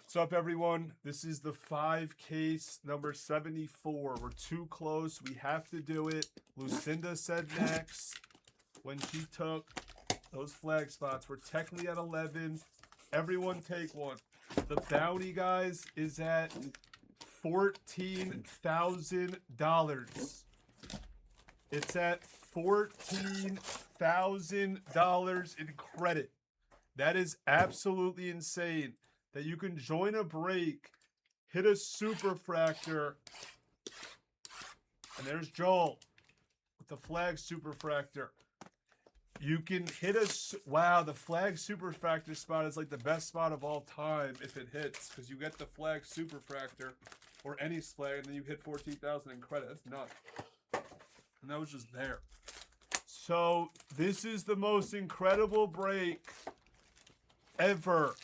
What's up, everyone? This is the 5 case number 74. We're too close. We have to do it. Lucinda said next when she took those flag spots. We're technically at 11. Everyone take one. The bounty, guys, is at $14,000. It's at $14,000 in credit. That is absolutely insane. That you can join a break, hit a superfractor, and there's Joel with the flag superfractor. You can hit a, wow, the flag superfractor spot is like the best spot of all time if it hits, because you get the flag superfractor or any flag, and then you hit 14,000 in credit. That's nuts. And that was just there. So this is the most incredible break ever.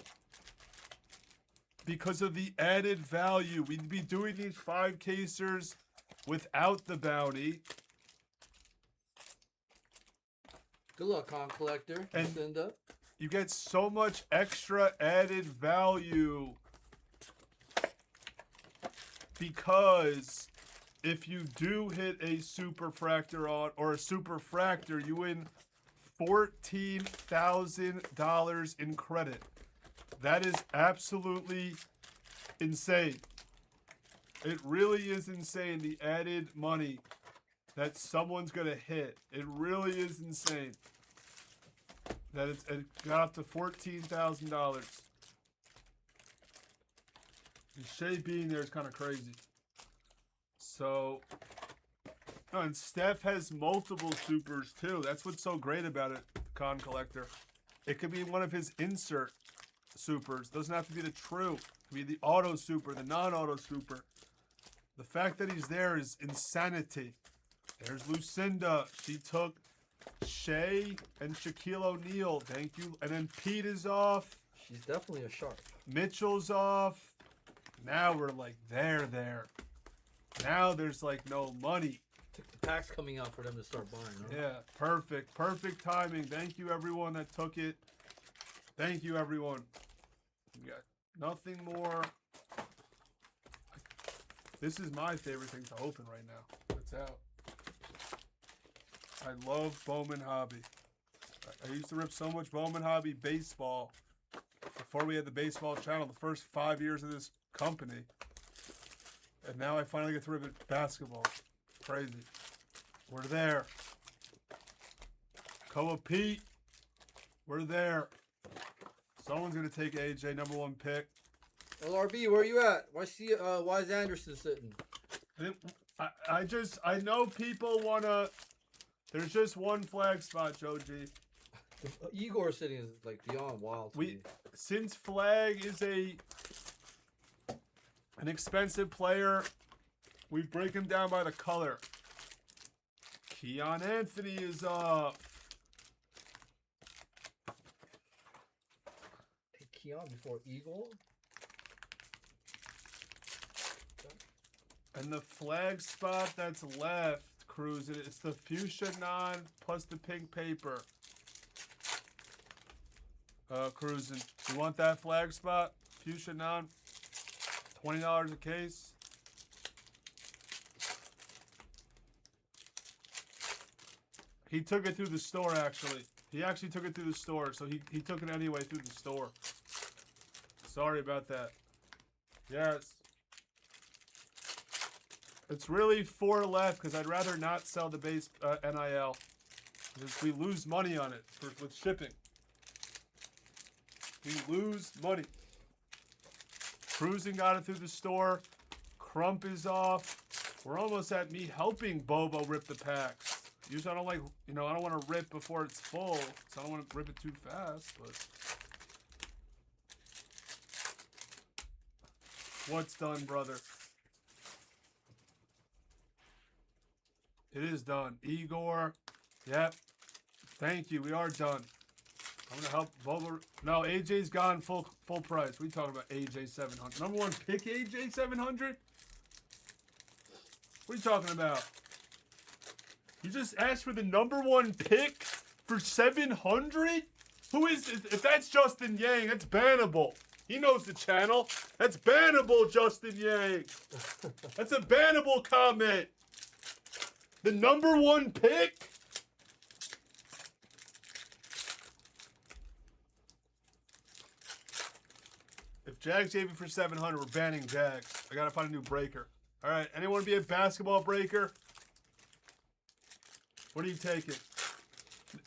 Because of the added value. We'd be doing these 5-casers without the bounty. Good luck, Con Collector. And Lucinda. you get so much extra added value. Because if you do hit a superfractor on, or a superfractor, you win $14,000 in credit. That is absolutely insane. It really is insane, the added money that someone's going to hit. It really is insane. That it got up to $14,000. And Shay being there is kind of crazy. So, oh, and Steph has multiple supers too. That's what's so great about it, Con Collector. It could be one of his insert supers. Doesn't have to be the true. It could be the auto super, the non-auto super. The fact that he's there is insanity. There's Lucinda. She took Shay and Shaquille O'Neal. Thank you. And then Pete is off. She's definitely a shark. Mitchell's off. Now we're like there. Now there's like no money. Took the packs coming out for them to start buying, huh? Yeah, perfect. Perfect timing. Thank you, everyone that took it. Thank you, everyone. We got nothing more. This is my favorite thing to open right now. It's out. I love Bowman Hobby. I used to rip so much Bowman Hobby baseball before we had the baseball channel, the first 5 years of this company. And now I finally get to rip it basketball. Crazy. We're there. Koa Pete. We're there. Someone's gonna take AJ, #1 pick. LRB, where are you at? Why is Anderson sitting? I know people wanna. There's just one flag spot, Joe G. Igor sitting is like beyond wild. Since flag is an expensive player, we break him down by the color. Keon Anthony is up. Keon before Eagle. And the flag spot that's left, cruising, it's the fuchsia non plus the pink paper. Cruising. You want that flag spot? Fuchsia non. $20 a case. He took it through the store, actually. He actually took it through the store, so he took it anyway through the store. Sorry about that. Yes. It's really 4 left because I'd rather not sell the base NIL. Because we lose money on it with shipping. We lose money. Cruising got it through the store. Crump is off. We're almost at me helping Bobo rip the packs. Usually I don't like, I don't want to rip before it's full. So I don't want to rip it too fast, but. What's done, brother? It is done. Igor. Yep. Thank you. We are done. I'm gonna help Bobo. No, AJ's gone full price. What are you talking about? AJ 700. #1 pick AJ 700? What are you talking about? You just asked for the #1 pick for 700? Who is? If that's Justin Yang, that's bannable. He knows the channel. That's bannable, Justin Yang. That's a bannable comment. The #1 pick? If Jags gave me for 700, we're banning Jags. I gotta find a new breaker. All right, anyone be a basketball breaker? What are you taking?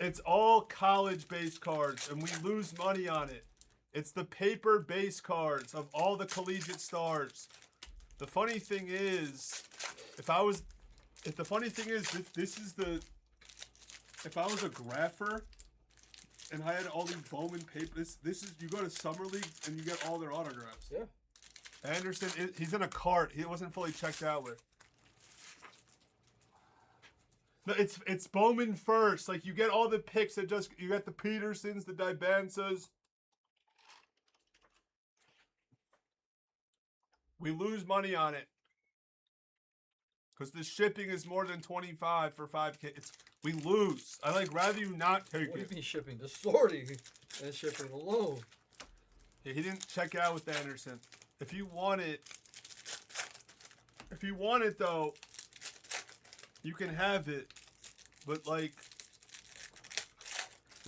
It's all college-based cards, and we lose money on it. It's the paper base cards of all the collegiate stars. The funny thing is, if I was a grapher and I had all these Bowman papers, this is, you go to summer leagues and you get all their autographs. Yeah. Anderson, he's in a cart. He wasn't fully checked out with. No, it's Bowman first. Like, you get all the picks that you got the Petersons, the Dibansas. We lose money on it. Because the shipping is more than $25 for 5K. We lose. I rather you not take What do it. you mean shipping? The sorting and shipping alone. Yeah, he didn't check out with Anderson. If you want it though, you can have it. But we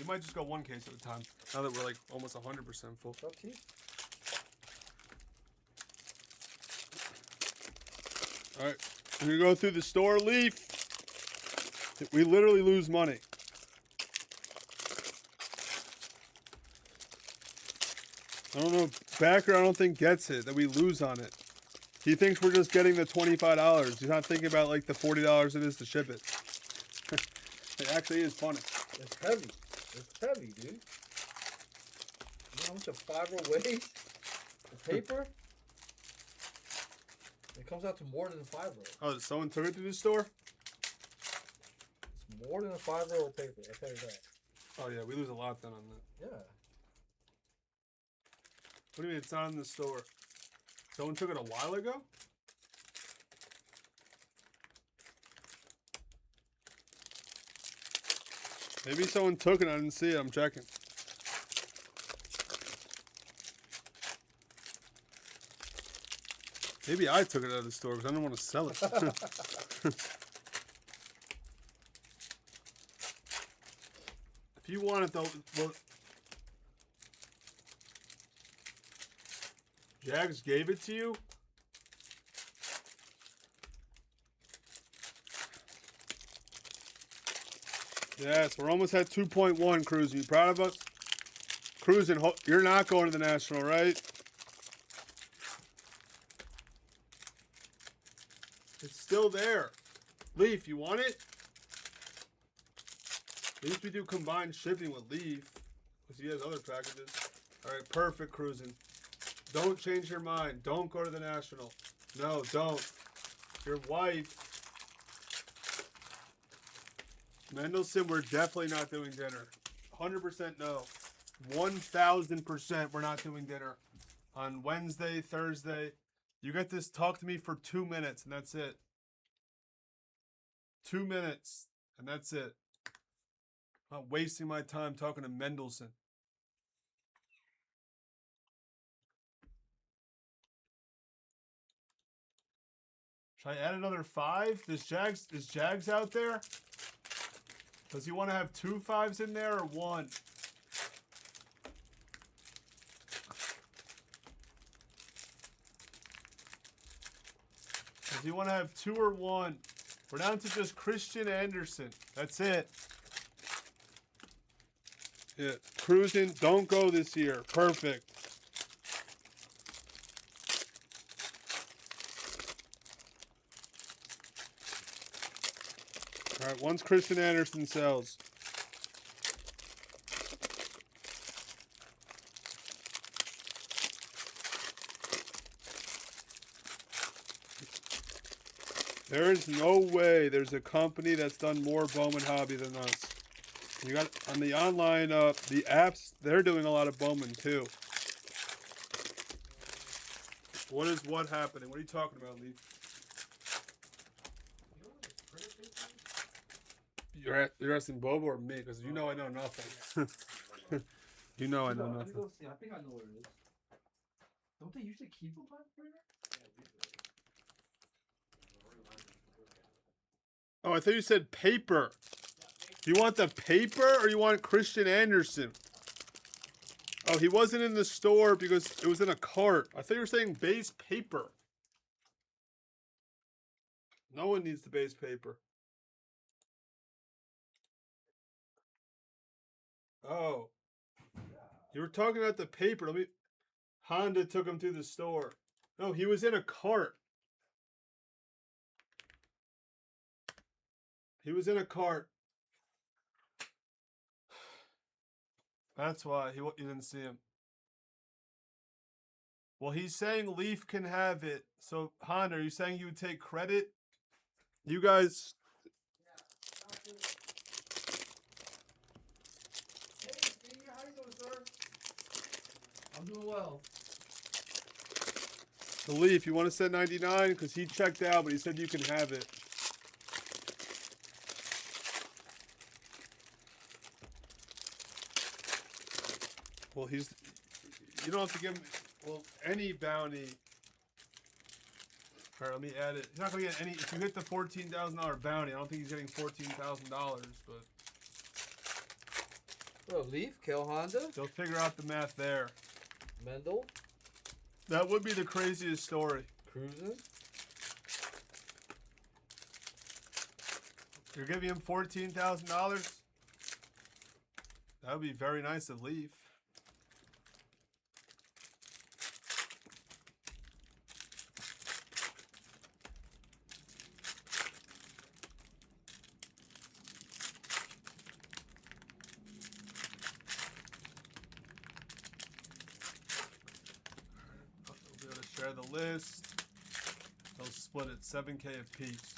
might just go one case at a time. Now that we're almost 100% full. Up to you. All right, we're gonna go through the store, Leaf. We literally lose money. I don't know, Backer, I don't think gets it, that we lose on it. He thinks we're just getting the $25. He's not thinking about the $40 it is to ship it. It actually is funny. It's heavy. It's heavy, dude. You know how much a fiber weighs? The paper? It comes out to more than a 5-roll. Oh, someone took it to the store? It's more than a 5-roll paper, I'll tell you that. Oh yeah, we lose a lot then on that. Yeah. What do you mean it's not in the store? Someone took it a while ago? Maybe someone took it, I didn't see it, I'm checking. Maybe I took it out of the store because I don't want to sell it. If you want it though, well, Jags gave it to you? Yes, we're almost at 2.1, Cruising. You proud of us? Cruising, you're not going to the National, right? It's still there. Leaf, you want it? At least we do combined shipping with Leaf, because he has other packages. All right, perfect, Cruising. Don't change your mind. Don't go to the National. No, don't. Your wife. Mendelson, we're definitely not doing dinner. 100% no. 1,000% we're not doing dinner. On Wednesday, Thursday, you get this, talk to me for 2 minutes, and that's it. 2 minutes, and that's it. I'm not wasting my time talking to Mendelson. Should I add another 5? Is Jags out there? Does he want to have 2 5s in there or 1? Does he want to have 2 or 1? We're down to just Christian Anderson. That's it. Yeah, Cruising, don't go this year. Perfect. All right, once Christian Anderson sells. There is no way there's a company that's done more Bowman hobby than us. You got on the online, the apps, they're doing a lot of Bowman too. What is what happening? What are you talking about, Lee? You're asking Bobo or me? Because you know I know nothing. You know I know nothing. I think I know what it is. Don't they usually keep them on printer? Oh, I thought you said paper. Do you want the paper or you want Christian Anderson? Oh, he wasn't in the store because it was in a cart. I thought you were saying base paper. No one needs the base paper. Oh. You were talking about the paper. Honda took him to the store. No, he was in a cart. He was in a cart. That's why you didn't see him. Well, he's saying Leaf can have it. So, Honda, are you saying you would take credit? You guys. Hey, Steve, how you doing, sir? I'm doing well. The Leaf, you want to send 99? Because he checked out, but he said you can have it. Well, you don't have to give him, well, any bounty. All right, let me add it. He's not going to get any, if you hit the $14,000 bounty, I don't think he's getting $14,000, but. Bro, Leaf, Kel Honda, They'll figure out the math there. Mendel, That would be the craziest story. Cruising. You're giving him $14,000? That would be very nice of Leaf. We'll be able to share the list. They'll split it 7K apiece.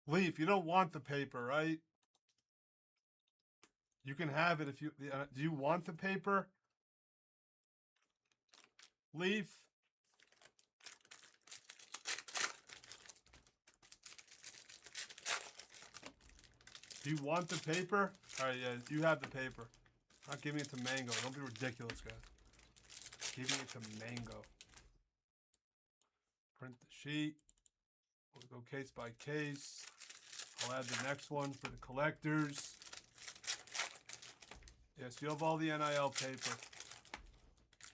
Leaf, you don't want the paper, right? You can have it if you. Do you want the paper? Leaf? Do you want the paper? Alright, yeah, you have the paper. Not giving it to Mango. Don't be ridiculous, guys. Giving it to Mango. Print the sheet. We'll go case by case. I'll add the next one for the collectors. Yes, you have all the NIL paper.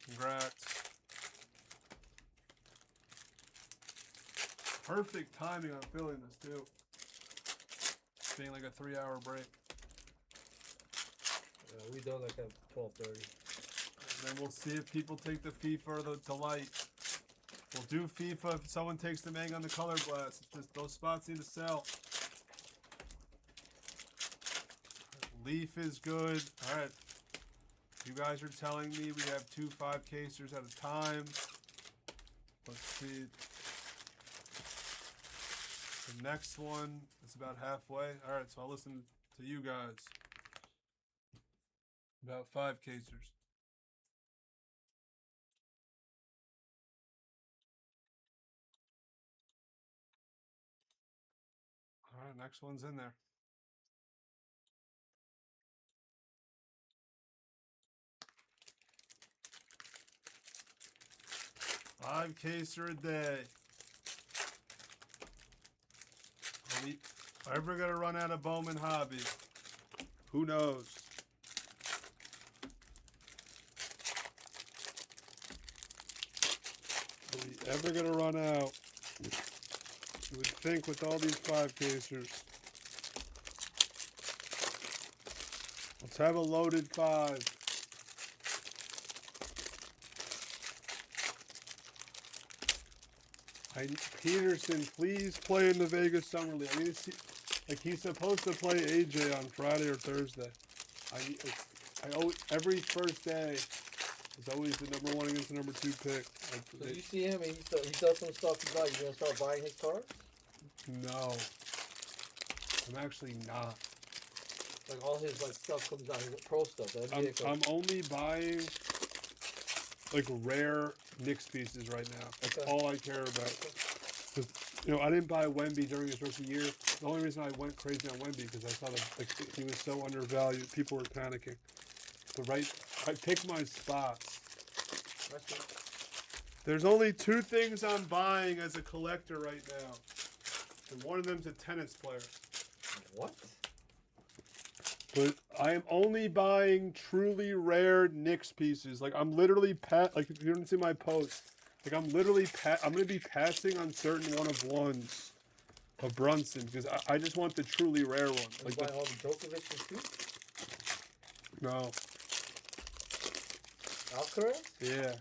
Congrats. Perfect timing on filling this, too. Being like a 3-hour break. We done like at 12:30. And then we'll see if people take the FIFA or the Delight. We'll do FIFA if someone takes the Mango on the Color Blast. It's just those spots need to sell. Leaf is good. Alright. You guys are telling me we have 2 5-casers at a time. Let's see. The next one is about halfway. Alright, so I'll listen to you guys. About 5-casers. Alright, next one's in there. $5-caser a day. Are we ever gonna run out of Bowman hobby? Who knows? Are we ever gonna run out? You would think with all these 5-casers. Let's have a loaded 5. Peterson, please play in the Vegas Summer League. I need to see, like he's supposed to play AJ on Friday or Thursday. I always, every first day is always the number 1 against the number 2 pick. So you see him and he does some stuff he's like, you gonna start buying his cards? No. I'm actually not. Like all his like stuff comes out, his pro stuff. The NBA stuff. I'm only buying like rare Knicks pieces right now. That's Okay. all I care about. 'Cause, you know, I didn't buy Wemby during his rookie year. The only reason I went crazy on Wemby because I thought like he was so undervalued. People were panicking. But I picked my spots. That's it. There's only 2 things I'm buying as a collector right now, and one of them's a tennis player. What? But I am only buying truly rare Knicks pieces. Like I'm literally like if you didn't see my post, like I'm literally I'm gonna be passing on certain 1-of-1s of Brunson because I just want the truly rare one. Like buy all the Djokovic too? No. Alcaraz? Yeah.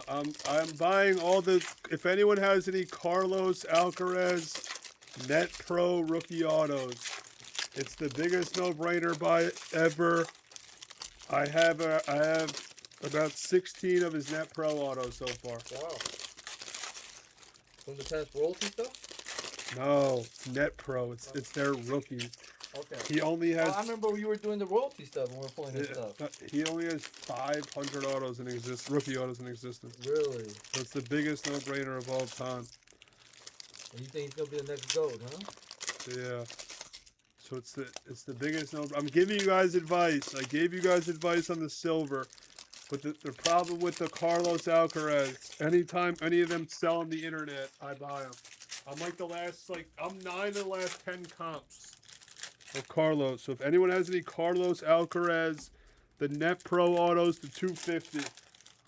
I'm buying all the. If anyone has any Carlos Alcaraz Net Pro rookie autos, it's the biggest no-brainer buy ever. I have about 16 of his Net Pro autos so far. Wow. From the tennis royalty stuff? No, it's Net Pro. It's their rookie. Okay. He only has. I remember you were doing the royalty stuff when we were pulling this stuff. He only has 500 autos in rookie autos in existence. Really? So it's the biggest no-brainer of all time. And you think he's gonna be the next GOAT, huh? Yeah. So it's the biggest no. I'm giving you guys advice. I gave you guys advice on the silver, but the problem with the Carlos Alcaraz, anytime any of them sell on the internet, I buy them. I'm like I'm 9 of the last 10 comps of Carlos. So if anyone has any Carlos Alcaraz, the Net Pro autos, the 250,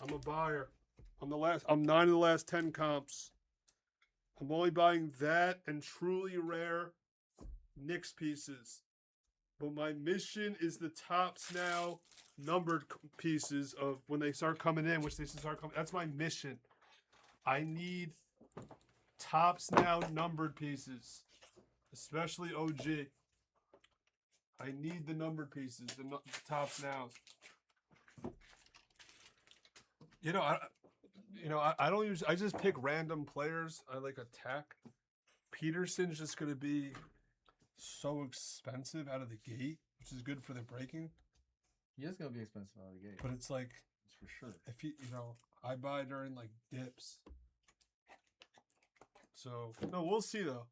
I'm a buyer. I'm 9 of the last 10 comps. I'm only buying that and truly rare Knicks pieces. But my mission is the tops now numbered pieces of when they start coming in, which they start coming. That's my mission. I need tops now numbered pieces, especially OG. I need the numbered pieces, the tops nows. I don't use. I just pick random players. I like attack. Peterson's just gonna be so expensive out of the gate, which is good for the breaking. He is gonna be expensive out of the gate. But it's like, That's for sure. if I buy during like dips. So no, we'll see though.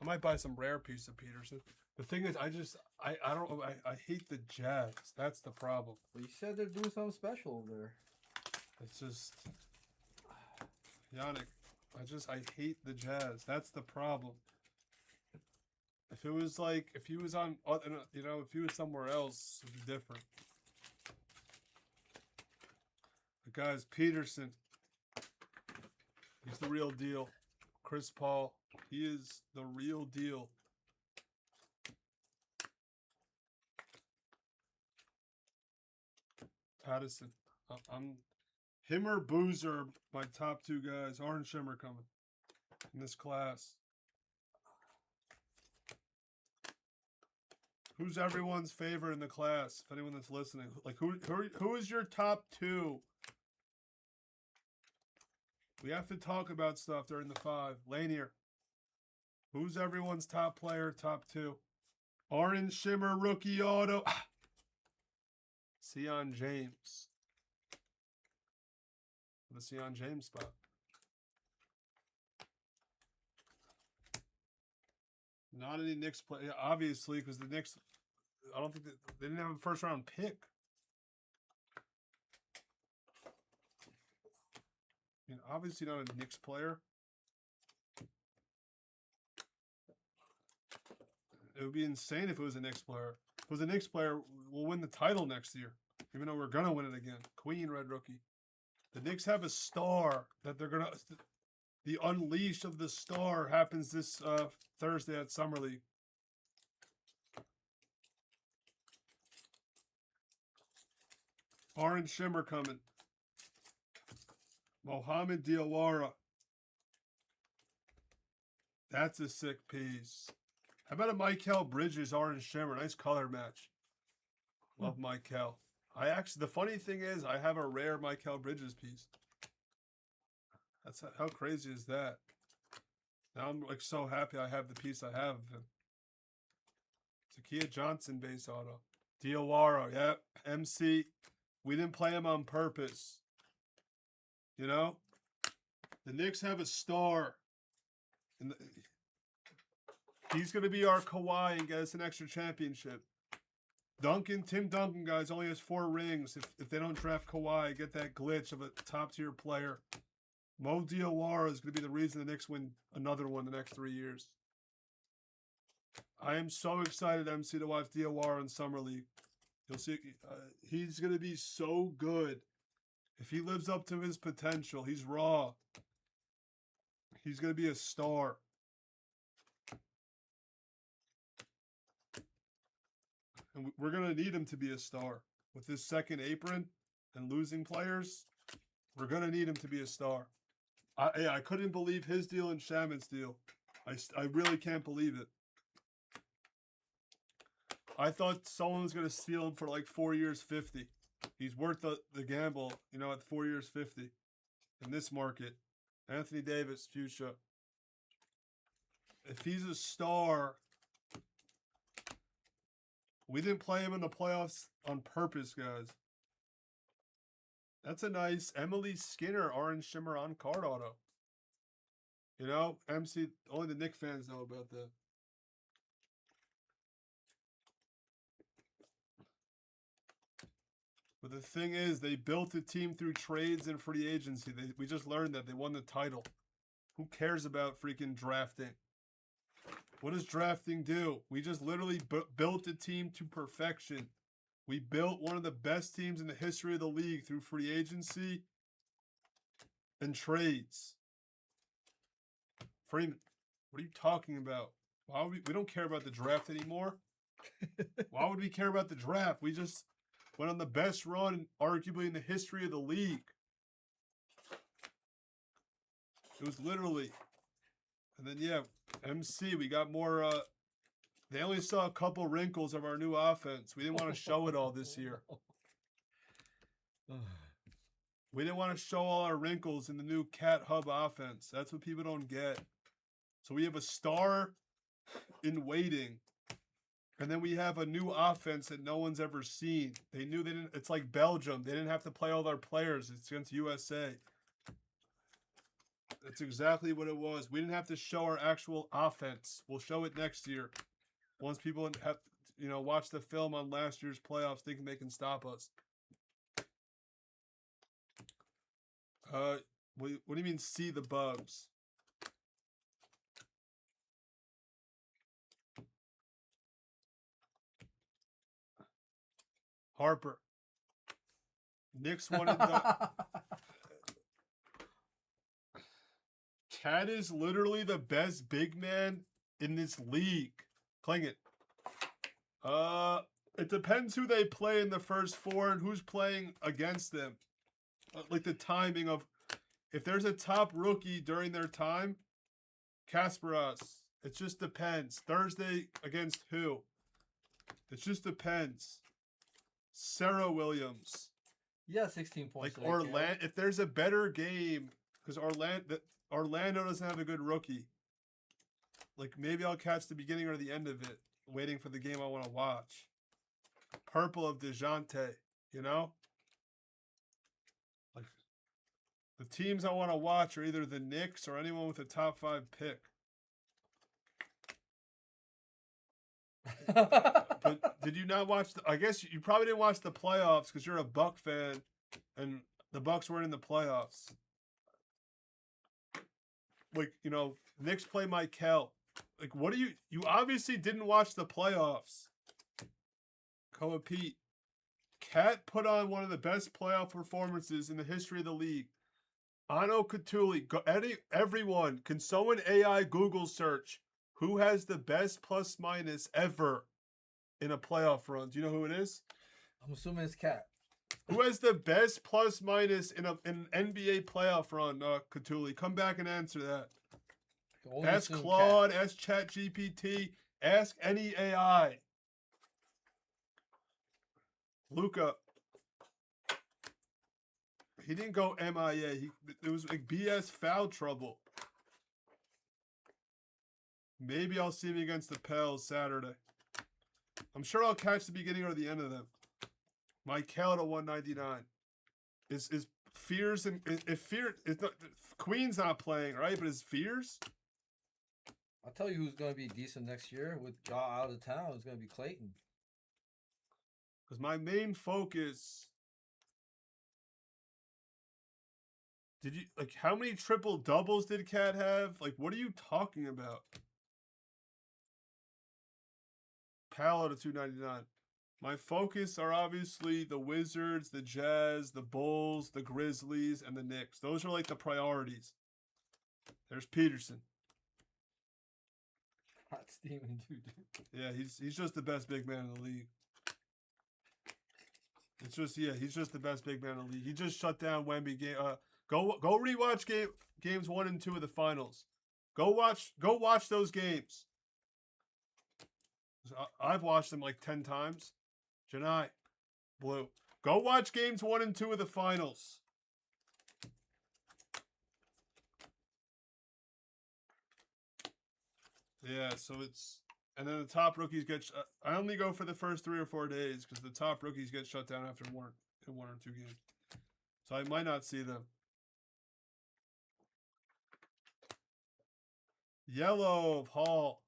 I might buy some rare piece of Peterson. The thing is, I hate the Jazz. That's the problem. Well, you said they're doing something special over there. It's just, Yannick, I hate the Jazz. That's the problem. If he was somewhere else, it'd be different. But guys, Peterson, he's the real deal. Chris Paul, he is the real deal. Addison, him or Boozer, my top 2 guys. Orange Shimmer coming in this class. Who's everyone's favorite in the class? If anyone that's listening, like who is your top 2? We have to talk about stuff during the 5. Lanier, who's everyone's top player, top 2? Orange Shimmer rookie auto. Sion James. The Sion James spot. Not any Knicks play, obviously, because the Knicks. I don't think they didn't have a first round pick. Obviously not a Knicks player. It would be insane if it was a Knicks player. If it was a Knicks player, we'll win the title next year, even though we're gonna win it again. Queen red rookie. The Knicks have a star that they're gonna. The unleash of the star happens this Thursday at Summer League. Orange Shimmer coming. Mohamed Diawara. That's a sick piece. How about a Michael Bridges Orange Shimmer? Nice color match. Love Michael. The funny thing is, I have a rare Michael Bridges piece. How crazy is that? Now I'm like so happy I have the piece I have of him. Takia Johnson base auto. Diawara, yep. MC. We didn't play him on purpose. You know? The Knicks have a star. And he's going to be our Kawhi and get us an extra championship. Tim Duncan, guys, only has 4 rings. If they don't draft Kawhi, get that glitch of a top-tier player. Mo Diawara is going to be the reason the Knicks win another one the next 3 years. I am so excited, MC, to watch Diawara in Summer League. You'll see, he's going to be so good. If he lives up to his potential, he's raw. He's going to be a star. And we're going to need him to be a star. With his second apron and losing players, we're going to need him to be a star. I couldn't believe his deal and Shaman's deal. I really can't believe it. I thought someone was going to steal him for like 4 years, 50. He's worth the gamble, you know, at 4 years, 50 in this market. Anthony Davis, future. If he's a star, we didn't play him in the playoffs on purpose, guys. That's a nice Emily Skinner orange shimmer on card auto. You know, MC, only the Knicks fans know about that. But the thing is, they built a team through trades and free agency. We just learned that they won the title. Who cares about freaking drafting? What does drafting do? We just literally built a team to perfection. We built one of the best teams in the history of the league through free agency and trades. Freeman, what are you talking about? Why would we don't care about the draft anymore. Why would we care about the draft? We just went on the best run, arguably, in the history of the league. It was literally. And then, yeah, MC, we got more. They only saw a couple wrinkles of our new offense. We didn't want to show it all this year. We didn't want to show all our wrinkles in the new Cat Hub offense. That's what people don't get. So we have a star in waiting. And then we have a new offense that no one's ever seen. They knew they didn't. It's like Belgium. They didn't have to play all their players. It's against USA. That's exactly what it was. We didn't have to show our actual offense. We'll show it next year. Once people have, you know, watch the film on last year's playoffs, thinking they can stop us. What do you mean, see the bugs? Harper. Knicks wanted the... Cat is literally the best big man in this league. Playing it. It depends who they play in the first 4 and who's playing against them. Like the timing of... If there's a top rookie during their time, Kasparas. It just depends. Thursday against who? It just depends. Sarah Williams. Yeah, 16 points. Like Orlando. If there's a better game, because Orlando doesn't have a good rookie. Like maybe I'll catch the beginning or the end of it, waiting for the game I want to watch. Purple of DeJounte, you know? Like the teams I want to watch are either the Knicks or anyone with a top 5 pick. But did you not watch I guess you probably didn't watch the playoffs because you're a Buck fan and the Bucks weren't in the playoffs. Like, you know, Knicks play Michael. Like, what do you obviously didn't watch the playoffs. Koa Pete. Cat put on one of the best playoff performances in the history of the league. Ano Katuli. Everyone, can someone AI Google search who has the best plus minus ever in a playoff run? Do you know who it is? I'm assuming it's Cat. Who has the best plus minus in an NBA playoff run, Katuli? Come back and answer that. Ask Claude, ask ChatGPT, ask any AI. Luca. He didn't go MIA. It was like BS foul trouble. Maybe I'll see him against the Pels Saturday. I'm sure I'll catch the beginning or the end of them. Michael to 199. Is Fears and if Fear is not Queen's not playing, right? But is Fears? I'll tell you who's going to be decent next year with Jaw out of town. It's going to be Clayton. Because my main focus. Did you like how many triple doubles did Cat have? Like, what are you talking about? Palo to 299. My focus are obviously the Wizards, the Jazz, the Bulls, the Grizzlies, and the Knicks. Those are like the priorities. There's Peterson. Hot steaming dude. Yeah, he's just the best big man in the league. It's just he's just the best big man in the league. He just shut down Wemby game. Go rewatch games 1 and 2 of the finals. Go watch those games. I've watched them like 10 times. Janai, Blue. Go watch games 1 and 2 of the finals. Yeah, so it's and then the top rookies get. I only go for the first 3 or 4 days because the top rookies get shut down after one or 2 games. So I might not see them. Yellow of Hall.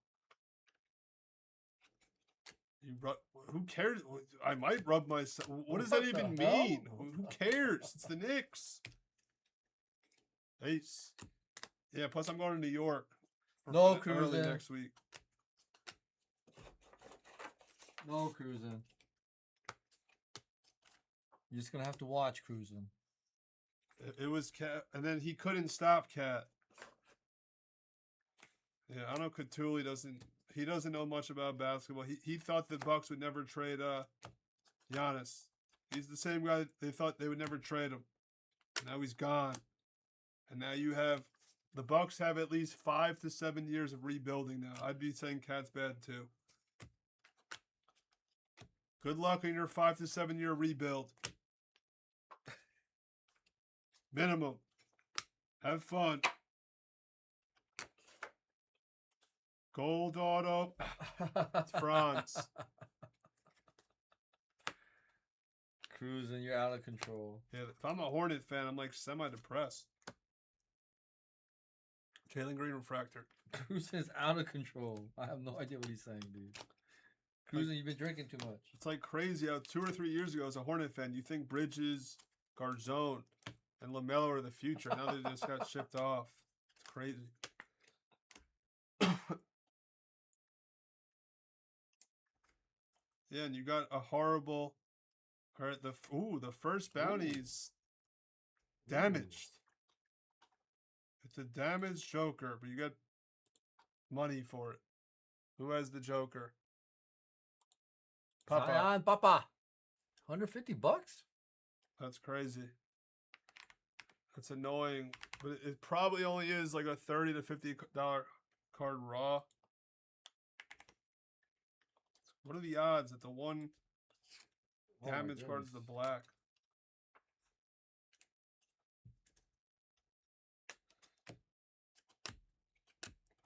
Who cares? I might rub myself. What does that even mean? Who cares? It's the Knicks. Ace. Yeah, plus I'm going to New York. No early cruising. next week. No cruising. You're just going to have to watch cruising. It was Cat, and then he couldn't stop Cat. Yeah, I know Catuli doesn't know much about basketball. He thought the Bucks would never trade Giannis. He's the same guy they thought they would never trade him. Now he's gone. And now the Bucks have at least 5 to 7 years of rebuilding now. I'd be saying Cat's bad too. Good luck in your 5 to 7 year rebuild. Minimum. Have fun. Gold auto. It's Franz. Cruising, you're out of control. Yeah, if I'm a Hornet fan, I'm like semi-depressed. Jalen Green refractor. Cruising is out of control. I have no idea what he's saying, dude. Cruising, you've been drinking too much. It's like crazy how 2 or 3 years ago as a Hornet fan, you think Bridges, Garzone, and LaMelo are the future. Now they just got shipped off. It's crazy. Yeah, and you got a horrible. All right, the first bounty's damaged. It's a damaged Joker, but you got money for it. Who has the Joker? Papa. Zion, Papa. $150? That's crazy. That's annoying, but it probably only is like a $30 to $50 card raw. What are the odds that the one damage card is the black?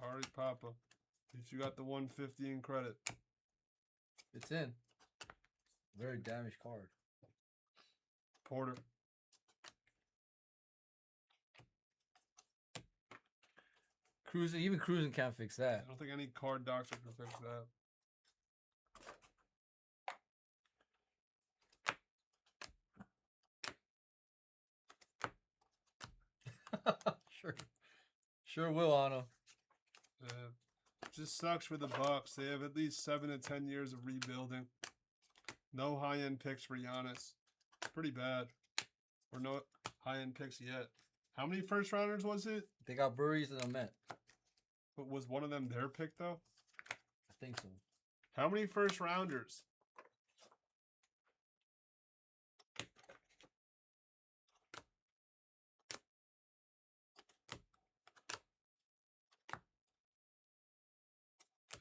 Alright, Papa. At least you got the 150 in credit. It's in. Very damaged card. Porter. Cruising, even cruising can't fix that. I don't think any card doctor can fix that. Sure will, Anna. Just sucks for the Bucks. They have at least 7 to 10 years of rebuilding. No high-end picks for Giannis. Pretty bad. Or no high-end picks yet. How many first-rounders was it? They got Burries and a Met. But was one of them their pick, though? I think so. How many first-rounders?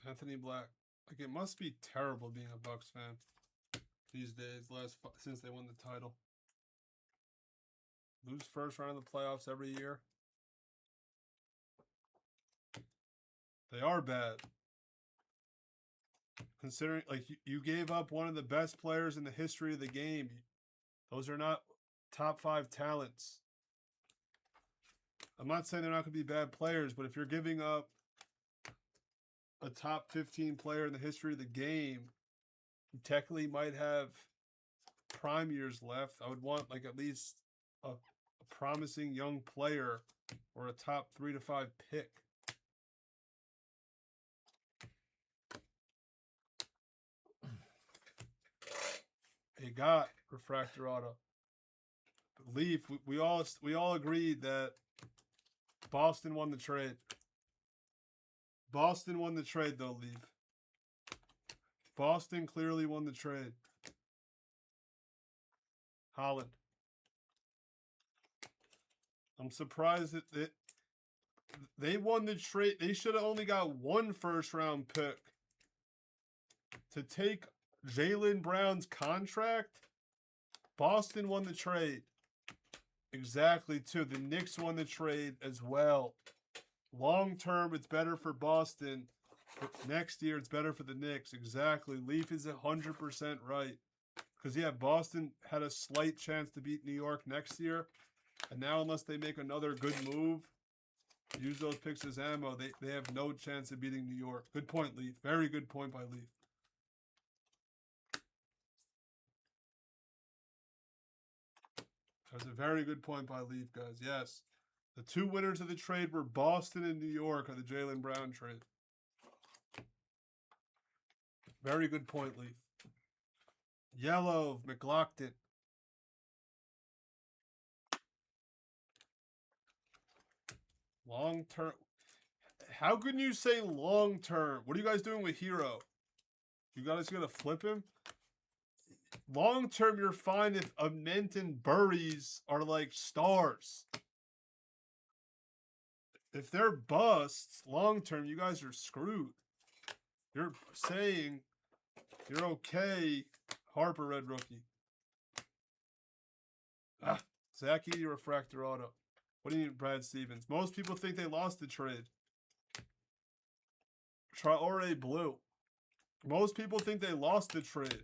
Anthony Black. Like, it must be terrible being a Bucks fan these days, since they won the title. Lose first round of the playoffs every year. They are bad. Considering, like, you gave up one of the best players in the history of the game. Those are not top 5 talents. I'm not saying they're not going to be bad players, but if you're giving up a top 15 player in the history of the game, you technically might have prime years left. I would want, like, at least a promising young player or a top 3 to 5 pick. They got refractor auto. Leaf, we all agreed that Boston won the trade. Boston won the trade though, Leaf. Boston clearly won the trade. Holland. I'm surprised that they won the trade. They should have only got 1 first-round pick to take Jaylen Brown's contract. Boston won the trade. Exactly, too. The Knicks won the trade as well. Long term, it's better for Boston. But next year, it's better for the Knicks. Exactly. Leaf is 100% right. Because, yeah, Boston had a slight chance to beat New York next year. And now, unless they make another good move, use those picks as ammo, they have no chance of beating New York. Good point, Leaf. Very good point by Leaf. That's a very good point by Leaf, guys. Yes. The 2 winners of the trade were Boston and New York of the Jaylen Brown trade. Very good point, Leaf. Yellow, McLaughlin. Long term. How can you say long term? What are you guys doing with Hero? You guys gonna flip him? Long term, you're fine if Ament and Burries are like stars. If they're busts, long term, you guys are screwed. You're saying you're okay. Harper, red rookie. Zachy, refractor auto. What do you mean, Brad Stevens? Most people think they lost the trade. Traore blue. Most people think they lost the trade.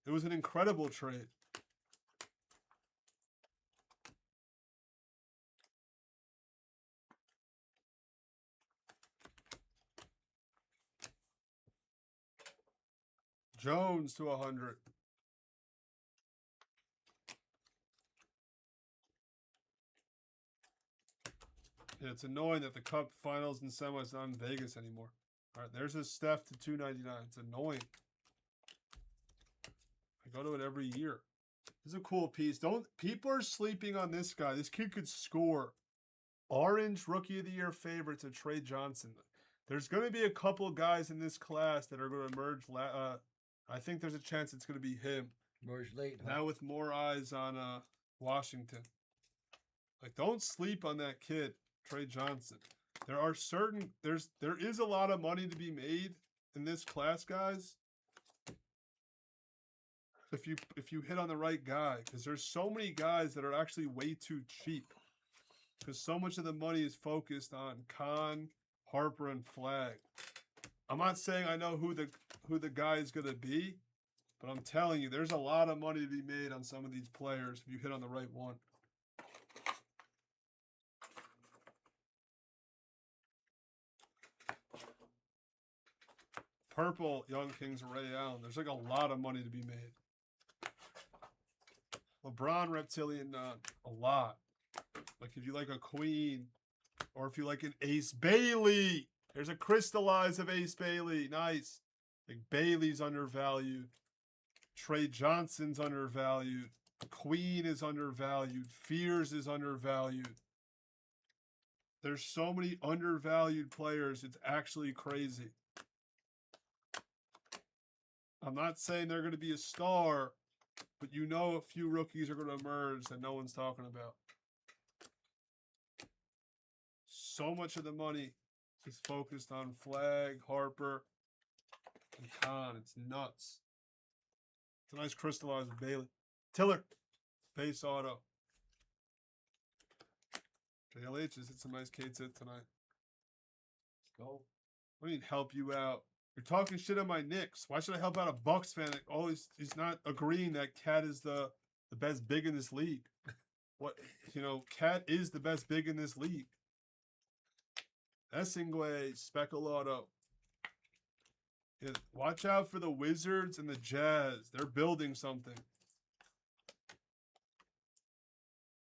It was an incredible trade. Jones to 100. Yeah, it's annoying that the Cup Finals and semis not in Vegas anymore. All right, there's a Steph to 299. It's annoying. I go to it every year. This is a cool piece. People are sleeping on this guy. This kid could score. Orange Rookie of the Year favorite to Trey Johnson. There's going to be a couple guys in this class that are going to emerge. I think there's a chance it's going to be him. Emerge late. Now with more eyes on Washington. Like, don't sleep on that kid, Trey Johnson. There is a lot of money to be made in this class, guys. If you hit on the right guy, because there's so many guys that are actually way too cheap. Because so much of the money is focused on Khan, Harper, and Flag. I'm not saying I know who the guy is going to be, but I'm telling you, there's a lot of money to be made on some of these players if you hit on the right one. Purple, Young Kings, Ray Allen. There's like a lot of money to be made. LeBron, Reptilian, a lot. Like if you like a Queen, or if you like an Ace Bailey. There's a crystallize of Ace Bailey. Nice. Like Bailey's undervalued. Trey Johnson's undervalued. Queen is undervalued. Fears is undervalued. There's so many undervalued players. It's actually crazy. I'm not saying they're going to be a star, but you know a few rookies are going to emerge that no one's talking about. So much of the money is focused on Flag, Harper, and Khan. It's nuts. It's a nice crystallized Bailey. Tiller, base auto. JLH has hit some nice K-tip tonight. Let's go. What do you mean help you out? You're talking shit on my Knicks. Why should I help out a Bucks fan that always he's not agreeing that Cat is the best big in this league? What Cat is the best big in this league. Esingway, Speculado. Yeah, watch out for the Wizards and the Jazz. They're building something.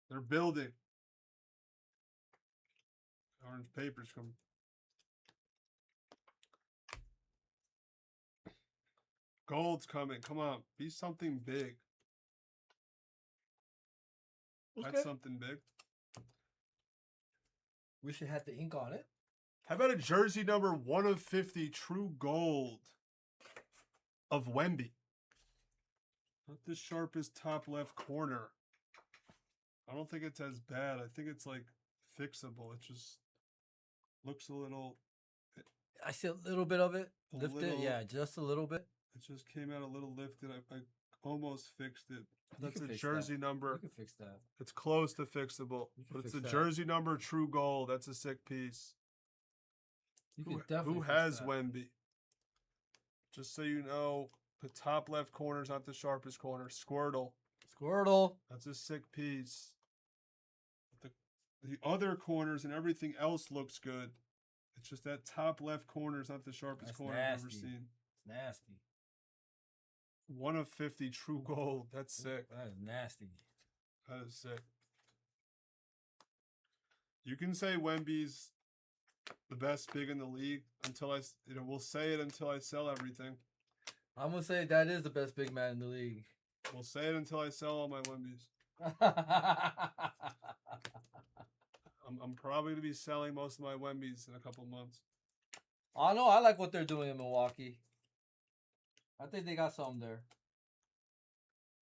They're building. Orange paper's coming. Gold's coming. Come on. Be something big. That's something big. Wish it had the ink on it. How about a jersey number 1/50 true gold of Wemby? Not the sharpest top left corner. I don't think it's as bad. I think it's like fixable. It just looks a little. I see a little bit of it. A Lifted, little- yeah, just a little bit. It just came out a little lifted. I almost fixed it. That's can a fix jersey You number. can fix that. It's close to fixable, You can but it's fix a that. jersey number true gold. That's a sick piece. You Who, can definitely who fix has that. Wemby? Just so you know, the top left corner is not the sharpest corner. Squirtle. Squirtle. That's a sick piece. The other corners and everything else looks good. It's just that top left corner is not the sharpest That's corner I've ever nasty. seen. It's nasty. 1/50 true gold. That's sick. That is nasty. That is sick. You can say Wemby's the best big in the league until we'll say it until I sell everything. I'm gonna say that is the best big man in the league. We'll say it until I sell all my Wembys. I'm probably gonna be selling most of my Wembys in a couple months. I know. I like what they're doing in Milwaukee. I think they got something there.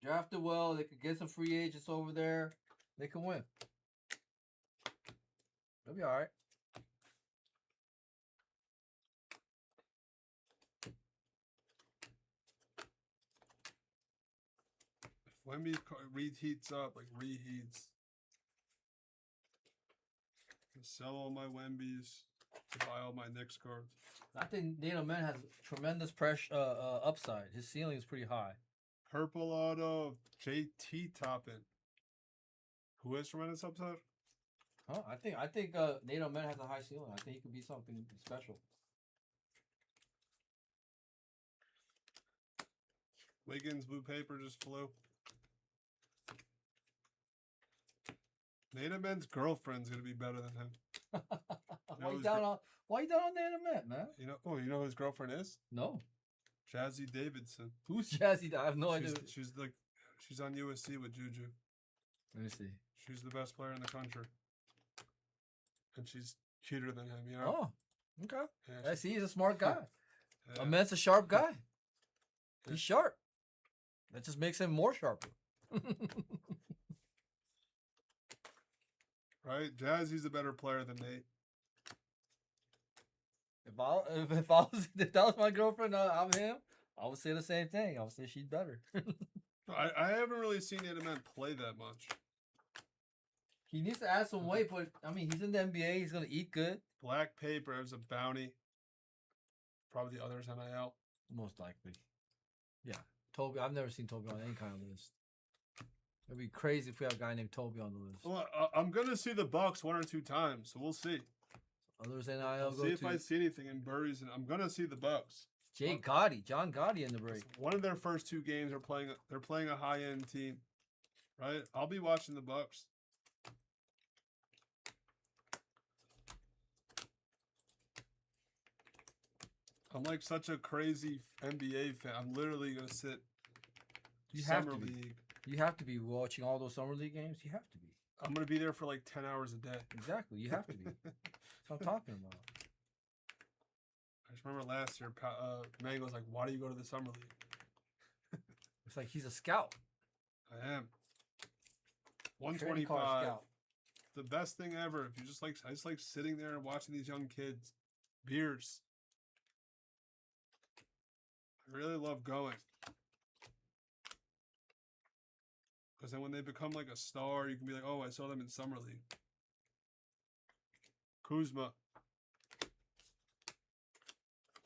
Drafted well. They could get some free agents over there. They can win. They'll be all right. If Wemby reheats up, like reheats, I'll sell all my Wembys to buy all my Knicks cards. I think Nato Man has tremendous pressure upside. His ceiling is pretty high. Purple auto of JT Toppin. Who has tremendous upside? Huh? I think Nato Man has a high ceiling. I think he could be something special. Wiggins blue paper just flew. Nate Ben's girlfriend's gonna be better than him. Why you down on Nato Man, man? You know who his girlfriend is? No. Jazzy Davidson. Who's Jazzy? I have no idea. She's on USC with Juju. Let me see. She's the best player in the country. And she's cuter than him, you know? Oh, okay. Yeah, I see. He's a smart guy. yeah. Man's a sharp guy. He's sharp. That just makes him more sharper. Right? Jazzy's a better player than Nate. If that was my girlfriend, I'm him. I would say the same thing. I would say she's better. I haven't really seen Nate Man play that much. He needs to add some weight, but I mean, he's in the NBA. He's gonna eat good. Black paper has a bounty. Probably the others NIL. Most likely. Yeah. Toby. I've never seen Toby on any kind of list. It'd be crazy if we have a guy named Toby on the list. Well, I'm gonna see the Bucks 1 or 2 times, so we'll see. Others NIL I'll go see if to I see anything in Burries, and I'm gonna see the Bucks. John Gotti in the break. One of their first 2 games they're playing a high end team, right? I'll be watching the Bucks. I'm like such a crazy NBA fan. I'm literally gonna sit. You have Summer to be. League. You have to be watching all those summer league games. You have to be. I'm gonna be there for like 10 hours a day. Exactly. You have to be. That's what I'm talking about. I just remember last year, Mango's like, "Why do you go to the summer league?" It's like he's a scout. I am. Trading card 125. scout. The best thing ever. If you just like, I just like sitting there and watching these young kids. Beers. I really love going. Because then when they become like a star, you can be like, oh, I saw them in Summer League. Kuzma.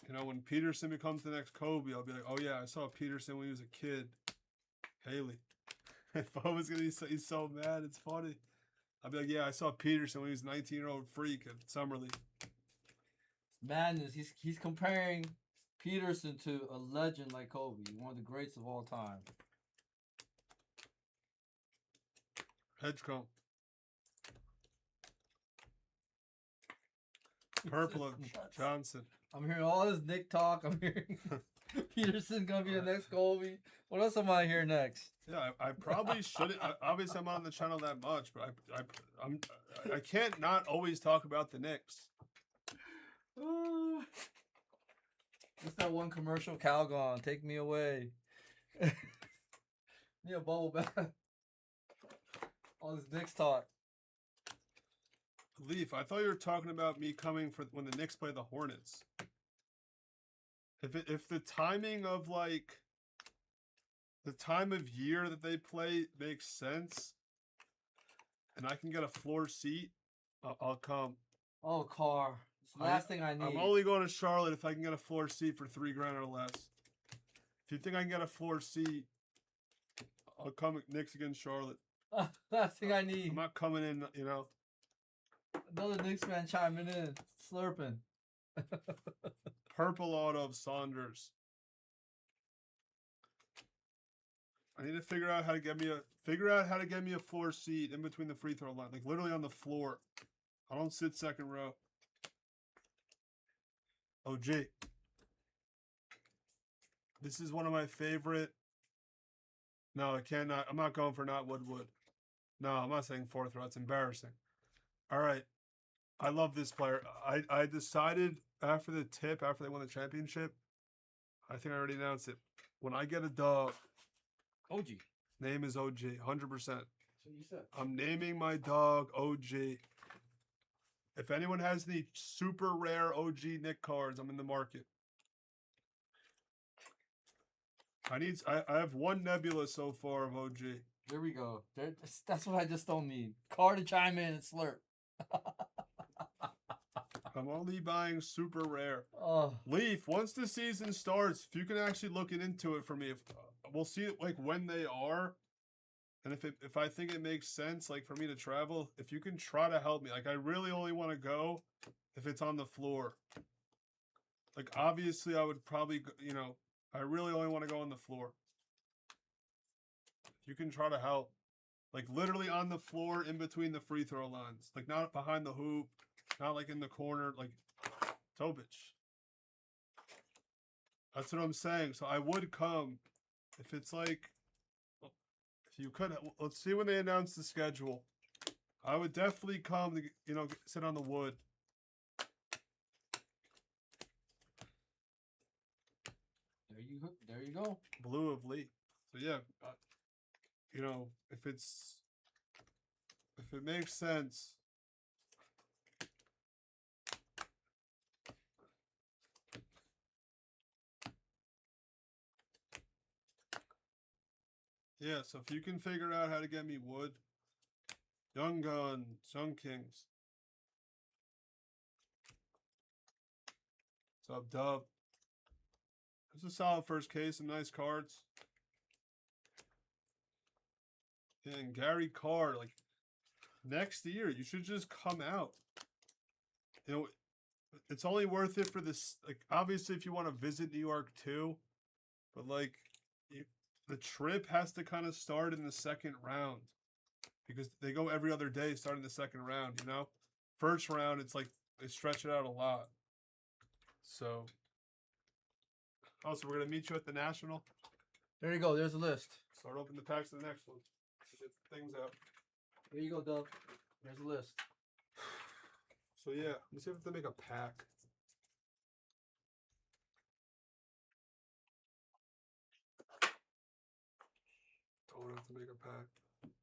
You know, when Peterson becomes the next Kobe, I'll be like, oh yeah, I saw Peterson when he was a kid. Haley. If I was gonna be he's so mad, it's funny. I'll be like, yeah, I saw Peterson when he was a 19-year-old freak at Summer League. Madness. He's comparing Peterson to a legend like Kobe, one of the greats of all time. Hedgecomb. Purple of Johnson. I'm hearing all this Nick talk. I'm hearing Peterson gonna be the next Kobe. What else am I hearing next? Yeah, I probably shouldn't. Obviously, I'm not on the channel that much, but I can't not always talk about the Knicks. What's that one commercial? Calgon, take me away. Need a bubble bath. All this Knicks talk. Leaf, I thought you were talking about me coming for when the Knicks play the Hornets. If the timing of like the time of year that they play makes sense, and I can get a floor seat, I'll come. Oh, car. It's the last thing I need. I'm only going to Charlotte if I can get a floor seat for $3,000 or less. If you think I can get a floor seat, I'll come Knicks against Charlotte. Last thing I need. I'm not coming in, you know. Another Knicks fan chiming in, slurping. Purple auto of Saunders. I need to figure out how to get me a floor seat in between the free throw line, like literally on the floor. I don't sit second row. OG. This is one of my favorite. No, I cannot. I'm not going for not Woodwood. No, I'm not saying fourth row. It's embarrassing. All right. I love this player. I decided after the tip, after they won the championship, I think I already announced it. When I get a dog, OG. Name is OG, 100%. So you said. I'm naming my dog OG. If anyone has any super rare OG Nick cards, I'm in the market. I have one Nebula so far of OG. There we go. That's what I just don't need. Card to chime in and slurp. I'm only buying super rare. Oh. Leaf, once the season starts, if you can actually look into it for me, if we'll see it like when they are, and if I think it makes sense, like for me to travel, if you can try to help me, like I really only want to go if it's on the floor. Like obviously, I would probably, you know, I really only want to go on the floor. If you can try to help, like literally on the floor in between the free throw lines, like not behind the hoop. Not like in the corner, like Tobich. That's what I'm saying. So I would come if it's like, if you could, let's see when they announce the schedule. I would definitely come to, you know, sit on the wood. There you go. Blue of Lee. So yeah, you know, if it makes sense. Yeah, so if you can figure out how to get me wood, Young Guns, Young Kings. What's up, Dub? It's a solid first case, some nice cards. And Gary Carr, like next year, you should just come out. You know, it's only worth it for this. Like, obviously, if you want to visit New York too, but like, the trip has to kind of start in the second round because they go every other day starting the second round, you know? First round, it's like they stretch it out a lot. So, also, we're going to meet you at the National. There you go. There's a list. Start opening the packs to the next one. Get things out. There you go, Doug. There's a list. So, yeah, let's see if they make a pack. Don't have to make a pack.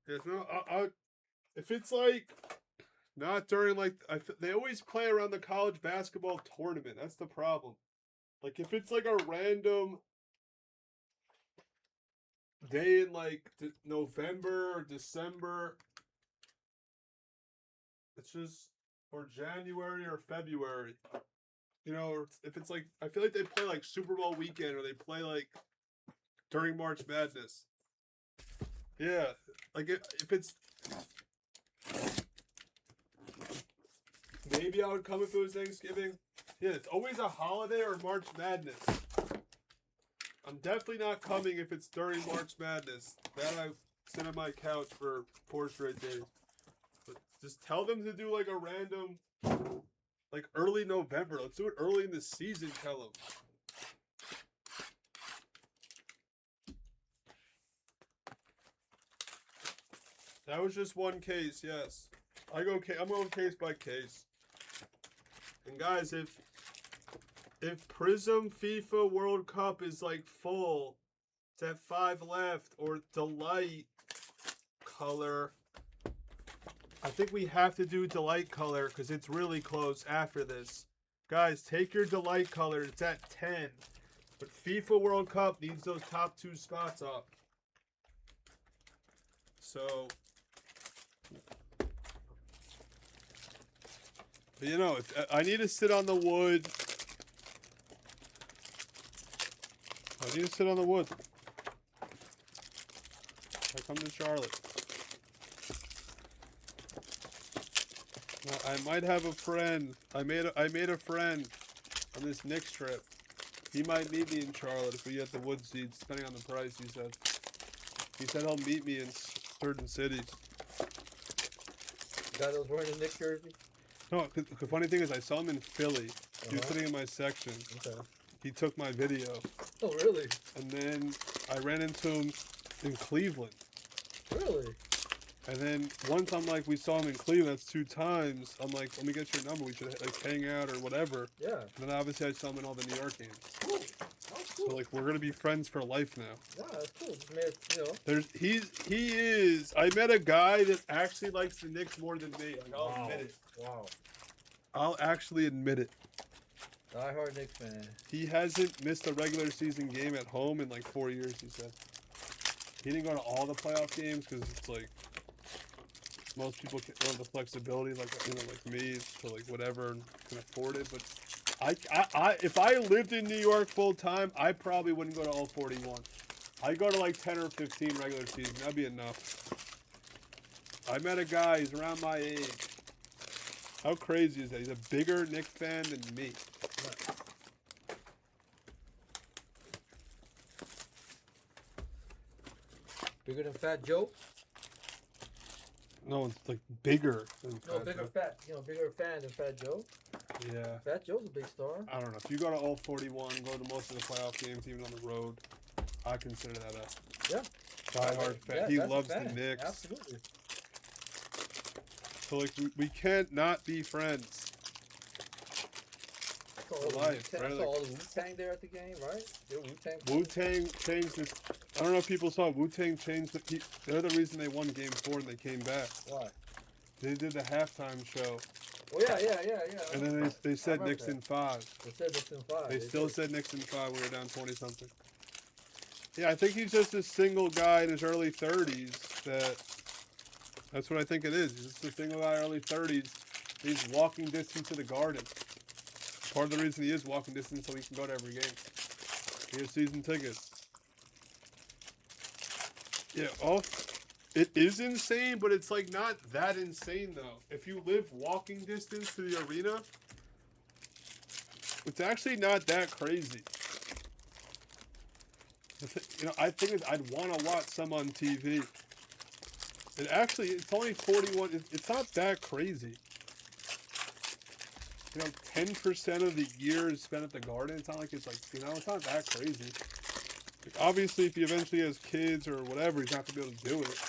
Yeah, no, if it's like not during like they always play around the college basketball tournament. That's the problem. Like if it's like a random day in like November or December, it's just or January or February. You know, or if it's like, I feel like they play like Super Bowl weekend or they play like during March Madness. Yeah, like if it's maybe I would come if it was Thanksgiving. Yeah, it's always a holiday or March Madness. I'm definitely not coming if it's during March Madness. That I sit on my couch for 4 straight days. But just tell them to do like a random, like early November. Let's do it early in the season. Tell them. That was just one case. Yes, I'm going case by case. And guys, if Prism FIFA World Cup is like full, it's at 5 left, or Delight color, I think we have to do Delight color because it's really close after this. Guys, take your Delight color. It's at 10. But FIFA World Cup needs those top 2 spots up. So, you know, if I need to sit on the wood. I need to sit on the wood. I come to Charlotte. Now, I might have a friend. I made a friend on this Knicks trip. He might meet me in Charlotte if we get the wood seeds, depending on the price. He said. He said he'll meet me in certain cities. The guy that was wearing a Knicks jersey? No, the funny thing is, I saw him in Philly. He was sitting in my section. Okay. He took my video. Oh, really? And then I ran into him in Cleveland. Really? And then once I'm like, we saw him in Cleveland, that's 2 times. I'm like, let me get your number. We should like hang out or whatever. Yeah. And then obviously I saw him in all the New York games. Cool. That's cool. So like, we're gonna be friends for life now. Yeah, that's cool. Just made, you know. He is. I met a guy that actually likes the Knicks more than me. Like, I'll admit it. Wow. I'll actually admit it. Die-hard Knicks fan. He hasn't missed a regular season game at home in like 4 years, he said. He didn't go to all the playoff games because it's like most people don't have the flexibility like me to like whatever and can afford it. But I if I lived in New York full time, I probably wouldn't go to all 41. I'd go to like 10 or 15 regular season. That'd be enough. I met a guy, he's around my age. How crazy is that? He's a bigger Knicks fan than me. Bigger than Fat Joe? No, it's like bigger than No, Fat bigger Joe. bigger fan than Fat Joe. Yeah. Fat Joe's a big star. I don't know. If you go to all 41, go to most of the playoff games, even on the road, I consider that a diehard fan. Yeah, He that's a loves the fan. Knicks. Absolutely. So like we can't not be friends. I saw all the Life, Wu-Tang, right? I saw all the Wu-Tang there at the game, right? They were Wu-Tang. Wu-Tang changed this. I don't know if people saw it. Wu-Tang changed they're the reason they won Game 4 and they came back. Why? They did the halftime show. Oh, yeah. And then they said remember Knicks that. in 5. They said Knicks in 5. They still said Knicks in 5. We were down 20-something. Yeah, I think he's just a single guy in his early 30s. That's what I think it is. He's just a single guy, early 30s. He's walking distance to the Garden. Part of the reason he is walking distance so he can go to every game. He has season tickets. Yeah, it is insane, but it's like not that insane though. If you live walking distance to the arena, it's actually not that crazy. You know, I think I'd want to watch some on TV. And actually, it's only 41. It's not that crazy. You know, 10% of the year is spent at the Garden. It's not like it's like, you know, it's not that crazy. Like, obviously, if he eventually has kids or whatever, he's not going to be able to do it.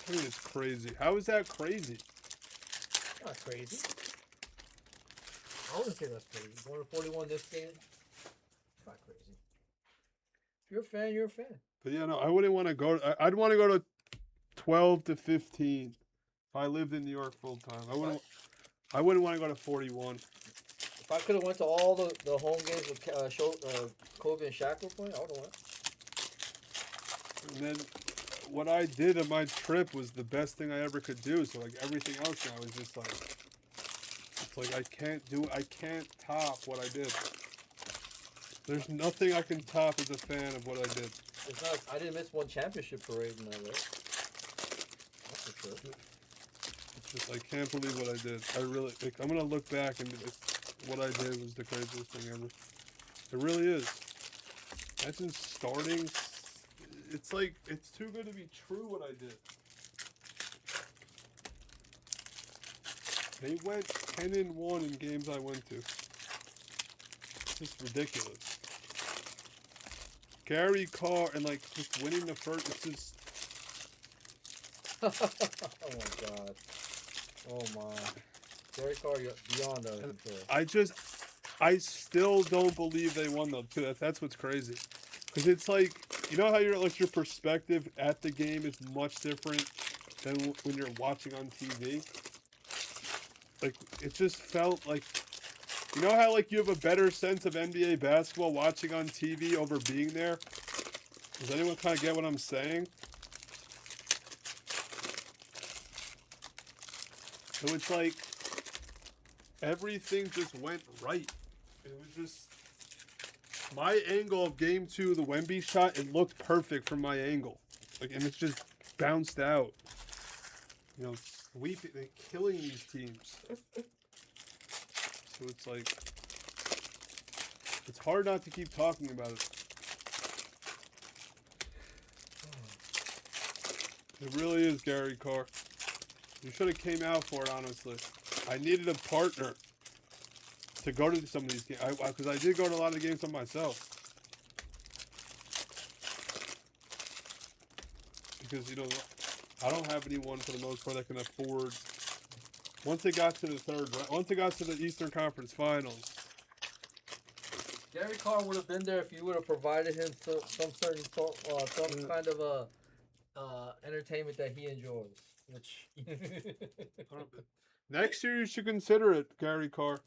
I mean, it's crazy. How is that crazy? Not crazy. I wouldn't say that's crazy. Going to 41 this game? It's not crazy. If you're a fan, you're a fan. But yeah, no, I wouldn't want to go. I'd want to go to 12 to 15 if I lived in New York full time. I wouldn't want to go to 41. If I could have went to all the home games with Kobe and Shaq were playing, I would have went. And then what I did on my trip was the best thing I ever could do. So like everything else now is just like, it's like I can't top what I did. There's nothing I can top as a fan of what I did. It's not. I didn't miss one championship parade in LA. That's for sure. It's just I can't believe what I did. I really like. I'm gonna look back and what I did was the craziest thing ever. It really is. Imagine starting. It's like it's too good to be true what I did. They went 10-1 in games I went to. It's just ridiculous. Gary Carr and like just winning the first. It's just. Oh my god. Oh my. Gary Carr beyond our control. I still don't believe they won though. Too. That's what's crazy. Because it's like, you know how your perspective at the game is much different than when you're watching on TV. Like it just felt like, you know how like you have a better sense of NBA basketball watching on TV over being there. Does anyone kind of get what I'm saying? So it's like everything just went right. It was just my angle of game 2, the Wemby shot, it looked perfect from my angle. Like, and it's just bounced out. You know, sweeping and killing these teams. So it's like, it's hard not to keep talking about it. It really is Gary Carr. You should have came out for it, honestly. I needed a partner to go to some of these games. Because I did go to a lot of games on myself. Because, you know, I don't have anyone for the most part that can afford. Once they got to the once they got to the Eastern Conference Finals. Gary Carr would have been there if you would have provided him some kind of entertainment that he enjoys. Which next year you should consider it, Gary Carr.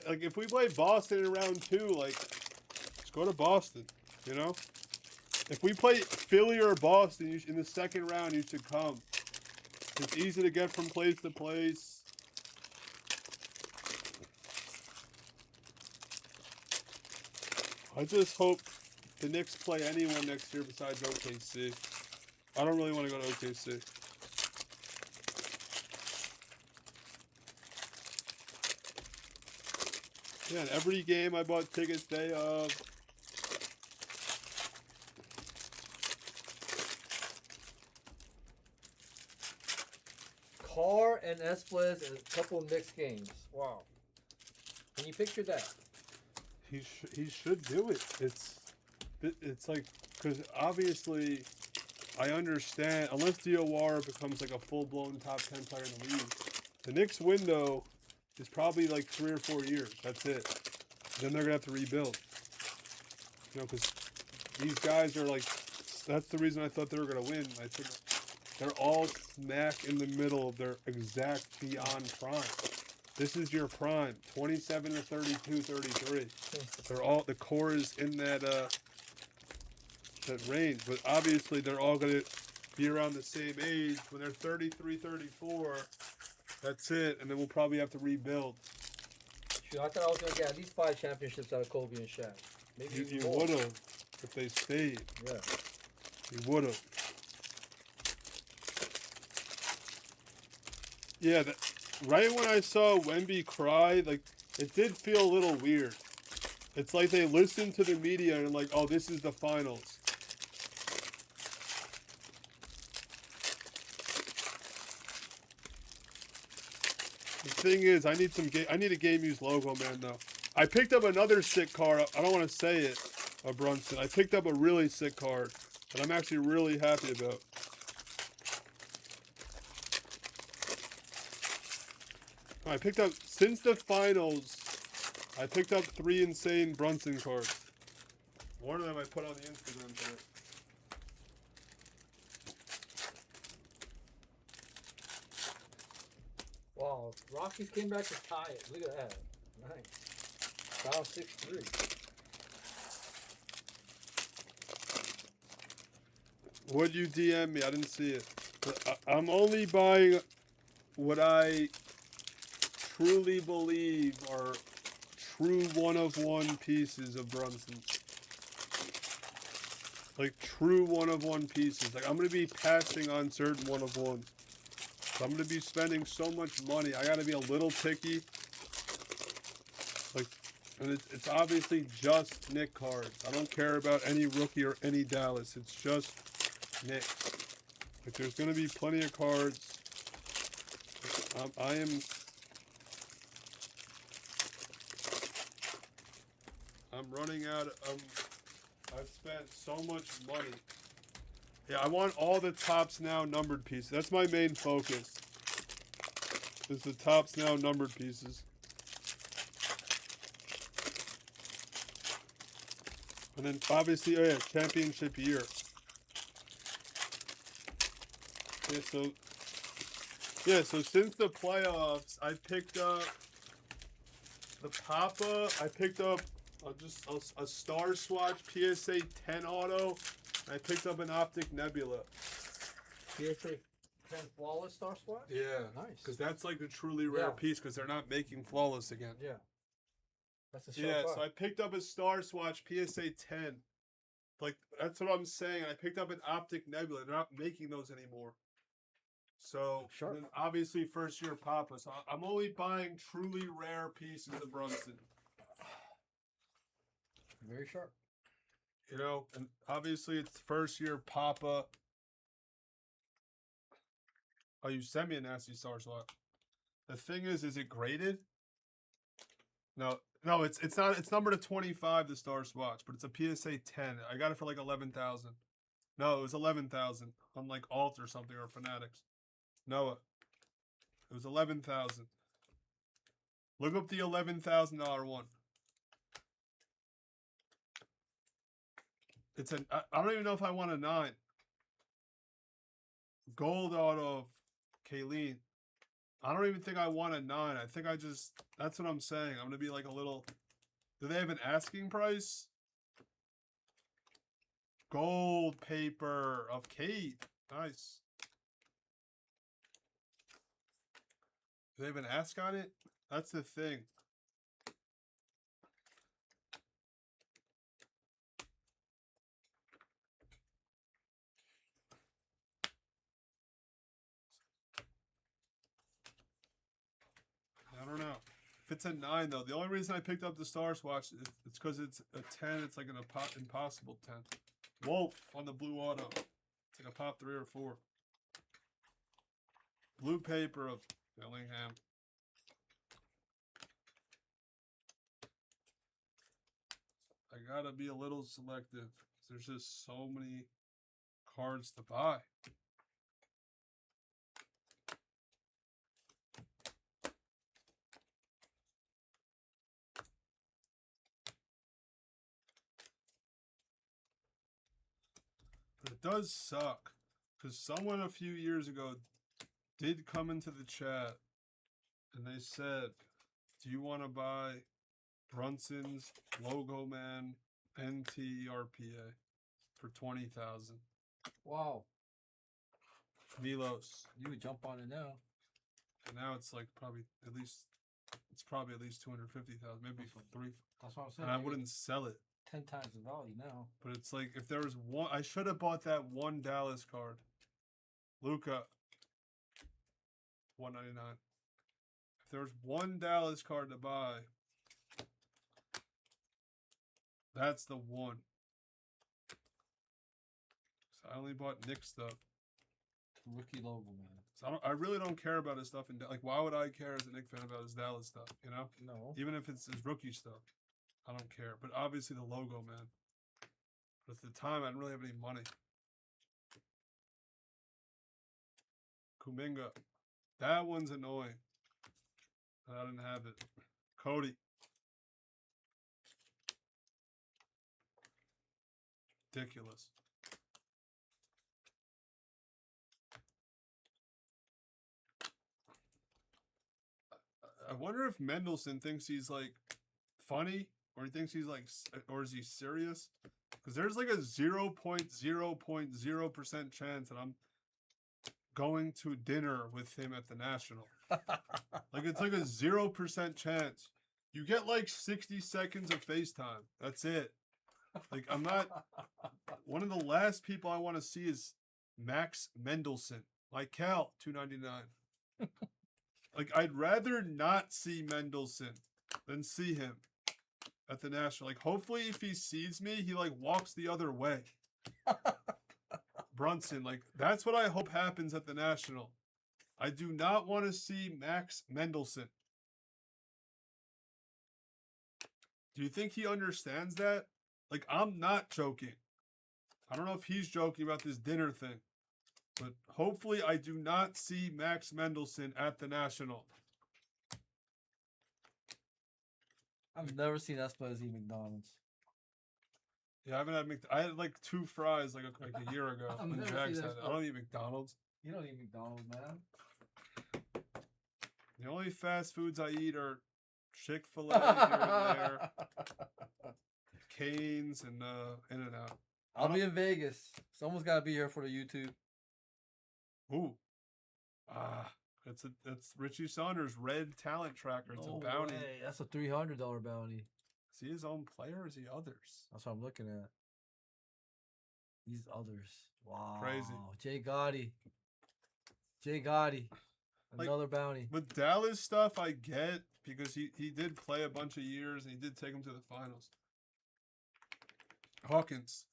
Like if we play Boston in round 2, like just go to Boston. You know, if we play Philly or Boston in the second round, you should come. It's easy to get from place to place. I just hope the Knicks play anyone next year besides OKC. I don't really want to go to OKC. Yeah, and every game I bought tickets day of. Carr and Blez and a couple of Knicks games. Wow. Can you picture that? He should do it. It's like, because obviously I understand unless DOR becomes like a full-blown top 10 player in the league, the Knicks window is probably like 3 or 4 years. That's it. Then they're gonna have to rebuild. You know, because these guys are like, that's the reason I thought they were gonna win. I think they're all smack in the middle of their exact beyond prime. This is your prime, 27 to 32, 33. They're all, the core is in that that range, but obviously they're all going to be around the same age. When they're 33, 34, that's it, and then we'll probably have to rebuild. Shoot, I thought I was going to get at least 5 championships out of Kobe and Shaq. Maybe you would have if they stayed. Yeah. You would have. Yeah, right when I saw Wemby cry, like, it did feel a little weird. It's like they listened to the media and like, oh, this is the finals. The thing is, I need a Game Used logo, man, though. I picked up another sick card. I don't want to say it, Brunson. I picked up a really sick card that I'm actually really happy about. I picked up, since the finals, I picked up 3 insane Brunson cards. One of them I put on the Instagram today. Wow, Rockies came back to tie it. Look at that. Nice. Down 6-3. Would you DM me? I didn't see it. I'm only buying what I truly believe are true one-of-one pieces of Brunson. Like true one-of-one pieces. Like I'm gonna be passing on certain one-of-ones. So I'm gonna be spending so much money. I gotta be a little picky. Like, and it's obviously just Nick cards. I don't care about any rookie or any Dallas. It's just Nick. Like there's gonna be plenty of cards. I'm running out. I've spent so much money. Yeah, I want all the Tops Now numbered pieces. That's my main focus. Is the Tops Now numbered pieces. And then obviously, oh yeah, championship year. Yeah, so since the playoffs, I picked up the Papa. I picked up just a Star Swatch PSA 10 auto. I picked up an Optic Nebula. PSA 10 flawless Star Swatch? Yeah, nice. Because that's like a truly rare piece because they're not making flawless again. Yeah. That's a so I picked up a Star Swatch PSA 10. Like, that's what I'm saying. I picked up an Optic Nebula. They're not making those anymore. So, then obviously, first year Papa. So, I'm only buying truly rare pieces of Brunson. Very sharp. You know, and obviously, it's first year Papa. Oh, you sent me a nasty Star Swatch. The thing is it graded? No, it's not. It's numbered to 25, the Star Swatch, but it's a PSA 10. I got it for like 11,000. No, it was 11,000 on like Alt or something or Fanatics. Noah, it was 11,000. Look up the $11,000 one. It's an. I don't even know if I want a 9. Gold auto, Kayleen. I don't even think I want a 9. I think I just. That's what I'm saying. I'm gonna be like a little. Do they have an asking price? Gold paper of Kate. Nice. Do they have an ask on it? That's the thing. I don't know. If it's a 9, though, the only reason I picked up the Star Swatch is it's because it's a 10. It's like an impossible 10. Wolf on the blue auto. It's like a pop 3 or 4. Blue paper of Bellingham. I gotta be a little selective. There's just so many cards to buy. But it does suck because someone a few years ago did come into the chat and they said, do you want to buy Brunson's Logo Man NT RPA for 20,000? Wow. Milos. You would jump on it now. And now it's like probably at least 250,000, maybe 3. That's what I'm saying. And I wouldn't sell it. 10 times the value now. But it's like if there was one, I should have bought that one Dallas card. Luca, $199. If there was one Dallas card to buy, that's the one. So I only bought Nick stuff. Rookie logo, man. So I really don't care about his stuff. Like, why would I care as a Nick fan about his Dallas stuff? You know? No. Even if it's his rookie stuff, I don't care. But obviously the logo, man. But at the time, I didn't really have any money. Kuminga. That one's annoying. I didn't have it. Cody. Ridiculous. I wonder if Mendelssohn thinks he's like funny Or he thinks he's like, or is he serious? Because there's like a 0.0% chance that I'm going to dinner with him at the National. Like it's like a 0% chance. You get like 60 seconds of FaceTime. That's it. Like I'm not. One of the last people I want to see is Max Mendelson. Like Cal, $2.99. Like I'd rather not see Mendelson than see him at the National. Like hopefully if he sees me, he like walks the other way. Brunson, like that's what I hope happens at the National. I do not want to see Max Mendelson. Do you think he understands that? Like I'm not joking. I don't know if he's joking about this dinner thing. But hopefully I do not see Max Mendelson at the National. I've never seen Esposito eat McDonald's. Yeah, I haven't had I had like 2 fries like a year ago I've when never Jax seen had it. I don't eat McDonald's. You don't eat McDonald's, man. The only fast foods I eat are Chick-fil-A here and there, Cane's, and In-N-Out. I'll be in Vegas. Someone's got to be here for the YouTube. Ooh. That's Richie Saunders' red talent tracker. It's a bounty. Way. That's a $300 bounty. Is he his own player or is he others? That's what I'm looking at. These others. Wow. Crazy. Jay Gotti. Another bounty. With Dallas stuff, I get because he did play a bunch of years and he did take him to the finals. Hawkins.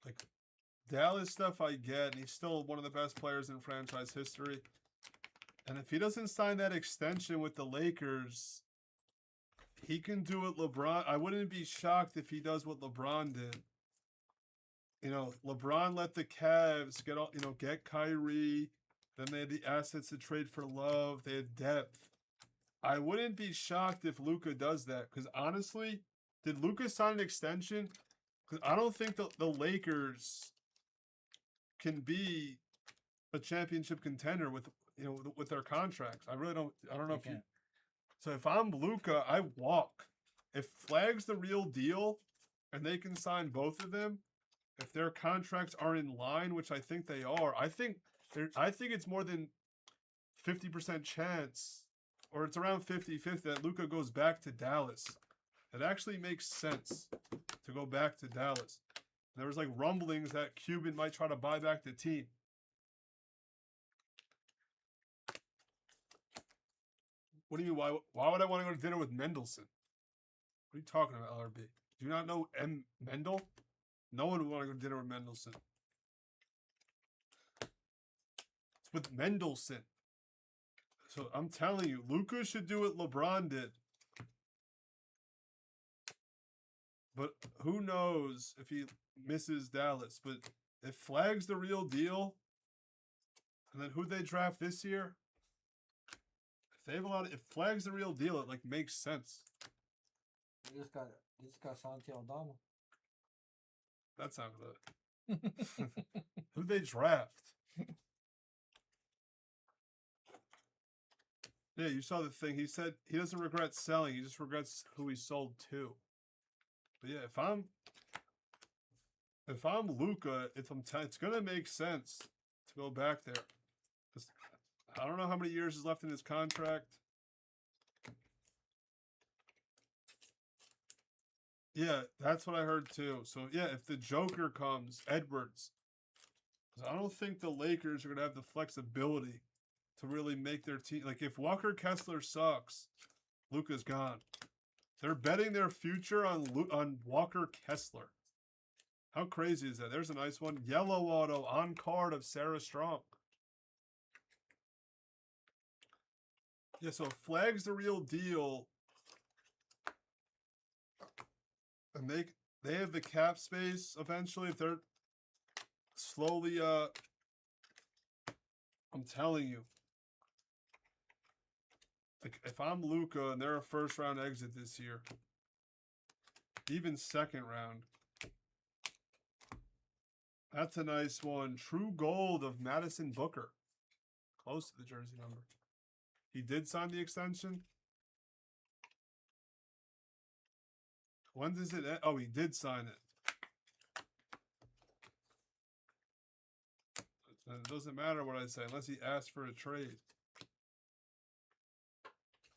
Like Dallas stuff, I get, and he's still one of the best players in franchise history. And if he doesn't sign that extension with the Lakers, he can do what LeBron. I wouldn't be shocked if he does what LeBron did. You know, LeBron let the Cavs get Kyrie. Then they had the assets to trade for Love. They had depth. I wouldn't be shocked if Luka does that. Because honestly, did Luka sign an extension? Because I don't think the Lakers can be a championship contender with their contracts. I really don't. I don't know if you. So if I'm Luka, I walk. If Flag's the real deal, and they can sign both of them, if their contracts are in line, which I think they are, I think it's more than 50% chance, or it's around 50-50 that Luka goes back to Dallas. It actually makes sense to go back to Dallas. There was like rumblings that Cuban might try to buy back the team. What do you mean? Why would I want to go to dinner with Mendelson? What are you talking about, LRB? Do you not know M. Mendel? No one would want to go to dinner with Mendelson. It's with Mendelson. So I'm telling you, Luka should do what LeBron did. But who knows if he misses Dallas. But if Flag's the real deal, and then who'd they draft this year? If they have if Flag's the real deal, it like makes sense. They just got Santi Aldama. That's not good. Who'd they draft? Yeah, you saw the thing. He said he doesn't regret selling. He just regrets who he sold to. But yeah, if I'm Luka, it's gonna make sense to go back there. I don't know how many years is left in his contract. Yeah, that's what I heard too. So yeah, if the Joker comes, Edwards, I don't think the Lakers are gonna have the flexibility to really make their team. Like if Walker Kessler sucks, Luka's gone. They're betting their future on Walker Kessler. How crazy is that? There's a nice one. Yellow auto on card of Sarah Strong. Yeah, so if Flag's the real deal, and they have the cap space eventually, if they're slowly I'm telling you. Like if I'm Luka and they're a first round exit this year, even second round, that's a nice one. True gold of Madison Booker. Close to the jersey number. He did sign the extension. When does it end? Oh, he did sign it. Then it doesn't matter what I say unless he asked for a trade.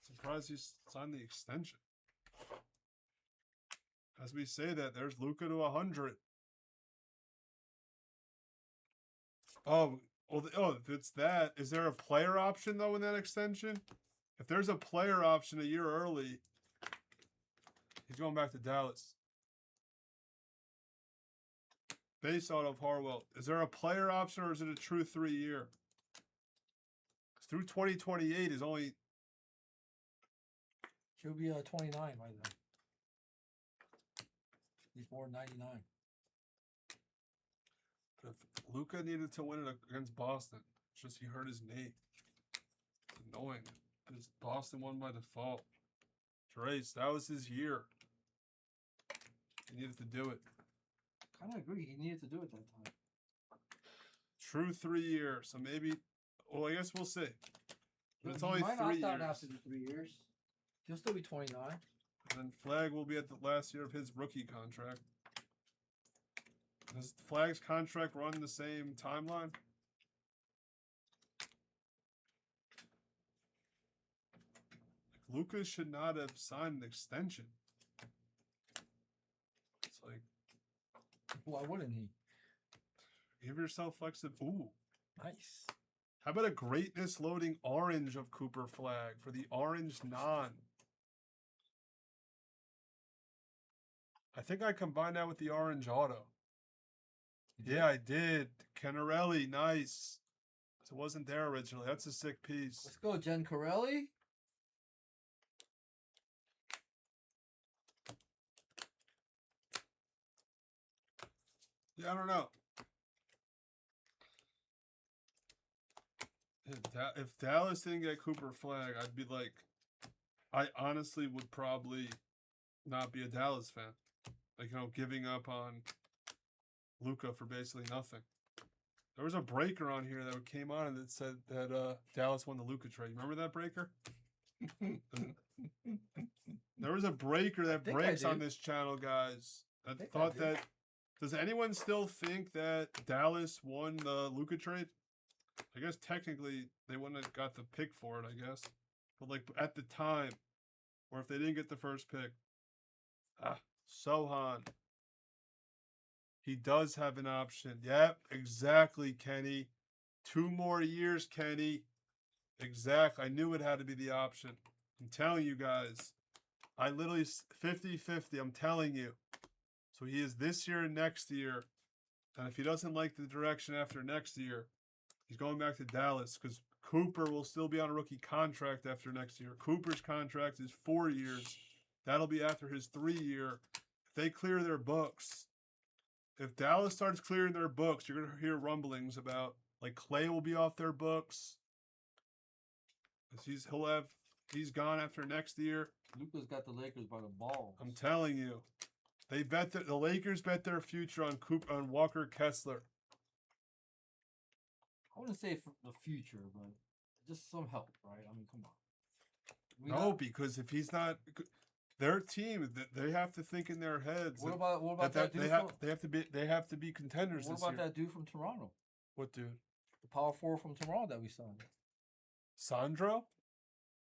Surprised he signed the extension. As we say that, there's Luka to 100. Oh, well, if it's that, is there a player option though in that extension? If there's a player option a year early, he's going back to Dallas. Base auto of Harwell. Is there a player option or is it a true 3-year? Through 2028 is only. She'll be 29 by then. He's born 99. If Luka needed to win it against Boston, it's just he hurt his knee. It's annoying. Because Boston won by default. Trace, that was his year. He needed to do it. Kind of agree. He needed to do it that time. True 3 years. So maybe, well, I guess we'll see. But it's He only might 3 opt years. out after the 3 years. He'll still be 29. And then Flag will be at the last year of his rookie contract. Does Flag's contract run the same timeline? Lucas should not have signed an extension. It's like, Why wouldn't he? give yourself flexibility. Ooh. Nice. How about a greatness loading orange of Cooper Flag for the orange non? I think I combined that with the orange auto. Yeah, I did. Canarelli, nice. So it wasn't there originally. That's a sick piece. Let's go, Jen Corelli. Yeah, I don't know. If Dallas didn't get Cooper Flag, I'd be like, I honestly would probably not be a Dallas fan. Like, you know, giving up on Luka for basically nothing. There was a breaker on here that came on and it said that Dallas won the Luka trade. Remember that breaker? There was a breaker that breaks on this channel, guys. I thought that. Does anyone still think that Dallas won the Luka trade? I guess technically they wouldn't have got the pick for it, I guess. But like at the time, or if they didn't get the first pick. Sohan. He does have an option. Yep, exactly, Kenny. 2 more years, Kenny. Exactly. I knew it had to be the option. I'm telling you guys. I literally 50-50. I'm telling you. So he is this year and next year. And if he doesn't like the direction after next year, he's going back to Dallas because Cooper will still be on a rookie contract after next year. Cooper's contract is 4 years. That'll be after his 3-year. If they clear their books, if Dallas starts clearing their books, you're going to hear rumblings about, like, Clay will be off their books. He's gone after next year. Luka's got the Lakers by the balls. I'm telling you. The Lakers bet their future on Walker Kessler. I wouldn't say for the future, but just some help, right? I mean, come on. Because if he's not, their team, they have to think in their heads. What about that dude? They have to be contenders. What this about year. that dude from Toronto? What dude? The power forward from Toronto that we signed. Sandro?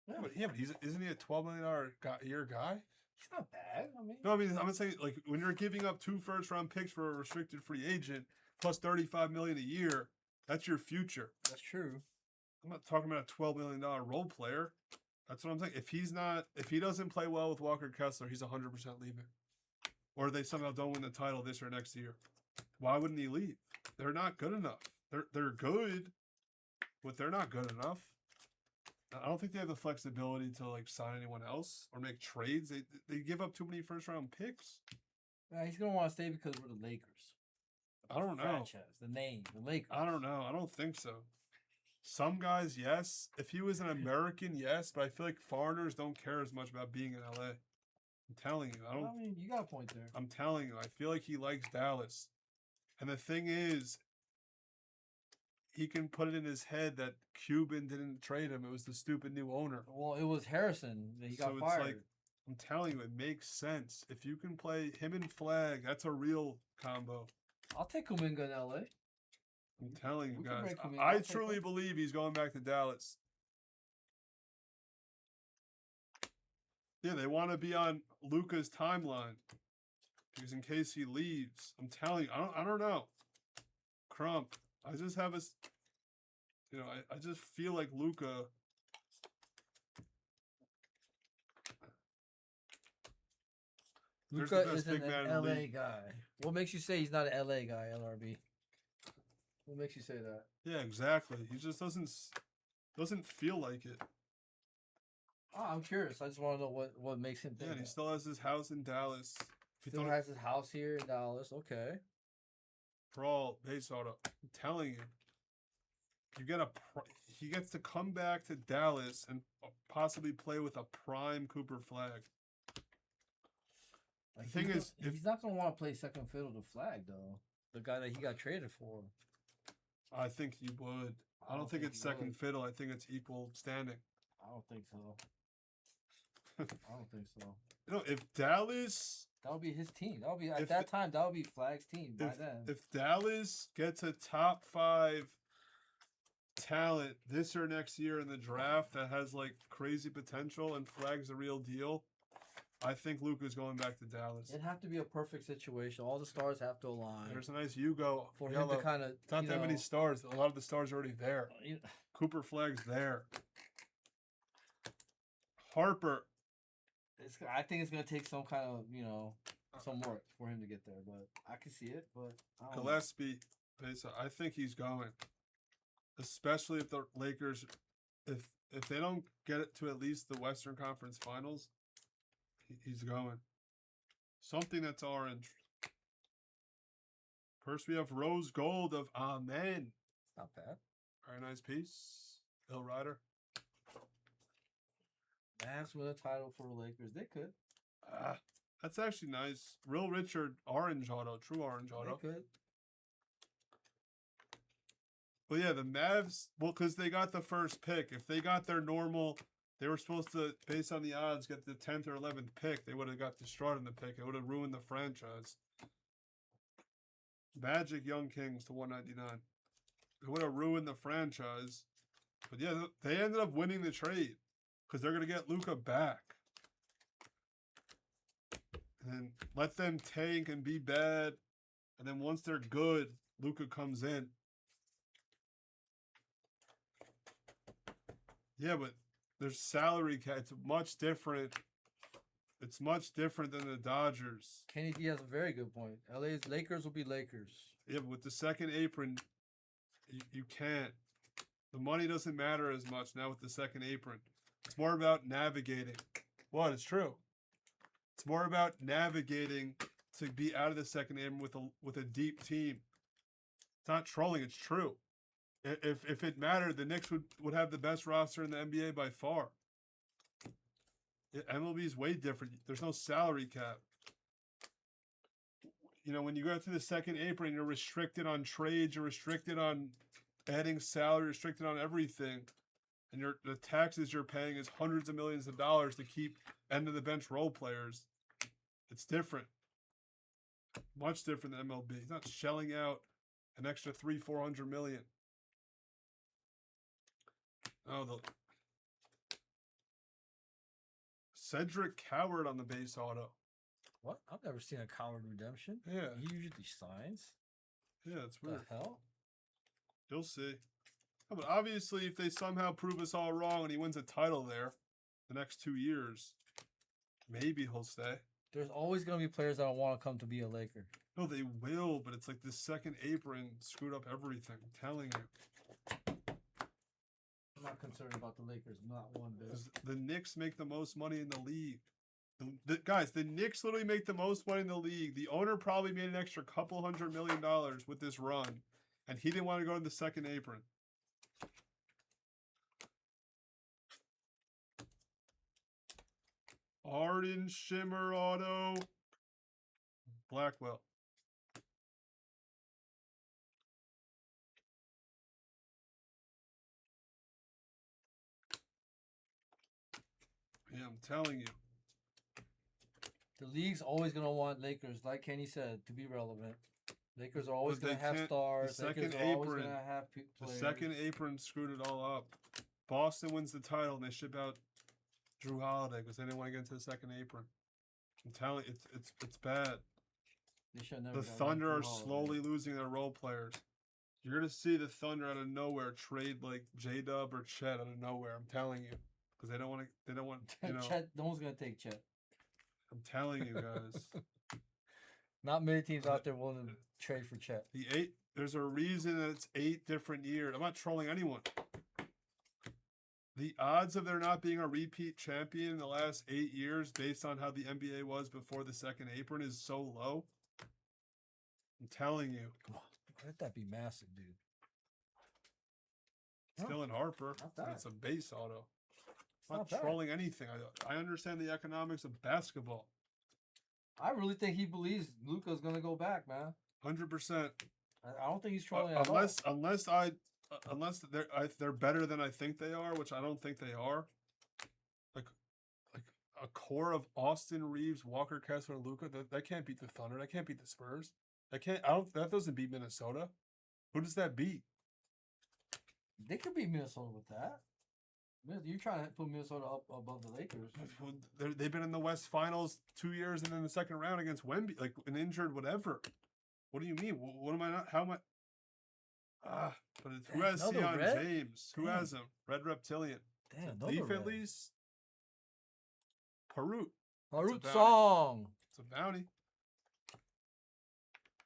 Yeah, but isn't he a $12 million year guy? He's not bad. No, I mean, I'm saying, like, when you're giving up 2 first-round picks for a restricted free agent plus $35 million a year, that's your future. That's true. I'm not talking about a $12 million role player. That's what I'm saying. If he doesn't play well with Walker Kessler, he's 100% leaving. Or they somehow don't win the title this or next year. Why wouldn't he leave? They're not good enough. They're good, but they're not good enough. I don't think they have the flexibility to like sign anyone else or make trades. They give up too many first round picks. Yeah, he's gonna want to stay because we're the Lakers. I don't know. Franchise, the name, the Lakers. I don't know. I don't think so. Some guys, yes. If he was an American, yes. But I feel like foreigners don't care as much about being in LA. I'm telling you. I mean, you got a point there. I'm telling you. I feel like he likes Dallas. And the thing is, he can put it in his head that Cuban didn't trade him. It was the stupid new owner. Well, it was Harrison that he got fired. I'm telling you, it makes sense. If you can play him and Flag, that's a real combo. I'll take Kuminga in LA. I'm telling you We can guys. break Kuminga. I I'll take truly him. believe he's going back to Dallas. Yeah, they want to be on Luka's timeline. Because in case he leaves, I'm telling you, I don't know. Crump. I just have a, I just feel like Luka. There's the Luka best isn't big man an in the LA league. guy. What makes you say he's not an LA guy, LRB? What makes you say that? Yeah, exactly. He just doesn't feel like it. Oh, I'm curious. I just want to know what makes him think Yeah, and he that. still has his house in Dallas. He Still thought has his house here in Dallas. Okay. Brawl base auto. I'm telling you, you get he gets to come back to Dallas and possibly play with a prime Cooper Flag. Like, The thing is, if he's not gonna want to play second fiddle to Flag though. The guy that he got traded for. I think he would. I don't think it's he would. second fiddle. I think it's equal standing. I don't think so. I don't think so. If Dallas, That would be his team. That would be at If that time. That would be Flag's team by then. if Dallas gets a top 5 talent this or next year in the draft that has like crazy potential and Flag's a real deal, I think Luka's going back to Dallas. It'd have to be a perfect situation. All the stars have to align There's a nice Hugo for him yellow. to kind of. It's not that many stars. A lot of the stars are already there. Cooper Flag's there. Harper. I think it's gonna take some kind of some work for him to get there, but I can see it. But I don't know. Gillespie. I think he's going, especially if the Lakers, if they don't get it to at least the Western Conference Finals, he's going. Something that's orange. First, we have rose gold of Amen. It's not bad. Very nice piece. Bill Ryder. Mavs win a title for the Lakers. They could. That's actually nice. Real Richard orange auto, true orange auto. They could. Well, yeah, the Mavs, because they got the first pick. If they got their normal, they were supposed to, based on the odds, get the 10th or 11th pick. They would have got destroyed in the pick. It would have ruined the franchise. Magic Young Kings to 199. It would have ruined the franchise. But yeah, they ended up winning the trade because they're going to get Luka back. And then let them tank and be bad. And then once they're good, Luka comes in. Yeah, but there's salary cap. It's much different. It's much different than the Dodgers. Kenny D has a very good point. LA's Lakers will be Lakers. Yeah, but with the second apron, you can't. The money doesn't matter as much now with the second apron. It's more about navigating. What? It's true. It's more about navigating to be out of the second apron with a deep team. It's not trolling. It's true. If it mattered, the Knicks would have the best roster in the NBA by far. MLB is way different. There's no salary cap. When you go through the second apron, you're restricted on trades, you're restricted on adding salary, restricted on everything. And the taxes you're paying is hundreds of millions of dollars to keep end of the bench role players. It's different. Much different than MLB. He's not shelling out an extra $300-400 million. Oh, the Cedric Coward on the base auto. What? I've never seen a Coward redemption. Yeah. He usually signs. Yeah, it's What weird. the hell? You'll see. Oh, but obviously, if they somehow prove us all wrong and he wins a title there the next 2 years, maybe he'll stay. There's always going to be players that don't want to come to be a Laker. No, they will, but it's like the second apron screwed up everything. I'm telling you. I'm not concerned about the Lakers, not one bit. 'Cause the Knicks make the most money in the league. Guys, the Knicks literally make the most money in the league. The owner probably made an extra couple $100 million with this run, and he didn't want to go to the second apron. Arden Shimmer auto. Blackwell. Yeah, I'm telling you. The league's always gonna want Lakers, like Kenny said, to be relevant. Lakers are always But they gonna have can't- stars. the Lakers second are always apron- gonna have The players. second apron screwed it all up. Boston wins the title and they ship out Drew Holiday because they didn't want to get into the second apron. I'm telling you, it's bad. They should never. The got Thunder Drew are Holiday. slowly losing their role players. You're gonna see the Thunder out of nowhere trade like J Dub or Chet out of nowhere. I'm telling you, because they don't want to. They don't want. You know. Chet, no one's gonna take Chet. I'm telling you guys. Not many teams out there willing to trade for Chet. There's a reason that it's 8 different years. I'm not trolling anyone. The odds of there not being a repeat champion in the last 8 years, based on how the NBA was before the second apron, is so low. I'm telling you. Let that be massive, dude. Still in Harper. Not bad. It's a base auto. I'm Not not bad. trolling anything. I understand the economics of basketball. I really think he believes Luka's gonna go back, man. 100%. I don't think he's trolling at all. Unless they're better than I think they are, which I don't think they are. Like a core of Austin Reeves, Walker Kessler, and Luka, that can't beat the Thunder. That can't beat the Spurs. That doesn't beat Minnesota. Who does that beat? They could beat Minnesota with that. You're trying to put Minnesota up above the Lakers. They've been in the West Finals 2 years and then the second round against Wemby, like an injured whatever. What do you mean? What am I not? How am I? But who has Another Sion red? James? Who Damn. has him? Red Reptilian. Damn, Is it another Leaf red. at least? Perut. Harut bounty. Song. It's a bounty.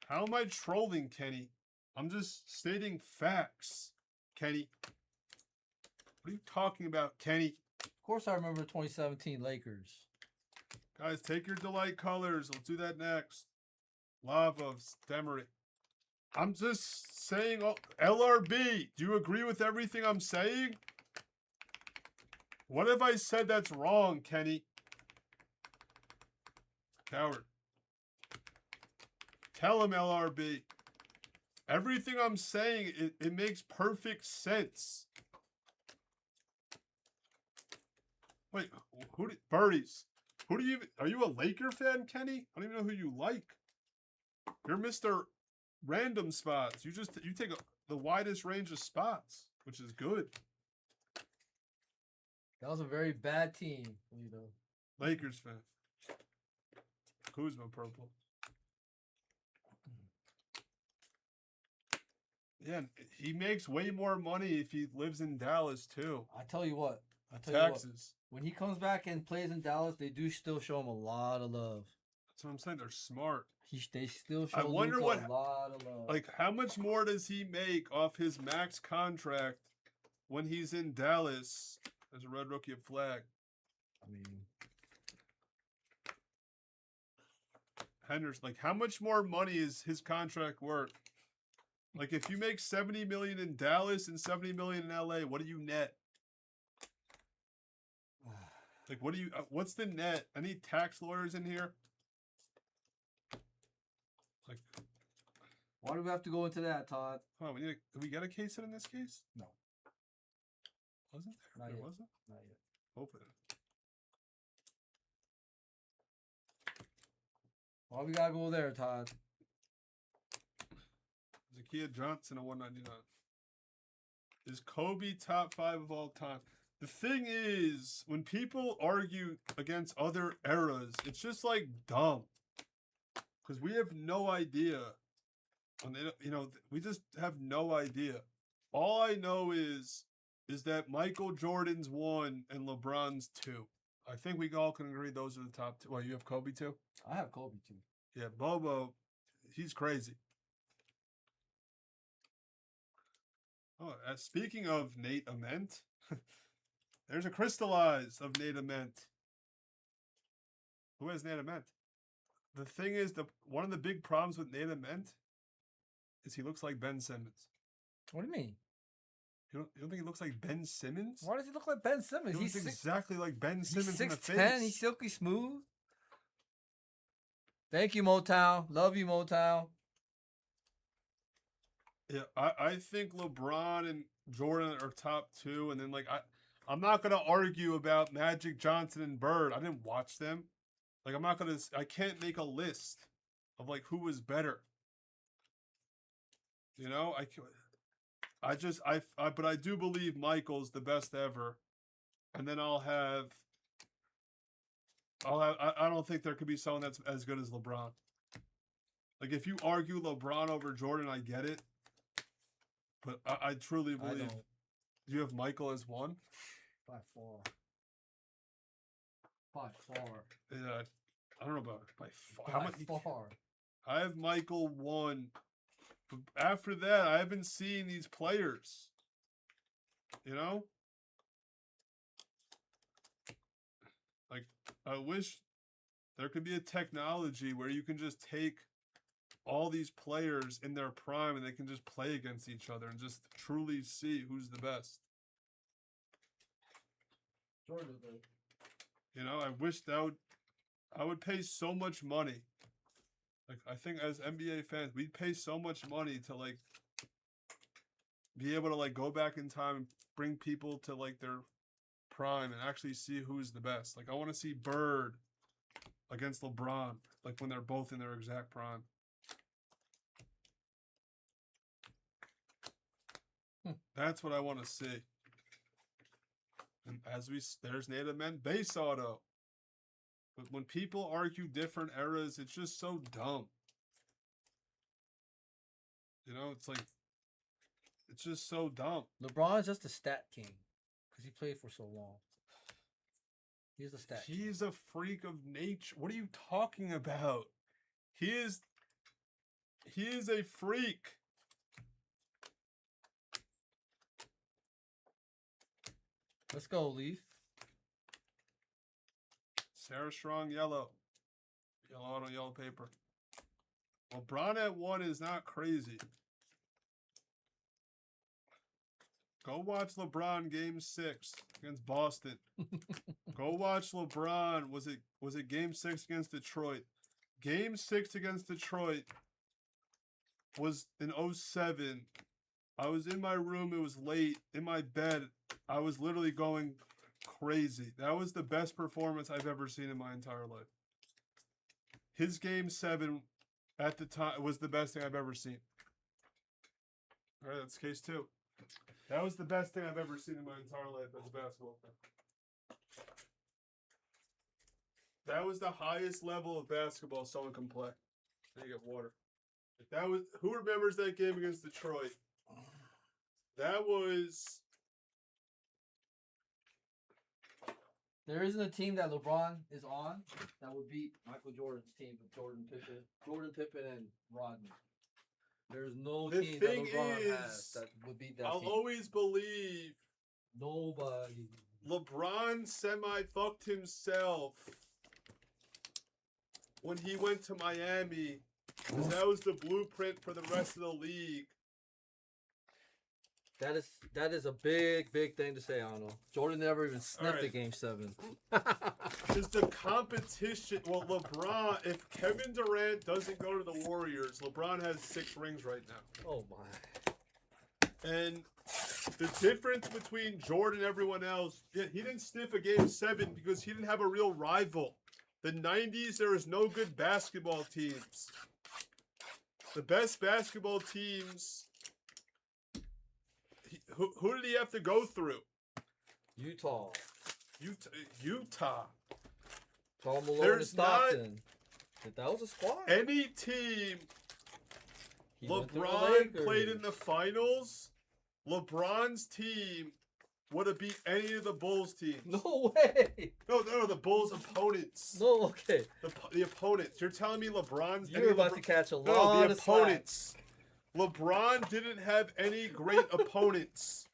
How am I trolling, Kenny? I'm just stating facts, Kenny. What are you talking about, Kenny? Of course, I remember 2017 Lakers. Guys, take your delight colors. We'll do that next. Lava, Stemery. I'm just saying, LRB, do you agree with everything I'm saying? What have I said that's wrong, Kenny? Coward. Tell him, LRB. Everything I'm saying, it makes perfect sense. Wait, Birdies? Are you a Laker fan, Kenny? I don't even know who you like. You're Mr. Random Spots. You take the widest range of spots, which is good. That was a very bad team, Lito. Lakers fan. Kuzma purple. Yeah, he makes way more money if he lives in Dallas too. I tell you what. Taxes. When he comes back and plays in Dallas, they do still show him a lot of love. That's what I'm saying. They're smart. They still show I wonder Luka what- a lot of love. Like, how much more does he make off his max contract when he's in Dallas as a red rookie of flag? I mean, Henderson, like, how much more money is his contract worth? Like, if you make $70 million in Dallas and $70 million in LA, what do you net? Like, what's the net? I need tax lawyers in here. Like, why do we have to go into that, Todd? oh, did we get a case in this case? No. Wasn't there? Not There yet. wasn't? Not yet. Open it. Why we gotta go there, Todd? Zakiya Johnson at 199. Is Kobe top 5 of all time? The thing is, when people argue against other eras, it's just like dumb. Because we have no idea. And they, we just have no idea. All I know is that Michael Jordan's 1 and LeBron's 2. I think we all can agree those are the top 2. Well, you have Kobe too? I have Kobe too. Yeah, Bobo, he's crazy. Oh, speaking of Nate Ament, there's a crystallized of Nate Ament. Who has Nate Ament? The thing is, one of the big problems with Nate Ament is he looks like Ben Simmons. What do you mean? You don't think he looks like Ben Simmons? Why does he look like Ben Simmons? He looks He's exactly like Ben Simmons in the 6'10". face. He's silky smooth. Thank you, Motown. Love you, Motown. Yeah, I think LeBron and Jordan are top 2, and then I'm not gonna argue about Magic Johnson and Bird. I didn't watch them. Like I can't make a list of like who was better. You know, but I do believe Michael's the best ever, and then I don't think there could be someone that's as good as LeBron. Like if you argue LeBron over Jordan, I get it, but I truly believe you have Michael as one. By far. By far. Yeah, I don't know about by far. By How many? far. I have Michael one. But after that, I haven't seen these players. You know? Like, I wish there could be a technology where you can just take all these players in their prime and they can just play against each other and just truly see who's the best. Jordan. You know, I wish I would pay so much money. Like, I think as NBA fans, we'd pay so much money to, like, be able to, like, go back in time and bring people to, like, their prime and actually see who's the best. Like, I want to see Bird against LeBron, like, when they're both in their exact prime. That's what I want to see. And there's Native Men base auto. But when people argue different eras, it's just so dumb. You know, it's just so dumb. LeBron's just a stat king because he played for so long. He's a stat king. He's a freak of nature. What are you talking about? He is a freak. Let's go, Leaf. Sarah Strong, yellow. Yellow on yellow paper. LeBron at 1 is not crazy. Go watch LeBron game 6 against Boston. Go watch LeBron. Was it game 6 against Detroit? Game 6 against Detroit was in 07. I was in my room. It was late. In my bed. I was literally going crazy. That was the best performance I've ever seen in my entire life. His game 7 at the time was the best thing I've ever seen. All right, that's case 2. That was the best thing I've ever seen in my entire life as a basketball fan. That was the highest level of basketball someone can play. Then you get water. That was, who remembers that game against Detroit? That was. There isn't a team that LeBron is on that would beat Michael Jordan's team with Jordan Pippen, and Rodman. There's no team that LeBron has that would beat that I'll team. always believe Nobody. LeBron semi-fucked himself when he went to Miami. 'Cause that was the blueprint for the rest of the league. That is a big thing to say, Arnold. Jordan never even sniffed a game 7. Because the competition, well, LeBron, if Kevin Durant doesn't go to the Warriors, LeBron has 6 rings right now. Oh my. And the difference between Jordan and everyone else, he didn't sniff a game 7 because he didn't have a real rival. The 90s, there was no good basketball teams. The best basketball teams. Who did he have to go through? Utah. Paul Malone There's and Stockton. That was a squad. Any team He went to the LeBron played Lakers. in the finals, LeBron's team would have beat any of the Bulls teams. No way. No, the Bulls' opponents. No, okay. The opponents. You're telling me LeBron's... You're about to catch a lot No, the of slack. opponents. LeBron didn't have any great opponents.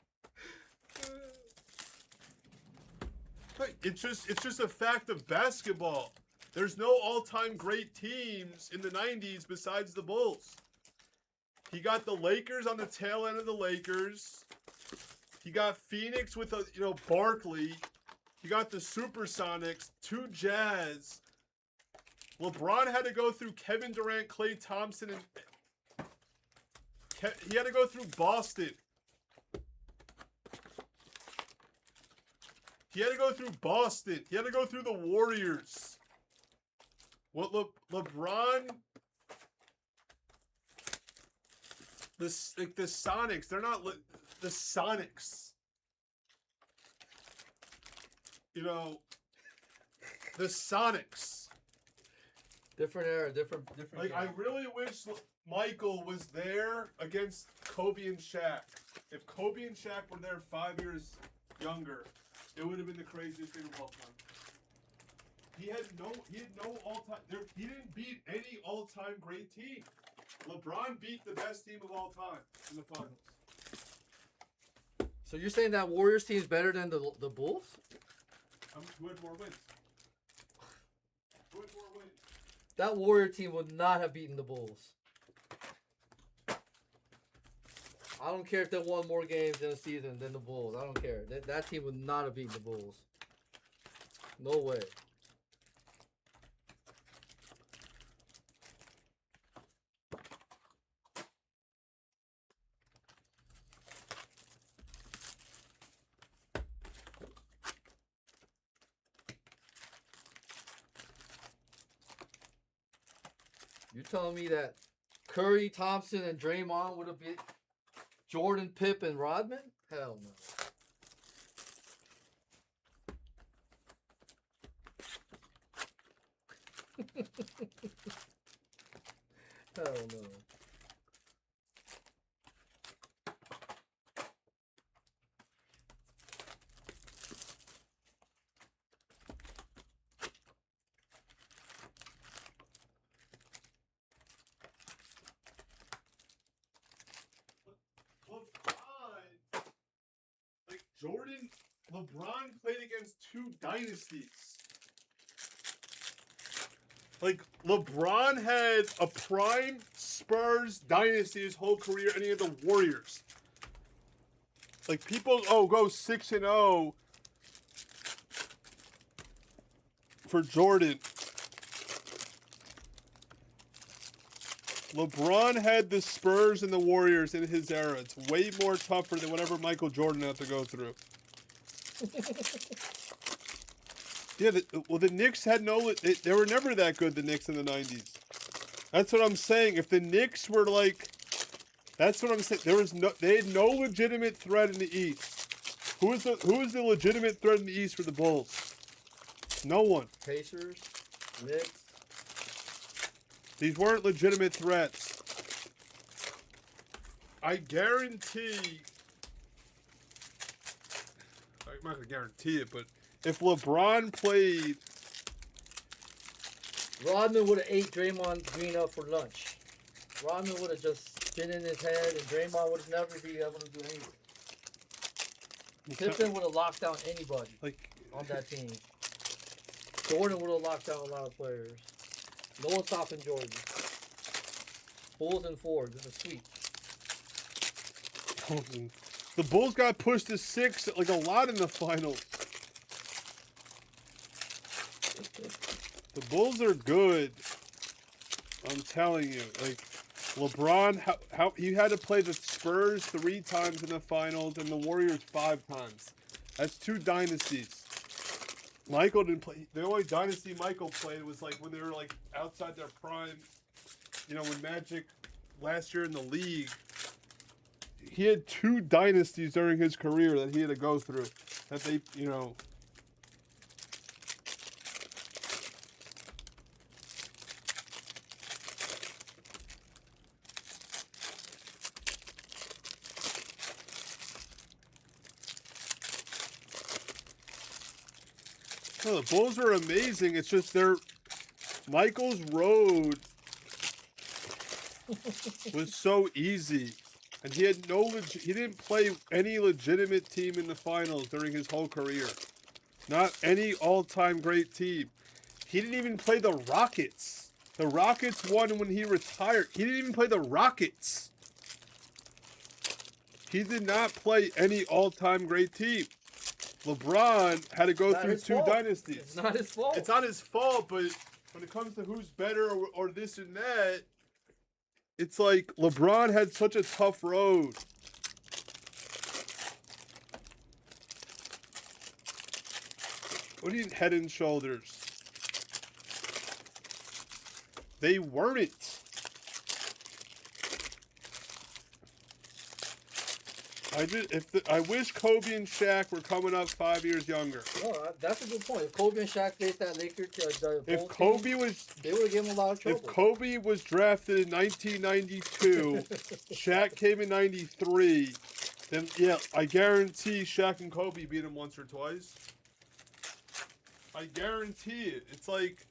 It's just a fact of basketball. There's no all-time great teams in the 90s besides the Bulls. He got the Lakers on the tail end of the Lakers. He got Phoenix with Barkley. He got the Supersonics, 2 Jazz. LeBron had to go through Kevin Durant, Klay Thompson, and he had to go through Boston. He had to go through Boston. He had to go through the Warriors. What LeBron? The Sonics. They're not the Sonics. You know, the Sonics. Different era, different. Like, I really wish Michael was there against Kobe and Shaq. If Kobe and Shaq were there 5 years younger, it would have been the craziest thing of all time. He had no all-time. He didn't beat any all-time great team. LeBron beat the best team of all time in the finals. So you're saying that Warriors team is better than the Bulls? Who had more wins? Who had more wins? That Warrior team would not have beaten the Bulls. I don't care if they won more games in a season than the Bulls. I don't care. That team would not have beaten the Bulls. No way. You're telling me that Curry, Thompson, and Draymond would have beat Jordan, Pip, and Rodman? Hell no. Hell no. LeBron played against two dynasties. Like, LeBron had a prime Spurs dynasty his whole career, and he had the Warriors. Like, people, go 6-0 for Jordan. LeBron had the Spurs and the Warriors in his era. It's way more tougher than whatever Michael Jordan had to go through. Yeah, the Knicks had they were never that good, the Knicks in the 90s. That's what I'm saying. If the Knicks were like, that's what I'm saying. They had no legitimate threat in the East. Who was the legitimate threat in the East for the Bulls? No one. Pacers, Knicks. These weren't legitimate threats. I guarantee. I'm not going to guarantee it, but if LeBron played. Rodman would have ate Draymond Green up for lunch. Rodman would have just been in his head, and Draymond would have never be able to do anything. Pippen would have locked down anybody on that team. Jordan would have locked down a lot of players. No one stopping Jordan. Bulls and 4. This is sweet. The Bulls got pushed to 6 like a lot in the finals. The Bulls are good. I'm telling you. Like, LeBron, how he had to play the Spurs 3 times in the finals and the Warriors 5 times. That's 2 dynasties. Michael didn't play. The only dynasty Michael played was like when they were like outside their prime. You know, when Magic last year in the league. He had 2 dynasties during his career that he had to go through. That they, you know. No, the Bulls are amazing. It's just Michael's road was so easy. And he had he didn't play any legitimate team in the finals during his whole career. Not any all-time great team. He didn't even play the Rockets. The Rockets won when he retired. He didn't even play the Rockets. He did not play any all-time great team. LeBron had to go through 2 dynasties. It's not his fault. It's not his fault, but when it comes to who's better or this and that, it's like LeBron had such a tough road. What do you mean head and shoulders? They weren't. I wish Kobe and Shaq were coming up 5 years younger. No, that's a good point. If Kobe and Shaq faced that Lakers, If Kobe was, they would have given him a lot of trouble. if Kobe was drafted in 1992, Shaq came in 93, then yeah, I guarantee Shaq and Kobe beat him once or twice. I guarantee it. It's like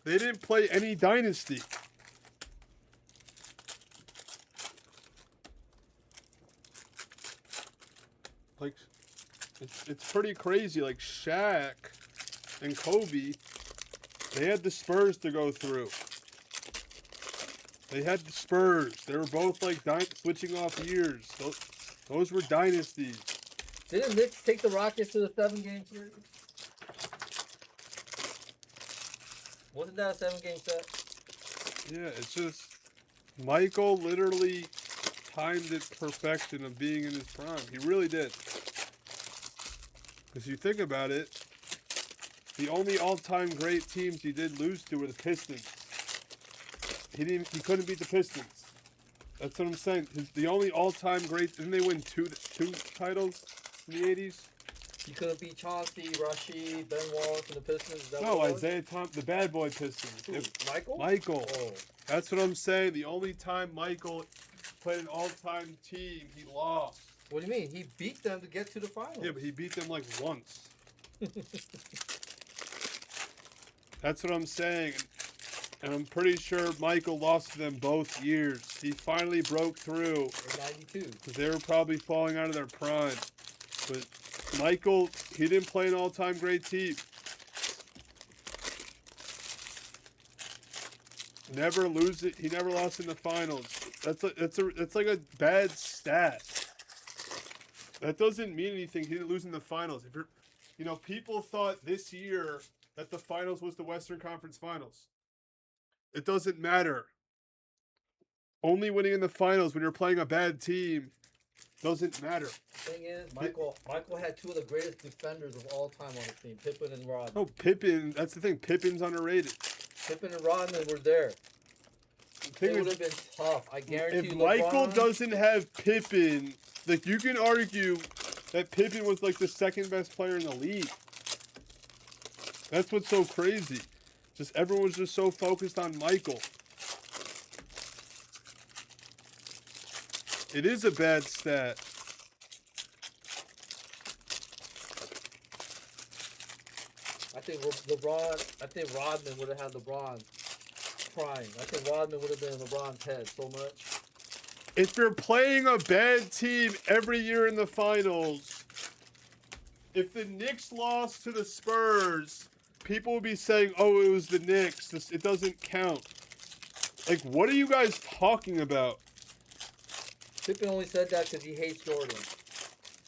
they didn't play any dynasty. Like, it's pretty crazy. Like, Shaq and Kobe, they had the Spurs to go through. They had the Spurs. They were both, like, switching off years. Those were dynasties. Didn't Knicks take the Rockets to the 7-game series? Wasn't that a 7-game set? Yeah, it's just Michael literally timed it perfection of being in his prime. He really did. Because you think about it, the only all-time great teams he did lose to were the Pistons. He couldn't beat the Pistons. That's what I'm saying. The only all-time great, didn't they win two titles in the 80s? He couldn't beat Chauncey, Rashid, Ben Wallace, and the Pistons. Is that No, what it was? Isaiah Thomas, the bad boy Pistons. Who, Michael? Michael. Oh. That's what I'm saying. The only time Michael played an all-time team, he lost. What do you mean? He beat them to get to the finals. Yeah, but he beat them like once. That's what I'm saying. And I'm pretty sure Michael lost to them both years. He finally broke through. In 92. Because they were probably falling out of their prime. But Michael, he didn't play an all-time great team. Never lose it. He never lost in the finals. That's like a bad stat. That doesn't mean anything. He didn't lose in the finals. If you're, people thought this year that the finals was the Western Conference Finals. It doesn't matter. Only winning in the finals when you're playing a bad team doesn't matter. The thing is, Michael had two of the greatest defenders of all time on his team, Pippen and Rodman. No, Pippen. That's the thing. Pippen's underrated. Pippen and Rodman were there. It would have been tough. I guarantee If you. Michael LeBron, doesn't have Pippen, like you can argue that Pippen was like the second best player in the league. That's what's so crazy. Just everyone was just so focused on Michael. It is a bad stat. I think Rodman would have had LeBron prime. I think Rodman would have been in LeBron's head so much. If you're playing a bad team every year in the finals, if the Knicks lost to the Spurs, people would be saying, oh, it was the Knicks. It doesn't count. Like, what are you guys talking about? Pippen only said that because he hates Jordan.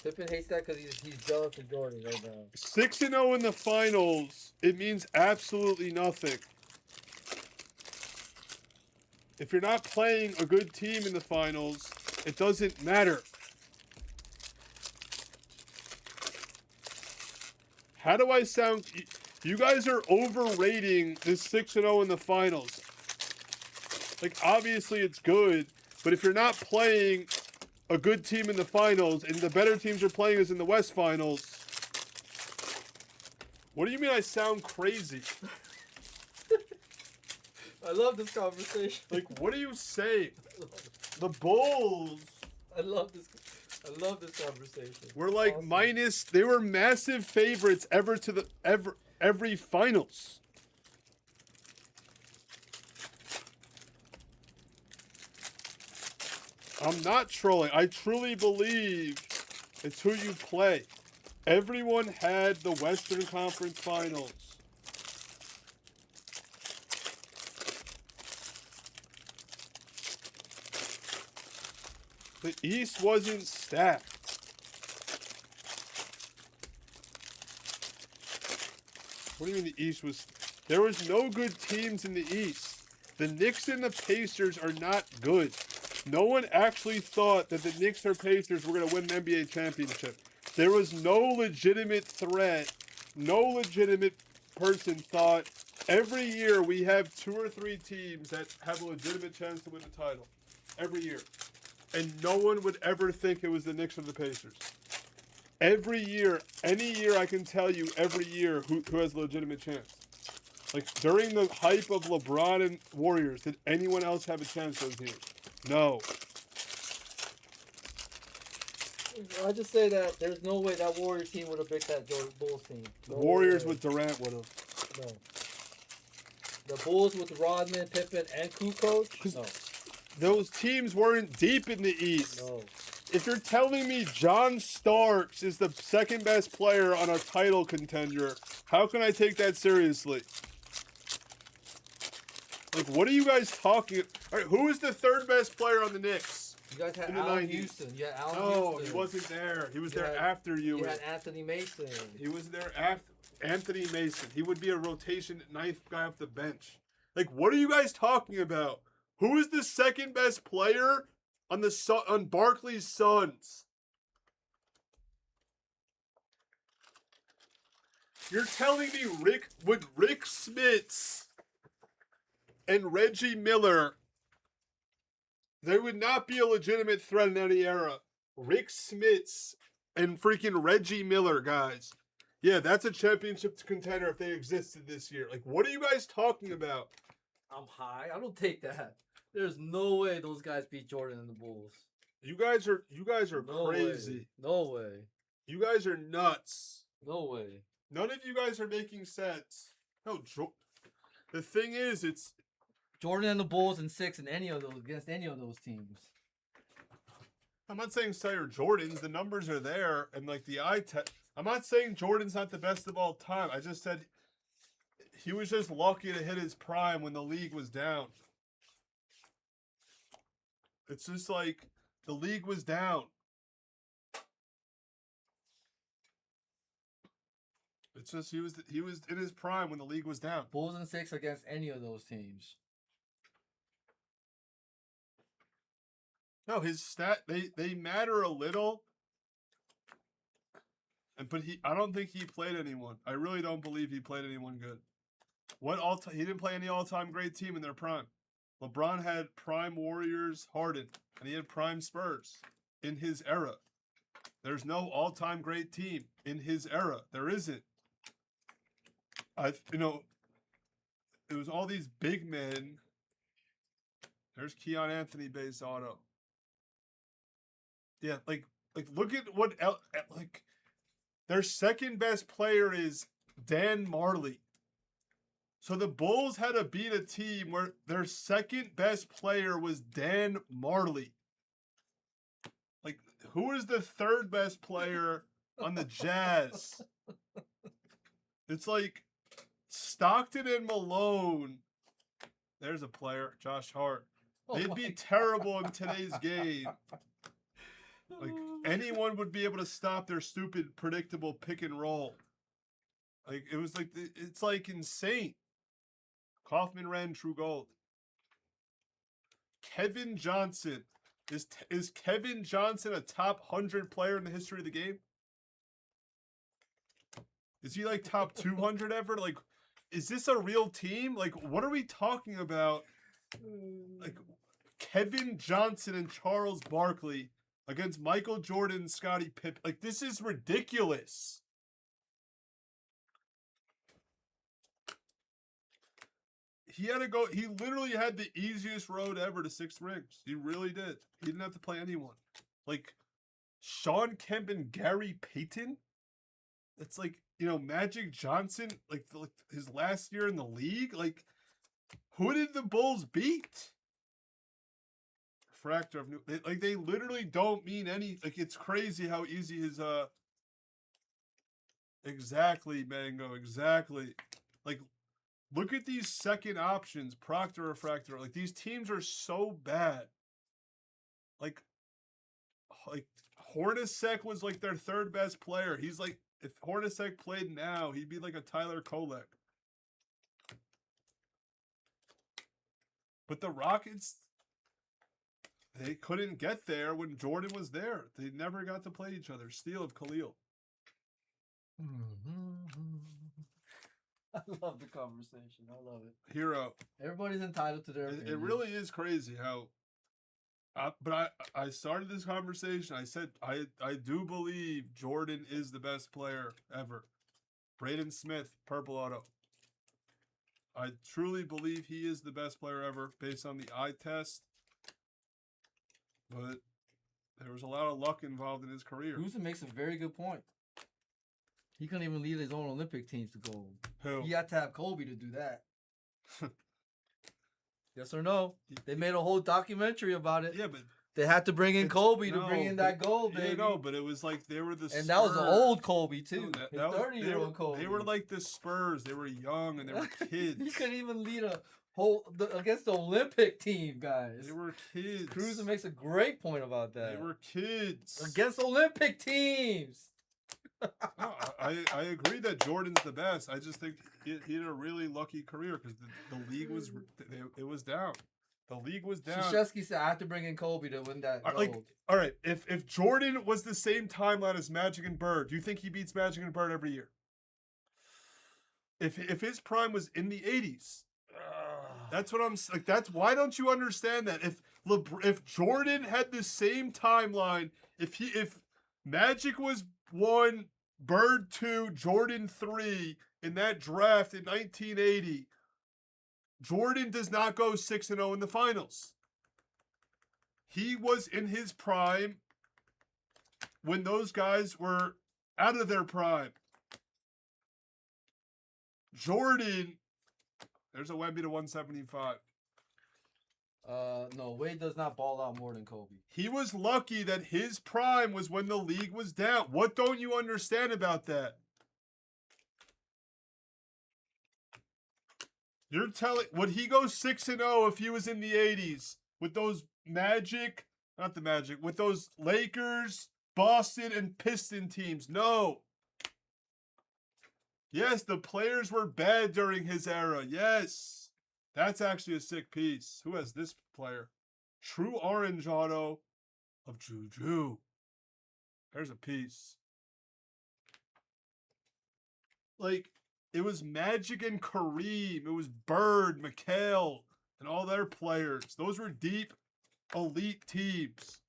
Pippen hates that because he's jealous of Jordan right now. 6-0 in the finals, it means absolutely nothing. If you're not playing a good team in the finals, it doesn't matter. How do I sound? You guys are overrating this 6-0 in the finals. Like, obviously it's good, but if you're not playing a good team in the finals, and the better teams you're playing is in the West Finals, what do you mean I sound crazy? I love this conversation. Like, what are you saying? The Bulls I love this conversation. were like Awesome. minus. They were massive favorites every finals. I'm not trolling. I truly believe it's who you play. Everyone had the Western Conference Finals. The East wasn't stacked. What do you mean the East was? There was no good teams in the East. The Knicks and the Pacers are not good. No one actually thought that the Knicks or Pacers were going to win an NBA championship. There was no legitimate threat. No legitimate person thought Every year we have 2 or 3 teams that have a legitimate chance to win the title. Every year. And no one would ever think it was the Knicks or the Pacers. Every year, any year I can tell you every year who has a legitimate chance. Like during the hype of LeBron and Warriors, did anyone else have a chance those years? No. I just say that there's no way that Warrior team would have picked that Bulls team. The No Warriors way. with Durant would have. No. The Bulls with Rodman, Pippen, and Kukoc? No. Those teams weren't deep in the East. No. If you're telling me John Starks is the second best player on a title contender, how can I take that seriously? Like, what are you guys talking? All right, who is the third best player on the Knicks? You guys had In the Allen 90s. Houston. You had Allen No, Houston. he wasn't there. He was You there had- after you. You had Anthony Mason. He was there after Anthony Mason. He would be a rotation ninth guy off the bench. Like, what are you guys talking about? Who is the second best player on Barkley's Suns? You're telling me Rick Smits and Reggie Miller, there would not be a legitimate threat in any era. Rick Smits and freaking Reggie Miller, guys. Yeah, that's a championship contender if they existed this year. Like, what are you guys talking about? I'm high. I don't take that. There's no way those guys beat Jordan and the Bulls. You guys are No crazy. way. No way. You guys are nuts. No way. None of you guys are making sense. No, the thing is, it's Jordan and the Bulls in 6 and against any of those teams. I'm not saying Sire Jordan's. The numbers are there, and like the eye test. I'm not saying Jordan's not the best of all time. I just said he was just lucky to hit his prime when the league was down. It's just like the league was down. It's just he was in his prime when the league was down. Bulls in 6 against any of those teams. No, his they matter a little. But I don't think he played anyone. I really don't believe he played anyone good. He didn't play any all-time great team in their prime. LeBron had prime Warriors, Harden, and he had prime Spurs in his era. There's no all-time great team in his era. There isn't. It was all these big men. There's Keon Anthony base auto. Yeah, like look at what their second best player is Dan Marley. So the Bulls had to beat a team where their second best player was Dan Marley. Like, who is the third best player on the Jazz? It's like Stockton and Malone. There's a player, Josh Hart. They'd be terrible in today's game. Like, anyone would be able to stop their stupid, predictable pick and roll. Like, it's like insane. Kaufman ran true gold. Kevin Johnson. Is Kevin Johnson a top 100 player in the history of the game? Is he like top 200 ever? Like, is this a real team? Like, what are we talking about? Like, Kevin Johnson and Charles Barkley against Michael Jordan and Scottie Pippen. Like, this is ridiculous. He literally had the easiest road ever to 6 rings. He really did. He didn't have to play anyone. Like, Sean Kemp and Gary Payton? It's like, Magic Johnson, like his last year in the league? Like, who did the Bulls beat? Fractor of New... They literally don't mean any... Like, it's crazy how easy his... Exactly, Mango, exactly. Like, look at these second options, Proctor or Fractor. Like, these teams are so bad. Like Hornacek was like their third best player. He's like, if Hornacek played now, he'd be like a Tyler Kolek. But the Rockets, they couldn't get there when Jordan was there. They never got to play each other. Steal of Khalil. I love the conversation. I love it. Hero. Everybody's entitled to their It opinion. really is crazy how. But I started this conversation. I said I do believe Jordan is the best player ever. Braden Smith, purple auto. I truly believe he is the best player ever based on the eye test. But there was a lot of luck involved in his career. Cruiser makes a very good point. He couldn't even lead his own Olympic teams to gold. Who? He had to have Kobe to do that. Yes or no? They made a whole documentary about it. Yeah, but They had to bring in Kobe to bring in that gold, baby. Yeah, no, but it was like they were the Spurs. And that was the old Kobe, too. His That was- 30-year-old Kobe. They were like the Spurs. They were young and they were kids. He couldn't even lead a whole against the Olympic team, guys. They were kids. Cruiser makes a great point about that. They were kids. Against Olympic teams. No, I agree that Jordan's the best. I just think he had a really lucky career because the league was it was down. The league was down. Krzyzewski said, "I have to bring in Kobe to win that gold." All right, if Jordan was the same timeline as Magic and Bird, do you think he beats Magic and Bird every year? If his prime was in the 80s, that's what I'm like. That's why don't you understand that? If Jordan had the same timeline, if Magic was 1, Bird 2, Jordan 3 in that draft in 1980, Jordan does not go 6-0 in the finals. He was in his prime when those guys were out of their prime. Jordan, there's a Wemby to 175. No, Wade does not ball out more than Kobe. He was lucky that his prime was when the league was down. What don't you understand about that? You're telling, would he go 6-0 if he was in the 80s with those with those Lakers, Boston, and Piston teams? No. Yes, the players were bad during his era. Yes. That's actually a sick piece. Who has this player? True orange auto of Juju. There's a piece. Like, it was Magic and Kareem. It was Bird, McHale, and all their players. Those were deep, elite teams.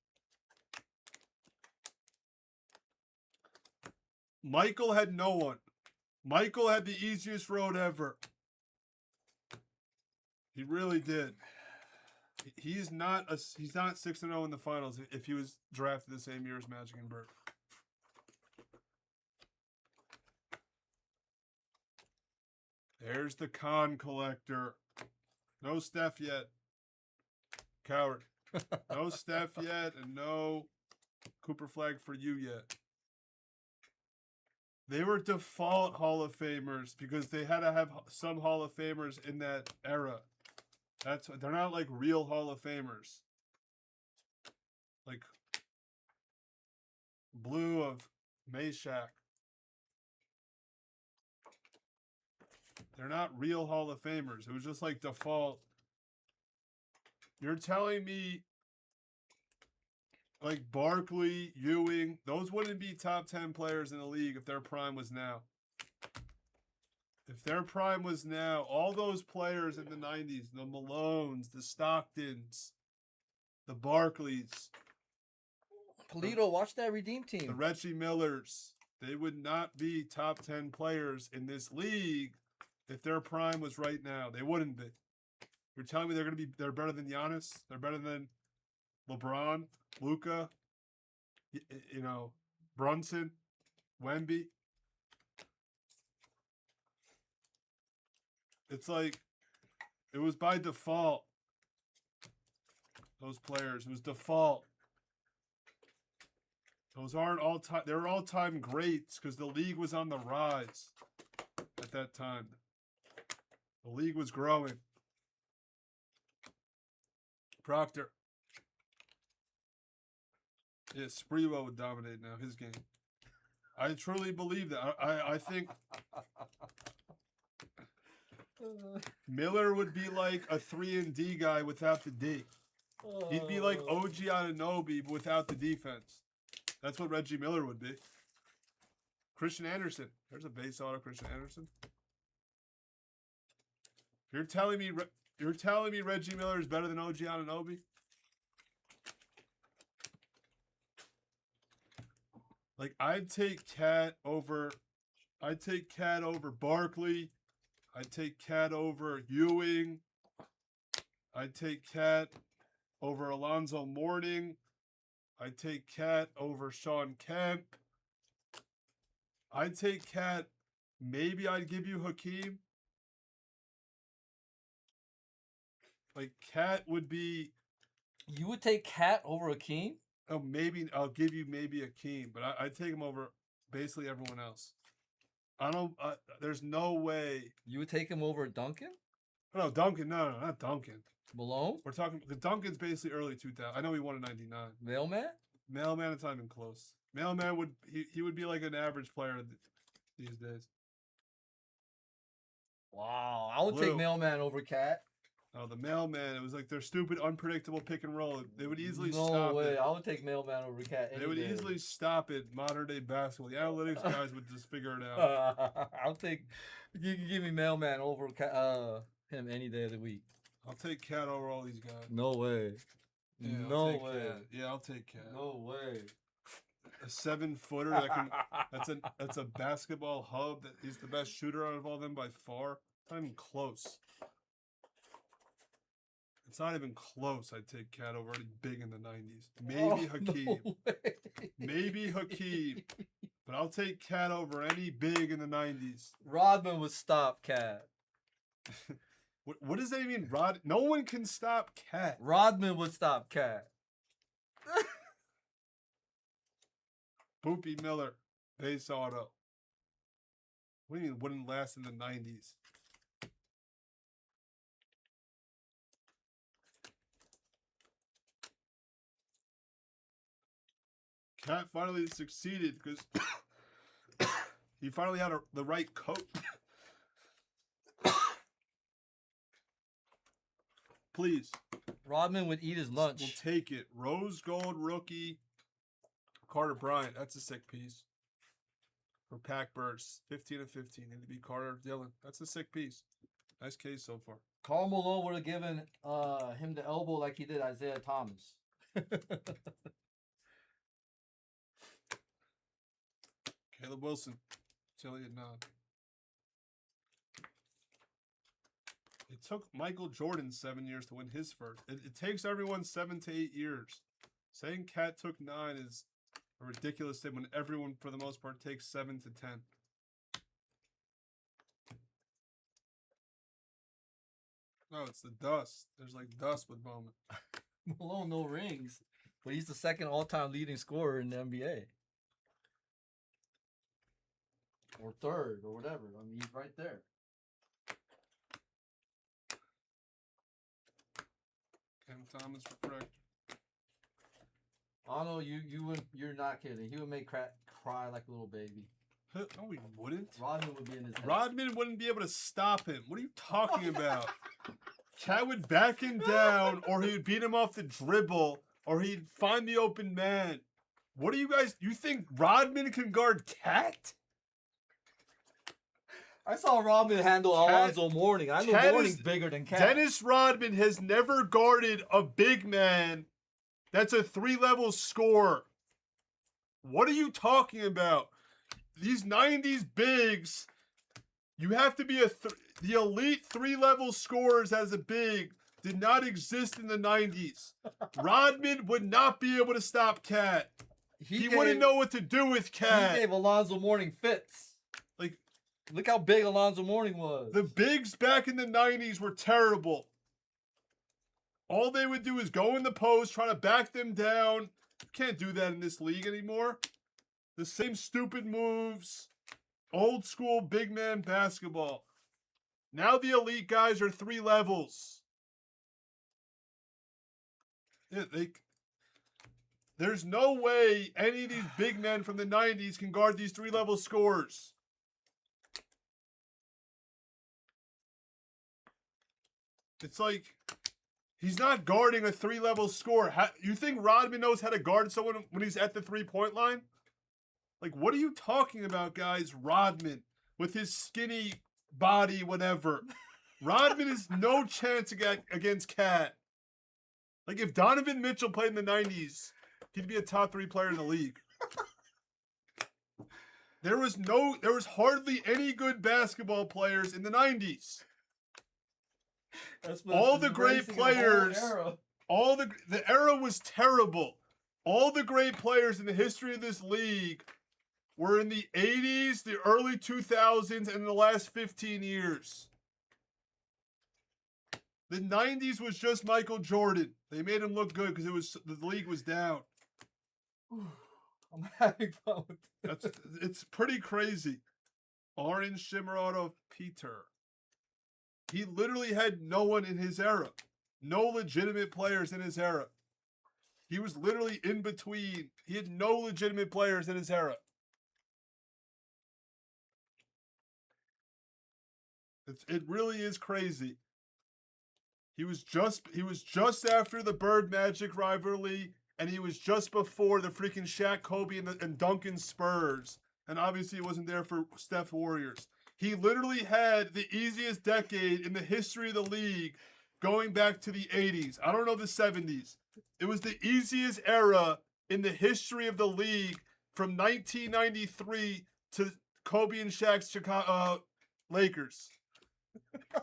Michael had no one. Michael had the easiest road ever. He really did. He's not 6-0 in the finals if he was drafted the same year as Magic and Bird. There's the con collector. No Steph yet. Coward. No Steph yet, and no Cooper flag for you yet. They were default Hall of Famers because they had to have some Hall of Famers in that era. They're not like real Hall of Famers. Like Blue of Meshack. They're not real Hall of Famers. It was just like default. You're telling me like Barkley, Ewing, those wouldn't be top 10 players in the league if their prime was now. If their prime was now, all those players in the 90s, the Malones, the Stocktons, the Barkleys, Polito, watch that Redeem team. the Reggie Millers, they would not be top 10 players in this league if their prime was right now. They wouldn't be. You're telling me they're better than Giannis? They're better than LeBron, Luka, Brunson, Wemby? It's like, it was by default. Those players, it was default. Those aren't all time. They were all-time greats because the league was on the rise at that time. The league was growing. Proctor. Yeah, Spreewell would dominate now, his game. I truly believe that. I think Miller would be like a 3-and-D guy without the D. He'd be like OG Anunoby but without the defense. That's what Reggie Miller would be. Christian Anderson. There's a base auto, Christian Anderson. You're telling me Reggie Miller is better than OG Anunoby? Like I'd take Cat over Barkley. I'd take Cat over Ewing. I'd take Cat over Alonzo Mourning. I'd take Cat over Sean Kemp. I'd take Cat. Maybe I'd give you Hakeem. Like Cat would be. You would take Cat over Hakeem? Oh, maybe I'll give you maybe Hakeem, but I'd take him over basically everyone else. I don't. There's no way. You would take him over Duncan? No, Duncan. No, not Duncan. Malone? We're talking. The Duncan's basically early 2000. I know he won in '99. Mailman? Mailman, it's not even close. Mailman would he would be like an average player these days. Wow, I would Blue. take Mailman over Cat. Oh, the Mailman. It was like their stupid, unpredictable pick and roll. They would easily No stop way. it. I would take Mailman over Cat. They would easily stop it. Modern day basketball. The analytics guys would just figure it out. I'll take. You can give me Mailman over him any day of the week. I'll take Cat over all these guys. No way. Yeah, No way. Cat. Yeah, I'll take Cat. No way. A 7-footer that can. That's a basketball hub. That he's the best shooter out of all them by far. Not even close. It's not even close. I'd take Cat over any big in the 90s. Maybe Hakeem. No way. Maybe Hakeem. But I'll take Cat over any big in the 90s. Rodman would stop Cat. What does that even mean? No one can stop Cat. Rodman would stop Cat. Boopy Miller. Base auto. What do you mean wouldn't last in the 90s? Cat finally succeeded because he finally had the right coach. Please. Rodman would eat his lunch. We'll take it. Rose gold rookie. Carter Bryant. That's a sick piece. For pack bursts. 15 of 15. Need to be Carter Dillon. That's a sick piece. Nice case so far. Karl Malone would have given him the elbow like he did Isaiah Thomas. Caleb Wilson. Elliott Nod. It took Michael Jordan 7 years to win his first. It takes everyone 7 to 8 years. Saying Cat took 9 is a ridiculous thing when everyone, for the most part, takes 7 to 10. No, it's the dust. There's like dust with Bowman. Malone, no rings, but he's the second all-time leading scorer in the NBA. Or third, or whatever. I mean, he's right there. Cam Thomas refractor. Oh no, you're not kidding. He would make cry like a little baby. No, he wouldn't. Rodman would be in his head. Rodman wouldn't be able to stop him. What are you talking about? Cat would back him down, or he would beat him off the dribble, or he'd find the open man. What do you guys? You think Rodman can guard Cat? I saw Rodman handle Alonzo Mourning. I know Cat Mourning's is- bigger than Cat. Dennis Rodman has never guarded a big man that's a 3-level scorer. What are you talking about? These 90s bigs, you have to be the elite 3-level scorers as a big did not exist in the 90s. Rodman would not be able to stop Cat. He wouldn't know what to do with Cat. He gave Alonzo Mourning fits. Like, look how big Alonzo Mourning was. the bigs back in the 90s were terrible. All they would do is go in the post, try to back them down. You can't do that in this league anymore. The same stupid moves. Old school big man basketball. Now the elite guys are 3 levels. Yeah, there's no way any of these big men from the 90s can guard these 3-level scorers. It's like he's not guarding a 3-level scorer. You think Rodman knows how to guard someone when he's at the 3-point line? Like, what are you talking about, guys? Rodman with his skinny body, whatever. Rodman is no chance against Cat. Like, if Donovan Mitchell played in the 90s, he'd be a top 3 player in the league. There was hardly any good basketball players in the 90s. All the great players, the era was terrible. All the great players in the history of this league were in the 80s, the early 2000s, and the last 15 years. The 90s was just Michael Jordan. They made him look good because the league was down. I'm having fun with this. It's pretty crazy. Orange Shimmer Auto Peter. He literally had no one in his era. No legitimate players in his era. He was literally in between. He had no legitimate players in his era. It really is crazy. He was just after the Bird Magic rivalry, and he was just before the freaking Shaq, Kobe, and Duncan Spurs. And obviously, he wasn't there for Steph Warriors. He literally had the easiest decade in the history of the league, going back to the 80s. I don't know the 70s. It was the easiest era in the history of the league from 1993 to Kobe and Shaq's Chicago Lakers.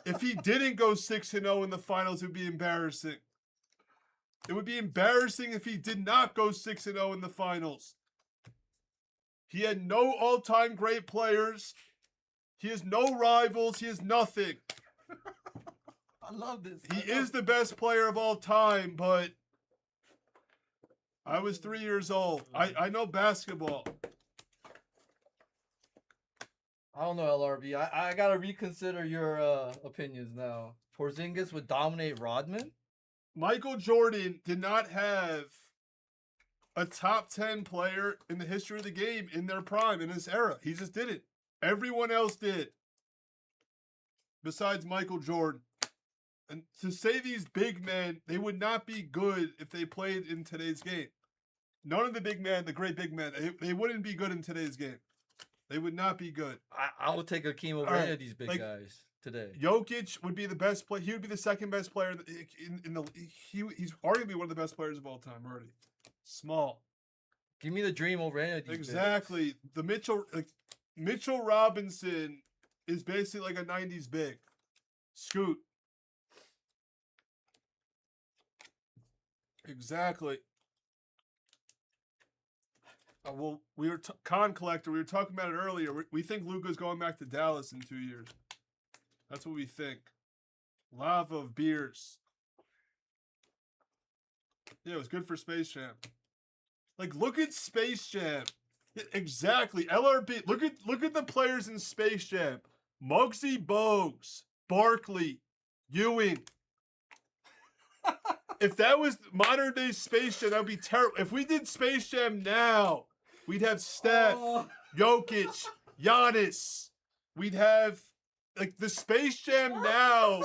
If he didn't go 6-0 in the finals, it would be embarrassing. It would be embarrassing if he did not go 6-0 in the finals. He had no all-time great players. He has no rivals. He has nothing. I love this. He is the best player of all time, but I was 3 years old. I know basketball. I don't know, LRB. I gotta reconsider your opinions now. Porzingis would dominate Rodman? Michael Jordan did not have a top 10 player in the history of the game in their prime, in his era. He just didn't. Everyone else did. Besides Michael Jordan. And to say these big men, they would not be good if they played in today's game. None of the big men, the great big men, they wouldn't be good in today's game. They would not be good. I would take Akeem over any of these big guys today. Jokic would be the best player. He would be the second best player in the. He's arguably one of the best players of all time already. Small. Give me the dream over any of these. Exactly. Bigs. The Mitchell Robinson is basically like a 90s big. Scoot. Exactly. Well, we were Con Collector. We were talking about it earlier. We think Luka's going back to Dallas in 2 years. That's what we think. Lava of beers. Yeah, it was good for Space Jam. Like, look at Space Jam. Yeah, exactly. LRB. Look at the players in Space Jam. Muggsy Bogues, Barkley, Ewing. If that was modern day Space Jam, that would be terrible. If we did Space Jam now, we'd have Steph, Jokic, Giannis. We'd have, like, the Space Jam now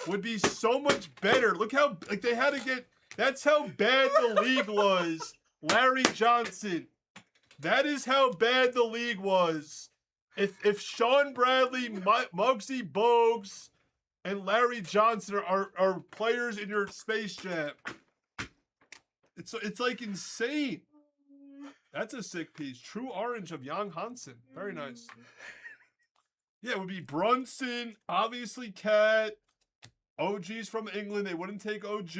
would be so much better. Look how, like, they had to get, that's how bad the league was. Larry Johnson. That is how bad the league was. If Sean Bradley, Muggsy Bogues, and Larry Johnson are players in your Space Jam, it's like insane. That's a sick piece. True Orange of Jan Hansen. Very nice. Yeah, it would be Brunson, obviously Cat. OG's from England. They wouldn't take OG,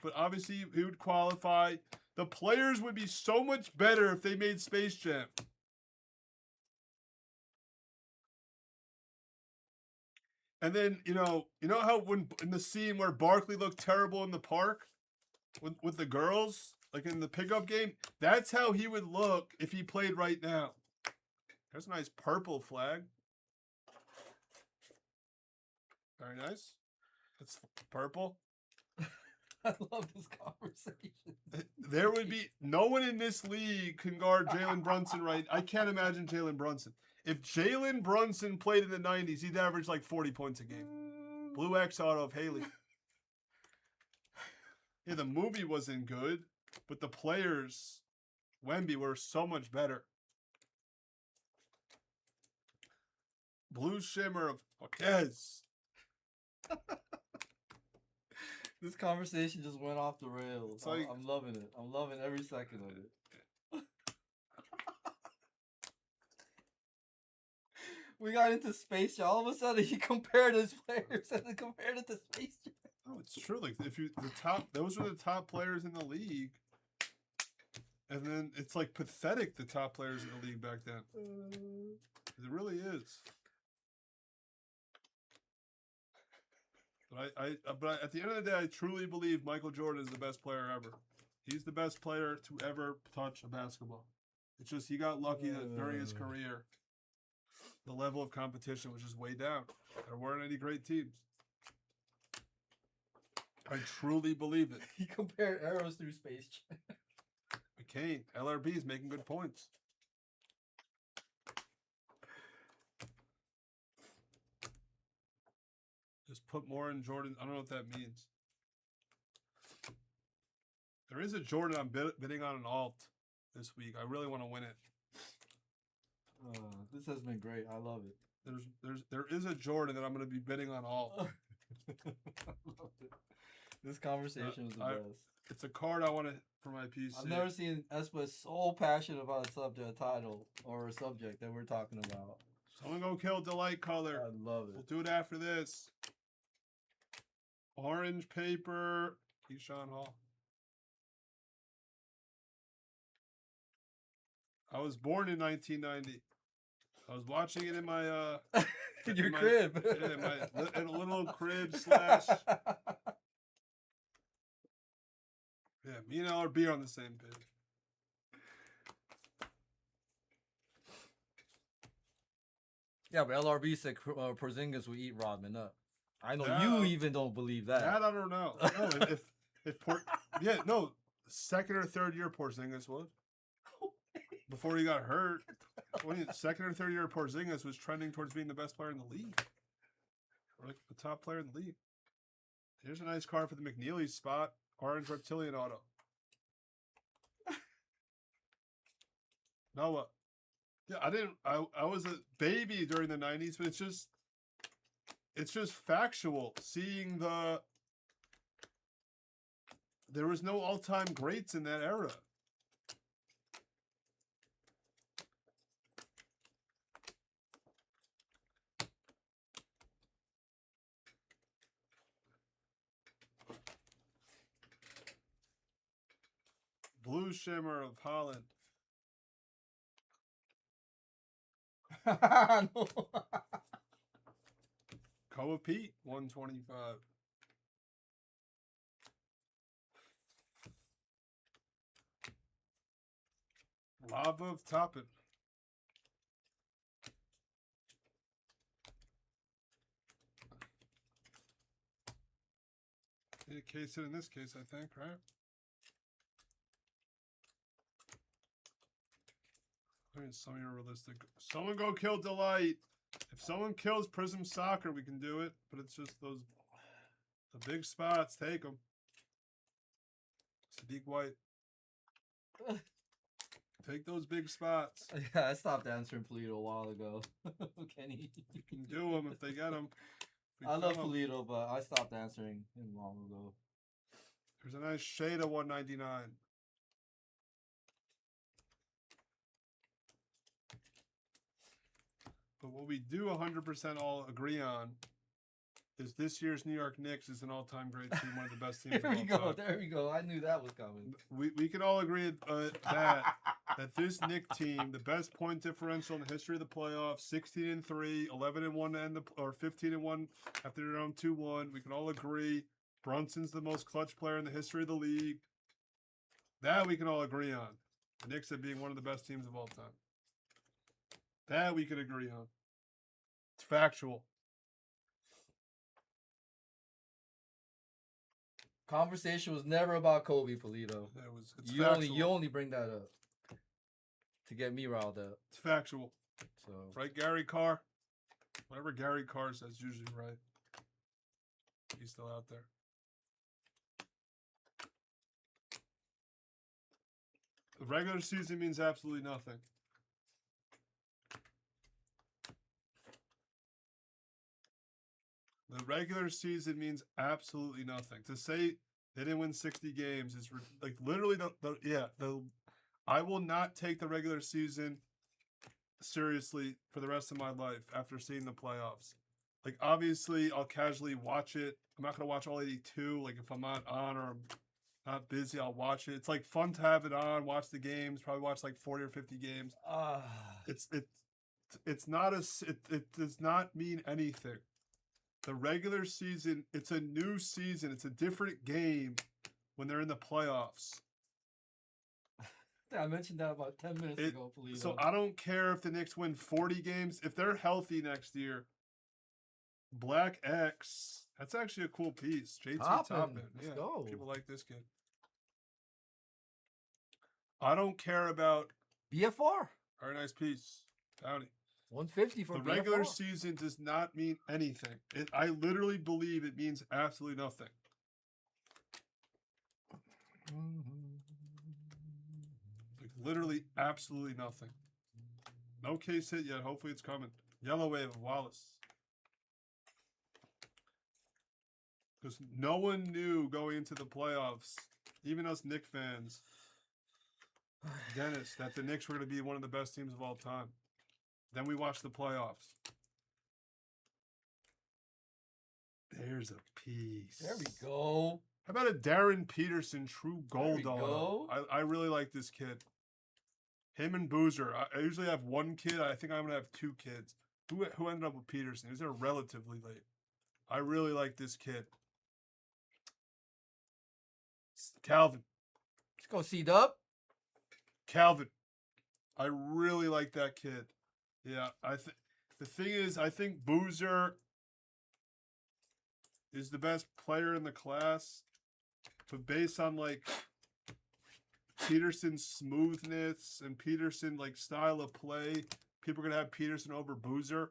but obviously he would qualify. The players would be so much better if they made Space Jam. And then, you know how when in the scene where Barkley looked terrible in the park with the girls, like in the pickup game, that's how he would look if he played right now. There's a nice purple flag. Very nice. It's purple. I love this conversation. There would be no one in this league can guard Jalen Brunson right. I can't imagine Jalen Brunson. If Jalen Brunson played in the 90s, he'd average like 40 points a game. Blue X Auto of Haley. Yeah, the movie wasn't good, but the players, Wemby, were so much better. Blue Shimmer of Marquez. This conversation just went off the rails. It's like- I'm loving it. I'm loving every second of it. We got into Space Jam. All of a sudden, he compared his players and then compared it to Space Jam. Oh, it's true. Like if you those were the top players in the league, and then it's like pathetic the top players in the league back then. It really is. But at the end of the day, I truly believe Michael Jordan is the best player ever. He's the best player to ever touch a basketball. It's just he got lucky that during his career, the level of competition was just way down. There weren't any great teams. I truly believe it. He compared arrows through Space Jam. McCain, LRB is making good points. Just put more in Jordan. I don't know what that means. There is a Jordan I'm bidding on an alt this week. I really want to win it. This has been great. I love it. There is a Jordan that I'm going to be bidding on alt. This conversation was the best. It's a card I want to for my PC. I've never seen Espa so passionate about a subject, title, or a subject that we're talking about. Someone go kill Delight Color. I love it. We'll do it after this. Orange paper. Keyshawn Hall. I was born in 1990. I was watching it in my In your my- crib. in a little crib slash. Yeah, me and LRB are on the same page. Yeah, but LRB said Porzingis will eat Rodman up. I know Yeah. you even don't believe that. That I don't know. No, second or third year Porzingis would. Before he got hurt, second or third year Porzingis was trending towards being the best player in the league, or like the top player in the league. Here's a nice card for the McNeely spot. Orange Reptilian auto. Noah. Yeah, I was a baby during the 90s, but it's just factual. Seeing there was no all-time greats in that era. Blue Shimmer of Holland. No. Koa Pete, 125. Lava of Toppin. Need a case in this case, I think, right? I mean, some of your realistic. Someone go kill Delight. If someone kills Prism Soccer, we can do it. But it's just the big spots. Take them. Sadiq White. Take those big spots. Yeah, I stopped answering Polito a while ago. Kenny. You can do them if they get them. I love Polito, but I stopped answering him long ago. There's a nice shade of 199. But what we do 100% all agree on is this year's New York Knicks is an all-time great team, one of the best teams There of we all go. time. There we go. I knew that was coming. We can all agree that this Knick team, the best point differential in the history of the playoffs, 16-3, 11-1 or 15-1 after their own 2-1. We can all agree Brunson's the most clutch player in the history of the league. That we can all agree on. The Knicks at being one of the best teams of all time. That we can agree on. It's factual. Conversation was never about Kobe, Polito. It's You factual. only bring that up to get me riled up. It's factual. So Right, Gary Carr? Whatever Gary Carr says, usually right. He's still out there. The regular season means absolutely nothing. The regular season means absolutely nothing. To say they didn't win 60 games is like literally I will not take the regular season seriously for the rest of my life after seeing the playoffs. Like, obviously, I'll casually watch it. I'm not going to watch all 82. Like, if I'm not on or I'm not busy, I'll watch it. It's, like, fun to have it on, watch the games, probably watch, like, 40 or 50 games. It's not it does not mean anything. The regular season, it's a new season. It's a different game when they're in the playoffs. I mentioned that about 10 minutes ago, please. So I don't care if the Knicks win 40 games. If they're healthy next year, Black X, that's actually a cool piece. JT Toppin. Let's go. People like this kid. I don't care about BFR. Very nice piece. Bounty. 150 for the BFR. regular season does not mean anything. I literally believe it means absolutely nothing. Like literally absolutely nothing. No case hit yet. Hopefully it's coming. Yellow wave of Wallace. Because no one knew going into the playoffs, even us Knicks fans, Dennis, that the Knicks were going to be one of the best teams of all time. Then we watched the playoffs. There's a piece. There we go. How about a Darren Peterson true gold There we auto? go. I really like this kid. Him and Boozer. I usually have one kid. I think I'm going to have two kids. Who ended up with Peterson? He was there relatively late. I really like this kid. Calvin. Let's go C-Dub. Calvin. I really like that kid. Yeah, the thing is, I think Boozer is the best player in the class, but based on like Peterson's smoothness and Peterson like style of play, people are gonna have Peterson over Boozer.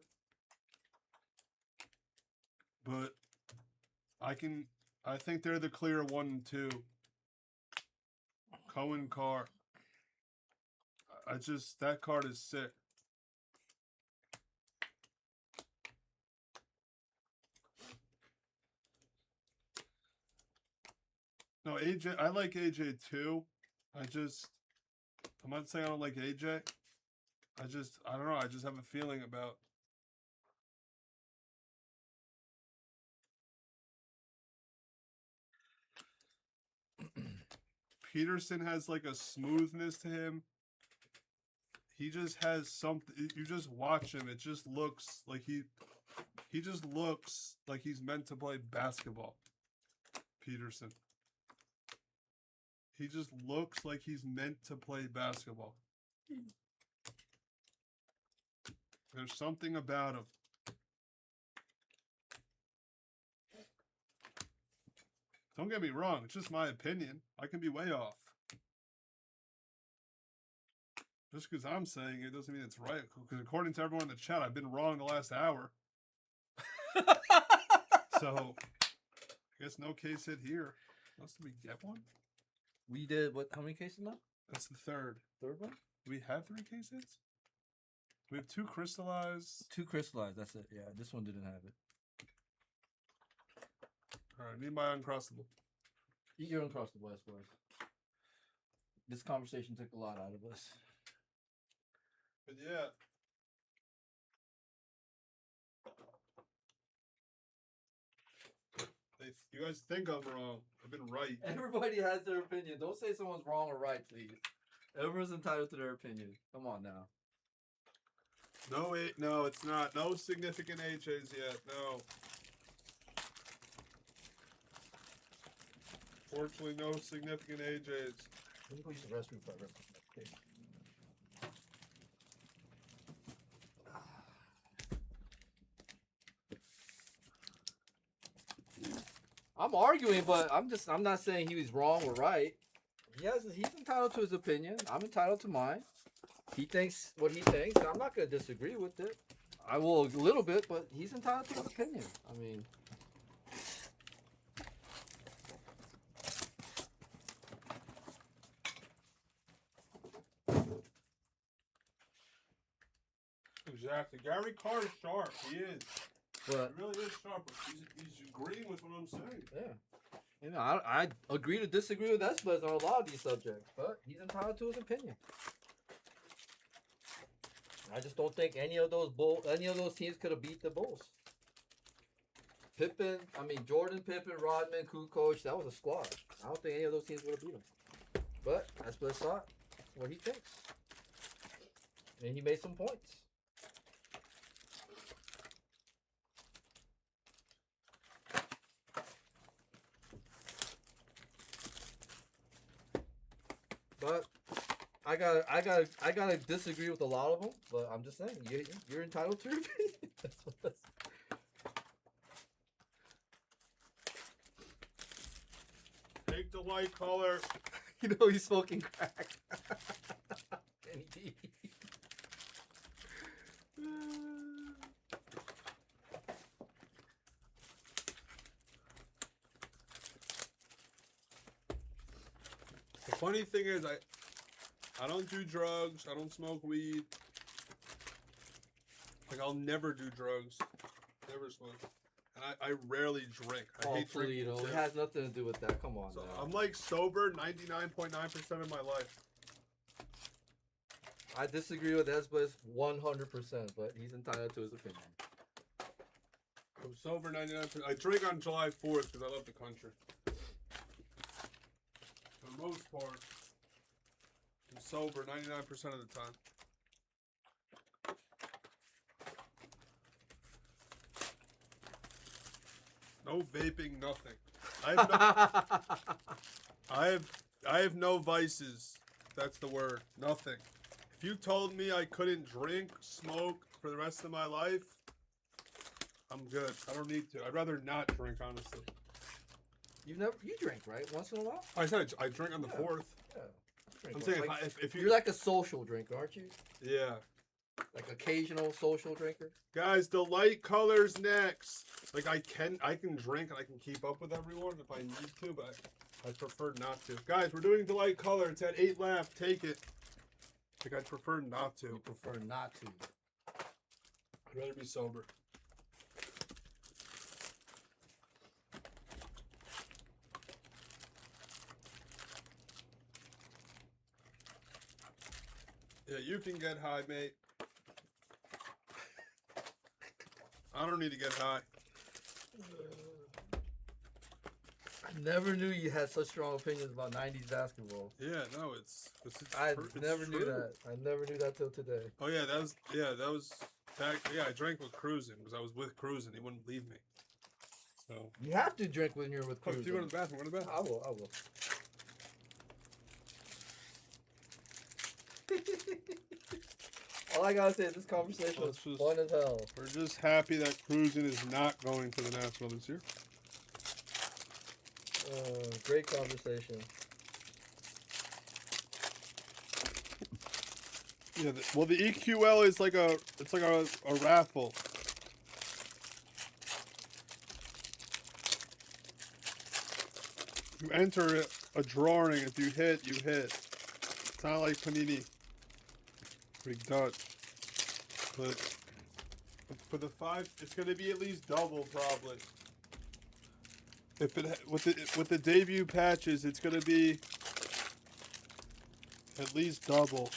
But I think they're the clear 1 and 2. Cohen Carr. That card is sick. No, AJ, I like AJ too. I'm not saying I don't like AJ. I don't know. I just have a feeling about. Peterson has like a smoothness to him. He just has something. You just watch him. It just looks like he just looks like he's meant to play basketball. Peterson. He just looks like he's meant to play basketball. There's something about him. Don't get me wrong. It's just my opinion. I can be way off. Just because I'm saying it doesn't mean it's right. Because according to everyone in the chat, I've been wrong the last hour. So, I guess no case hit here. Unless we get one? We did what? How many cases now? That's the third. Third one? Do we have 3 case hits? We have 2 crystallized. 2 crystallized. That's it. Yeah, this one didn't have it. All right, need my uncrossable. Eat your uncrustable, boys. This conversation took a lot out of us. But yeah. You guys think I'm wrong. I've been right. Everybody has their opinion. Don't say someone's wrong or right, please. Everyone's entitled to their opinion. Come on now. No, it's not. No significant AJs yet. No. Fortunately, no significant AJs. Let me go use the restroom for a okay. I'm arguing, but I'm not saying he was wrong or right. He's entitled to his opinion. I'm entitled to mine. He thinks what he thinks, and I'm not going to disagree with it. I will a little bit, but he's entitled to his opinion. I mean, exactly. Gary Carr is sharp. He is. But He really is sharp. He's agreeing with what I'm saying. yeah. You know, I agree to disagree with Esplez on a lot of these subjects, but he's entitled to his opinion. I just don't think any of those teams could have beat the Bulls. Jordan, Pippen, Rodman, Kukoc, that was a squad. I don't think any of those teams would have beat them. But Esplez thought what he thinks. And he made some points. But I gotta disagree with a lot of them. But I'm just saying, you're entitled to your opinion. That's what that's. Take the light color. You know he's smoking crack. Kenny D. The funny thing is, I don't do drugs. I don't smoke weed. Like, I'll never do drugs. Never smoke. And I rarely drink. I hate drinking. Toledo. It has nothing to do with that. Come on, So now. I'm like sober 99.9% of my life. I disagree with Esplez 100%, but he's entitled to his opinion. I'm sober 99%. I drink on July 4th because I love the country. For the most part, I'm sober 99% of the time. No vaping, nothing. I have no vices. That's the word. Nothing. If you told me I couldn't drink, smoke for the rest of my life, I'm good. I don't need to. I'd rather not drink, honestly. You drink, right? Once in a while? I said I drink on the 4th. Yeah. Drink I'm saying like, if you're like a social drinker, aren't you? yeah. Like occasional social drinker. Guys, the light colors next. Like I can drink and I can keep up with everyone if I need to, but I prefer not to. Guys, we're doing the light color. It's at 8 left. Take it. Like I'd prefer not to. You prefer not to. I'd rather be sober. Yeah, you can get high, mate. I don't need to get high. I never knew you had such strong opinions about 90s basketball. Yeah, no, it's never true. knew that. I never knew that till today. Oh yeah, that was back. Yeah, I drank with Cruising because I was with Cruising. He wouldn't leave me. So You have to drink when you're with oh, Cruz. do you go to the bathroom? Go to the bathroom. I will. All I gotta say is this conversation was fun as hell. We're just happy that Cruising is not going to the National this year. Great conversation. Yeah, well, the EQL is like a raffle. You enter a drawing. If you hit, you hit. It's not like Panini. Big Dutch. But for the 5, it's gonna be at least double probably. If it with the debut patches, it's gonna be at least double.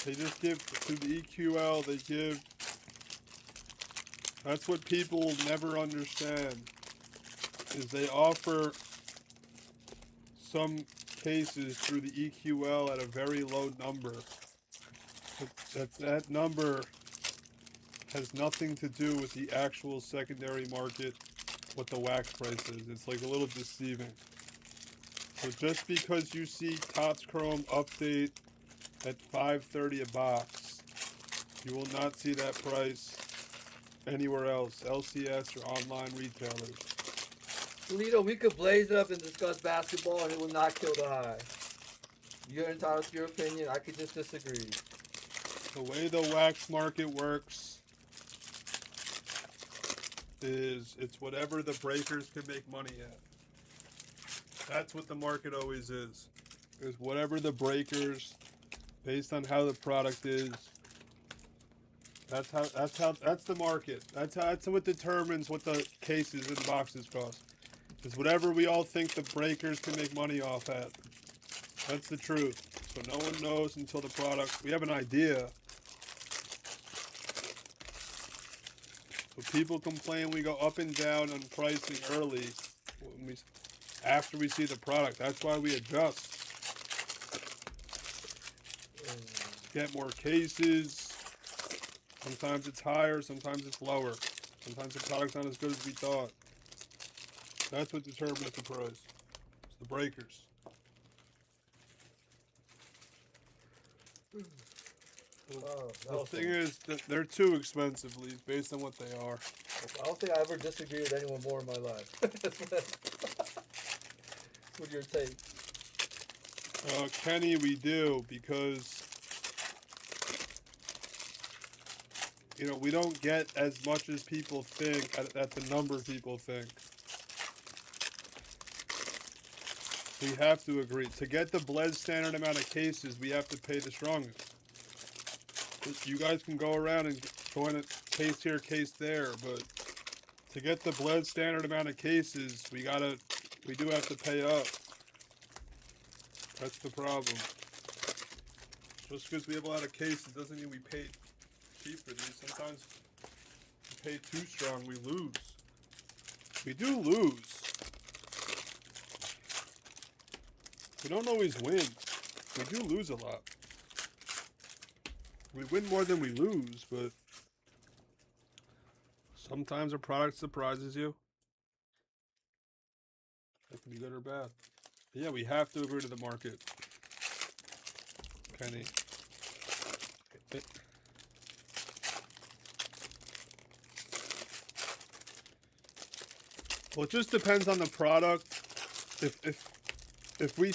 They just give to the EQL. They give. That's what people will never understand. Is they offer some cases through the EQL at a very low number. That number has nothing to do with the actual secondary market, what the wax price is. It's like a little deceiving. So just because you see Topps Chrome update at $5.30 a box, you will not see that price anywhere else, LCS or online retailers. Toledo, we could blaze it up and discuss basketball and it will not kill the high. You're entitled to your opinion. I could just disagree. The way the wax market works is it's whatever the breakers can make money at. That's what the market always is. Is whatever the breakers, based on how the product is, That's the market. That's what determines what the cases and boxes cost. It's whatever we all think the breakers can make money off at. That's the truth. So no one knows until the product. We have an idea. So people complain we go up and down on pricing early after we see the product. That's why we adjust. Get more cases. Sometimes it's higher, sometimes it's lower. Sometimes the product's not as good as we thought. That's what determines the price. It's the breakers. The thing is that they're too expensive, Lee, based on what they are. I don't think I ever disagree with anyone more in my life. With your take. Kenny, we do, because we don't get as much as people think at the number people think. We have to agree. To get the Blez standard amount of cases, we have to pay the strongest. You guys can go around and join a case here, case there, but to get the Blez standard amount of cases, we do have to pay up. That's the problem. Just because we have a lot of cases doesn't mean we pay cheaper. Sometimes we pay too strong, we lose. We do lose. We don't always win. We do lose a lot. We win more than we lose, but sometimes a product surprises you. It can be good or bad. But yeah, we have to agree to the market. Kenny. Well, it just depends on the product. If we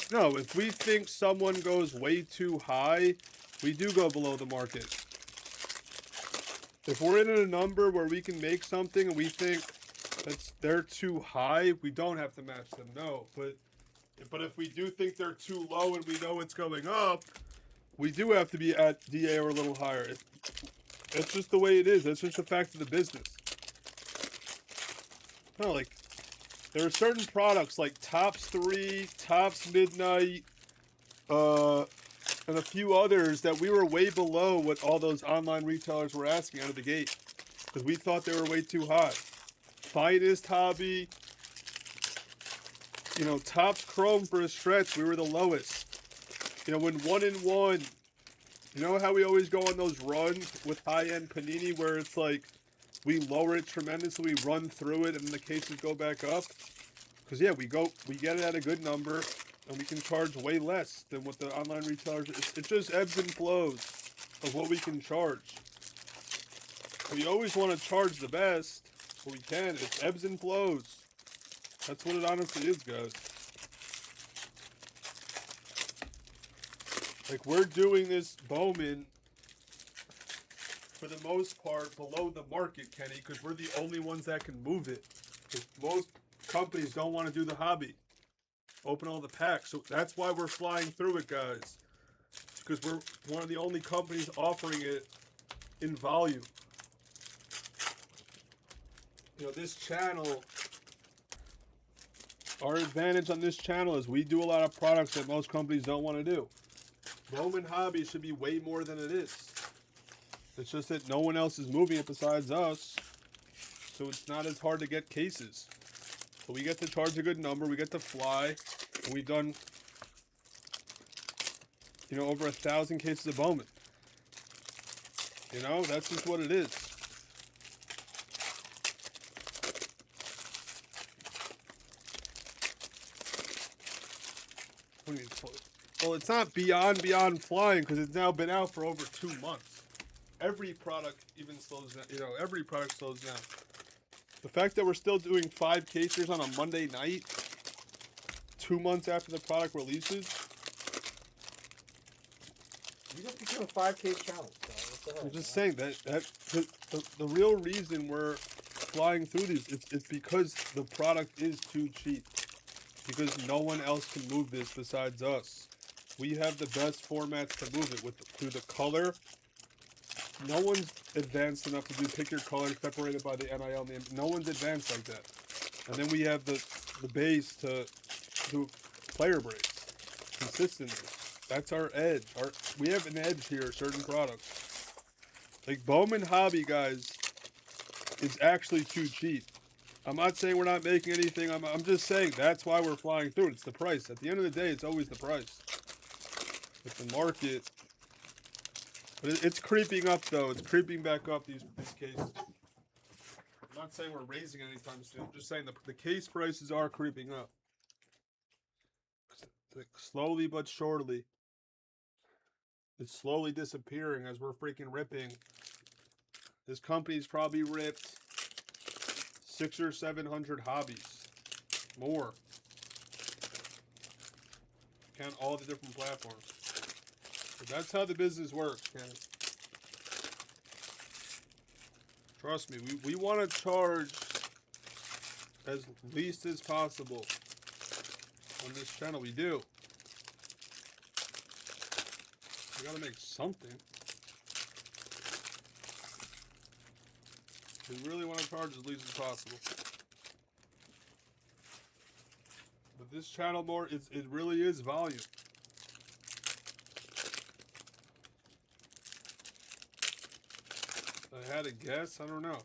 think someone goes way too high, we do go below the market. If we're in a number where we can make something and we think they're too high, we don't have to match them. No, but if we do think they're too low and we know it's going up, we do have to be at DA or a little higher. It's just the way it is. That's just a fact of the business. No, like there are certain products like Tops 3, Tops Midnight, and a few others that we were way below what all those online retailers were asking out of the gate because we thought they were way too high. Finest Hobby, Tops Chrome for a stretch, we were the lowest. When 1-in-1, you know how we always go on those runs with high-end Panini where it's like we lower it tremendously, we run through it, and the cases go back up? Because, yeah, we get it at a good number, and we can charge way less than what the online retailers. It just ebbs and flows of what we can charge. We always want to charge the best, but we can. It ebbs and flows. That's what it honestly is, guys. Like, we're doing this Bowman, for the most part, below the market, Kenny, because we're the only ones that can move it. Because most companies don't want to do the hobby. Open all the packs. So that's why we're flying through it, guys. Because we're one of the only companies offering it in volume. This channel, our advantage on this channel is we do a lot of products that most companies don't want to do. Bowman Hobby should be way more than it is. It's just that no one else is moving it besides us. So it's not as hard to get cases. But we get to charge a good number, we get to fly, and we've done, over 1,000 cases of Bowman. That's just what it is. Well, it's not beyond flying because it's now been out for over 2 months. Every product even slows down. Every product slows down. The fact that we're still doing 5 cases on a Monday night, 2 months after the product releases. You just became a 5K challenge. I'm just saying that the real reason we're flying through these it's because the product is too cheap. Because no one else can move this besides us. We have the best formats to move it through the color, no one's advanced enough to do pick your color separated by the NIL name. No one's advanced like that. And then we have the base to do player breaks consistently. That's our edge. We have an edge here, certain products. Like Bowman Hobby, guys, is actually too cheap. I'm not saying we're not making anything. I'm just saying that's why we're flying through it. It's the price. At the end of the day, it's always the price. With the market. But it's creeping up, though. It's creeping back up, these cases. I'm not saying we're raising anytime soon. I'm just saying the case prices are creeping up. Like slowly but surely. It's slowly disappearing as we're freaking ripping. This company's probably ripped 600 or 700 hobbies. More. Count all the different platforms. But that's how the business works, man. Trust me, we want to charge as least as possible on this channel. We do. We gotta make something. We really want to charge as least as possible. But this channel it really is volume. If I had a guess, I don't know.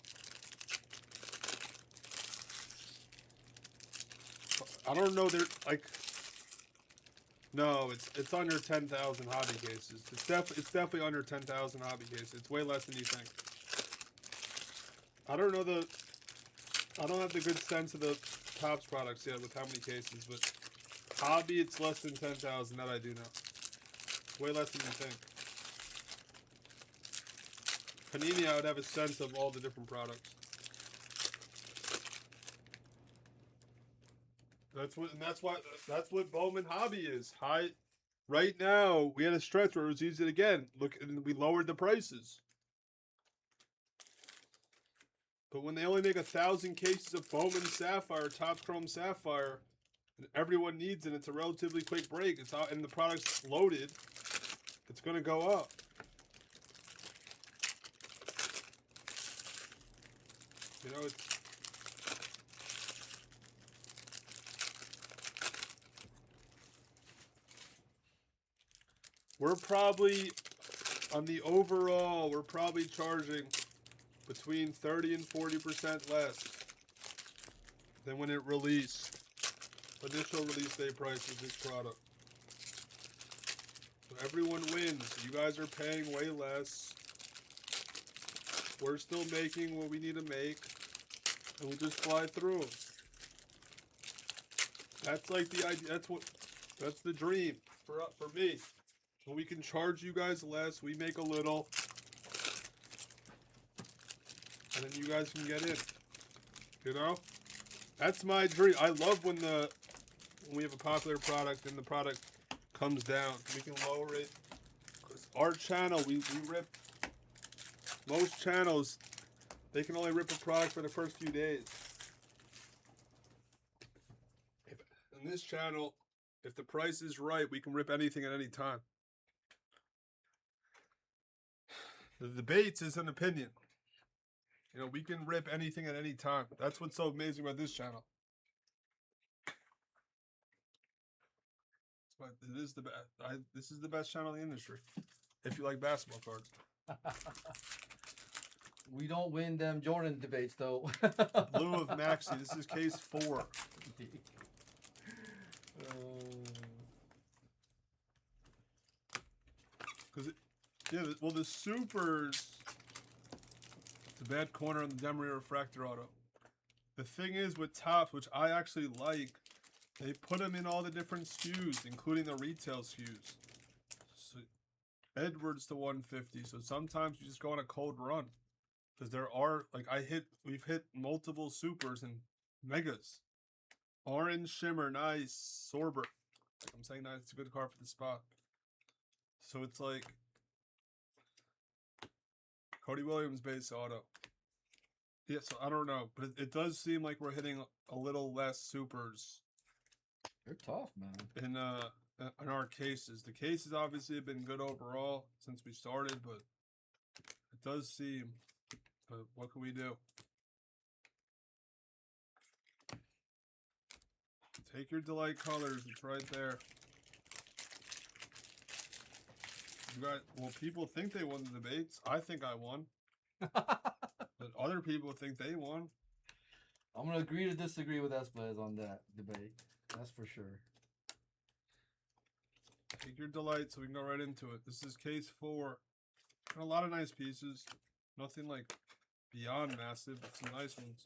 I don't know. They're like, no, it's under 10,000 hobby cases. It's definitely under 10,000 hobby cases. It's way less than you think. I don't know I don't have the good sense of the Topps products yet with how many cases, but hobby it's less than 10,000. That I do know. Way less than you think. Panini, I would have a sense of all the different products. That's what Bowman Hobby is. High. Right now, we had a stretch where it was easy again. Look, and we lowered the prices. But when they only make 1,000 cases of Bowman Sapphire, Topps Chrome Sapphire, and everyone needs it, it's a relatively quick break. It's out, and the product's loaded. It's gonna go up. You know, we're probably, on the overall, we're probably charging between 30 and 40% less than when it released. Initial release day price of this product. So everyone wins. You guys are paying way less. We're still making what we need to make. And we just fly through them. That's like the idea. That's the dream for me. When we can charge you guys less, we make a little, and then you guys can get in. You know, that's my dream. I love when we have a popular product and the product comes down. We can lower it. 'Cause our channel, we rip. Most channels, they can only rip a product for the first few days. In this channel, if the price is right, we can rip anything at any time. The debates is an opinion. You know, we can rip anything at any time. That's what's so amazing about this channel. But it is the best. This is the best channel in the industry. If you like basketball cards. We don't win them Jordan debates though. Blue of Maxi. This is case 4. Well, the supers. It's a bad corner on the Demery Refractor Auto. The thing is with Topps, which I actually like, they put them in all the different SKUs, including the retail SKUs. So Edwards to 150. So sometimes you just go on a cold run. Because there are, like, we've hit multiple supers and megas. Orange Shimmer, nice. Sorber. I'm saying that it's a good card for the spot. So it's like Cody Williams base auto. Yeah, so I don't know. But it does seem like we're hitting a little less supers. They're tough, man. In our cases. The cases obviously have been good overall since we started, but does seem, but what can we do? Take your delight colors. It's right there. You got, well, people think they won the debates. I think I won. But other people think they won. I'm gonna agree to disagree with Blez on that debate. That's for sure. Take your delight so we can go right into it. This is case 4. Got a lot of nice pieces. Nothing like beyond massive, but some nice ones.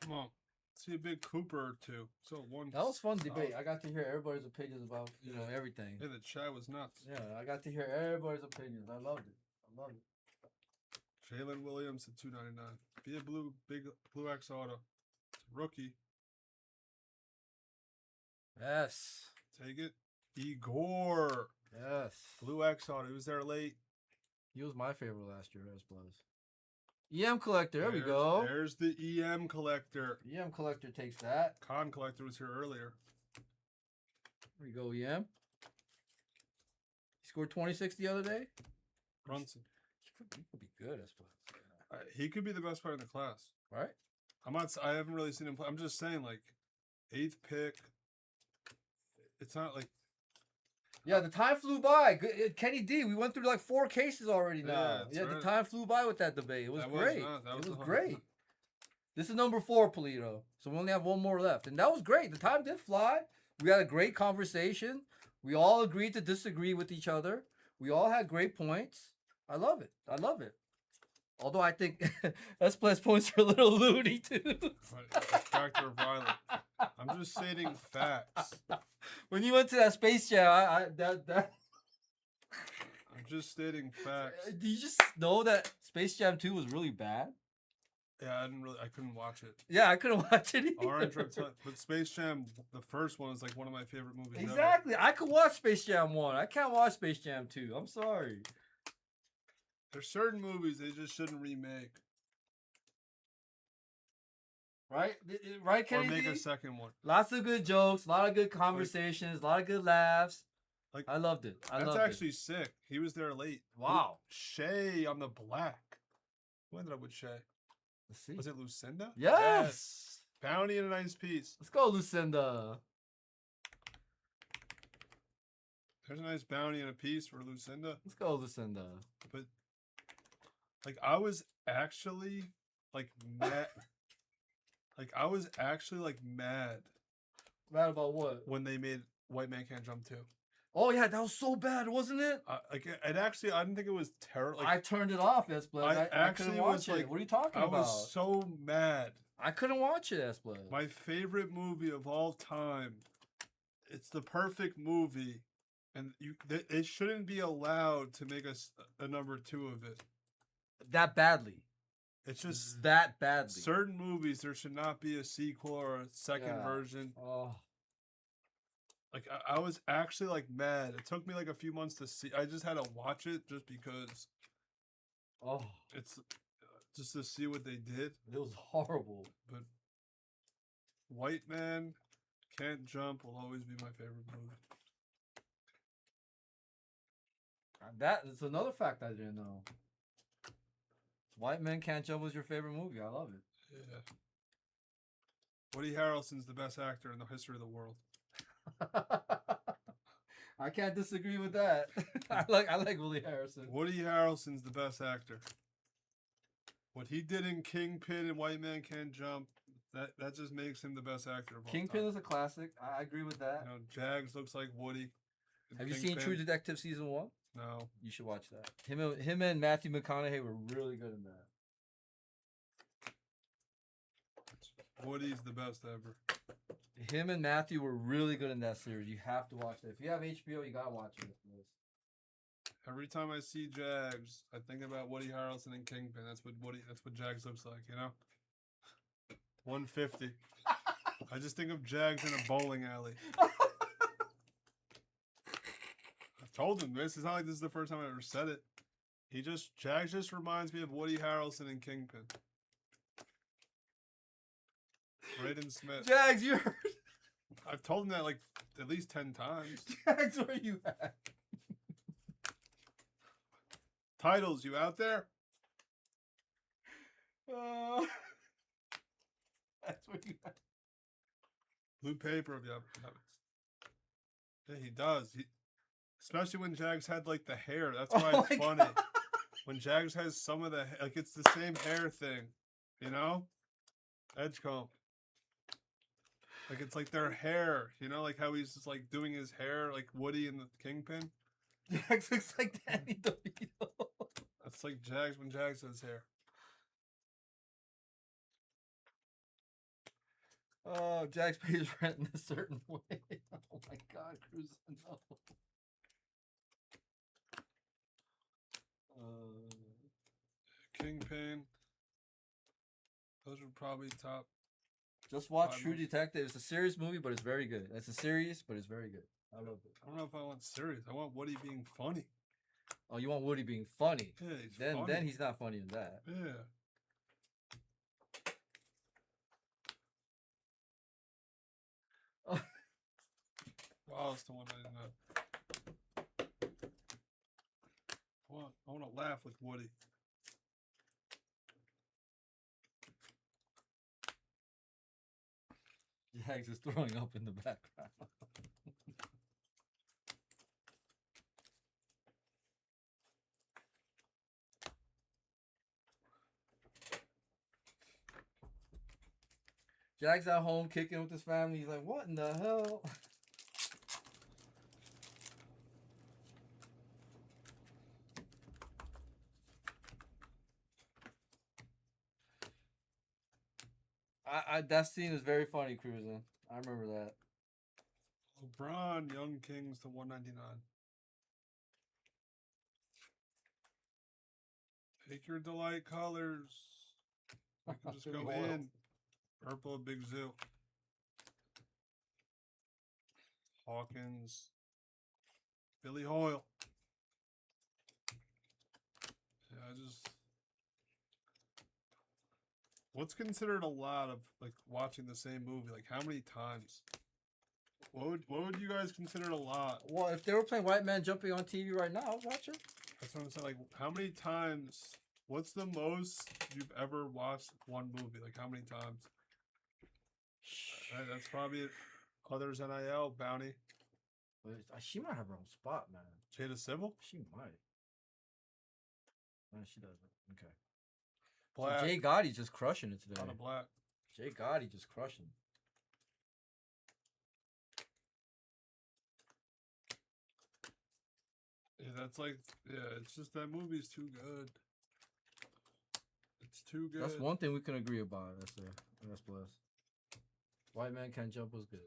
Come on. See a big Cooper or two. So one. That was fun solid. debate. I got to hear everybody's opinions about everything. Yeah, the chat was nuts. Yeah, I got to hear everybody's opinions. I loved it. I loved it. Jalen Williams at $2.99. Be a big blue X auto. It's a rookie. Yes. Take it. Igor. Yes. Blue X auto. He was there late. He was my favorite last year, Blez. EM collector. There we go. There's the EM collector. EM collector takes that. Con collector was here earlier. There we go, EM. He scored 26 the other day. Brunson. He could be good, Blez. He could be the best player in the class. Right? I haven't really seen him play. I'm just saying, like, 8th pick. It's not like. Yeah, the time flew by. Kenny D, we went through like 4 cases already now. Yeah, the time flew by with that debate. It was great. It was great. This is number 4, Polito. So we only have 1 more left. And that was great. The time did fly. We had a great conversation. We all agreed to disagree with each other. We all had great points. I love it. I love it. Although I think S+ points are a little loony too. Factor of violence. I'm just stating facts. When you went to that Space Jam, I'm just stating facts. Do you just know that Space Jam 2 was really bad? Yeah, I couldn't watch it. Yeah, I couldn't watch it either. Orange Reptile, but Space Jam, the first one, is like one of my favorite movies Exactly. Ever. I could watch Space Jam 1. I can't watch Space Jam 2. I'm sorry. There's certain movies they just shouldn't remake. Right? Right, Kenny? Or make a second one. Lots of good jokes, a lot of good conversations, a lot of good laughs. Like, I loved it. That's actually sick. He was there late. Wow. Shay on the black. Who ended up with Shay? Let's see. Was it Lucinda? Yes. Bounty and a nice piece. Let's go, Lucinda. There's a nice bounty and a piece for Lucinda. Let's go, Lucinda. But, like, I was actually, like, mad. I was actually, like, mad. Mad about what? When they made White Man Can't Jump 2. Oh, yeah, that was so bad, wasn't it? It actually, I didn't think it was terrible. I turned it off, Blez. I couldn't watch it. What are you talking about? I was so mad. I couldn't watch it, Blez. My favorite movie of all time. It's the perfect movie. And they shouldn't be allowed to make a number 2 of it. That badly. It's just that badly. Certain movies, there should not be a sequel or a second version. Oh. Like, I was actually, like, mad. It took me, like, a few months to see. I just had to watch it just because. Oh. It's just to see what they did. It was horrible. But White Man Can't Jump will always be my favorite movie. That is another fact I didn't know. White Man Can't Jump was your favorite movie. I love it. Yeah. Woody Harrelson's the best actor in the history of the world. I can't disagree with that. I like Woody Harrelson. Woody Harrelson's the best actor. What he did in Kingpin and White Man Can't Jump, that just makes him the best actor of all Kingpin time. is a classic. I agree with that. You know, Jags looks like Woody. Have you seen True Detective season 1? No. You should watch that. Him and Matthew McConaughey were really good in that. Woody's the best ever. Him and Matthew were really good in that series. You have to watch it. If you have HBO, you gotta watch it. Every time I see Jags, I think about Woody Harrelson and Kingpin. That's what Jags looks like, you know? 150. I just think of Jags in a bowling alley. I told him this. It's not like this is the first time I ever said it. Jags just reminds me of Woody Harrelson and Kingpin. Braden Smith. Jags, you heard? I've told him that like at least 10 times. Jags, where you at? Titles, you out there? That's where you at. Blue paper. Yeah, he does. Especially when Jags had like the hair. That's why it's funny. God. When Jags has some of the like, it's the same hair thing, you know? Edge comb. Like it's like their hair, you know, like how he's just like doing his hair, like Woody and the Kingpin. Jags looks like Danny DeVito. That's like Jags when Jags has hair. Oh, Jags pays rent in a certain way. Oh my God, Cruz, no. Kingpin. Those are probably top. Just watch Five True movies. Detective. It's a serious movie, but it's very good. It's a series, but it's very good. I love it. I don't know if I want serious. I want Woody being funny. Oh, you want Woody being funny? Yeah, he's Then funny. he's not funny in that. Yeah. Oh. Wow, that's the one I didn't know. I want to laugh with Woody. Jags is throwing up in the background. Jags at home kicking with his family. He's like, what in the hell? That scene is very funny, Cruising. I remember that. LeBron, Young Kings to 199. Take your delight colors. We can just go Oil. in. Purple Big Zoo. Hawkins. Billy Hoyle. Yeah, what's considered a lot of like watching the same movie? Like how many times? What would you guys consider a lot? Well, if they were playing White Man Jumping on TV right now, I'd watch it. That's what I'm saying. Like how many times? What's the most you've ever watched one movie? Like how many times? That's probably it. Others NIL Bounty. She might have her own spot, man. Jada Civil. She might. No, she doesn't. Okay. Black. So Jay Gotti's just crushing it today. Out of black. Jay Gotti just crushing. Yeah, that's like, yeah, it's just that movie's too good. It's too good. That's one thing we can agree about. That's Blez. White Man Can't Jump was good.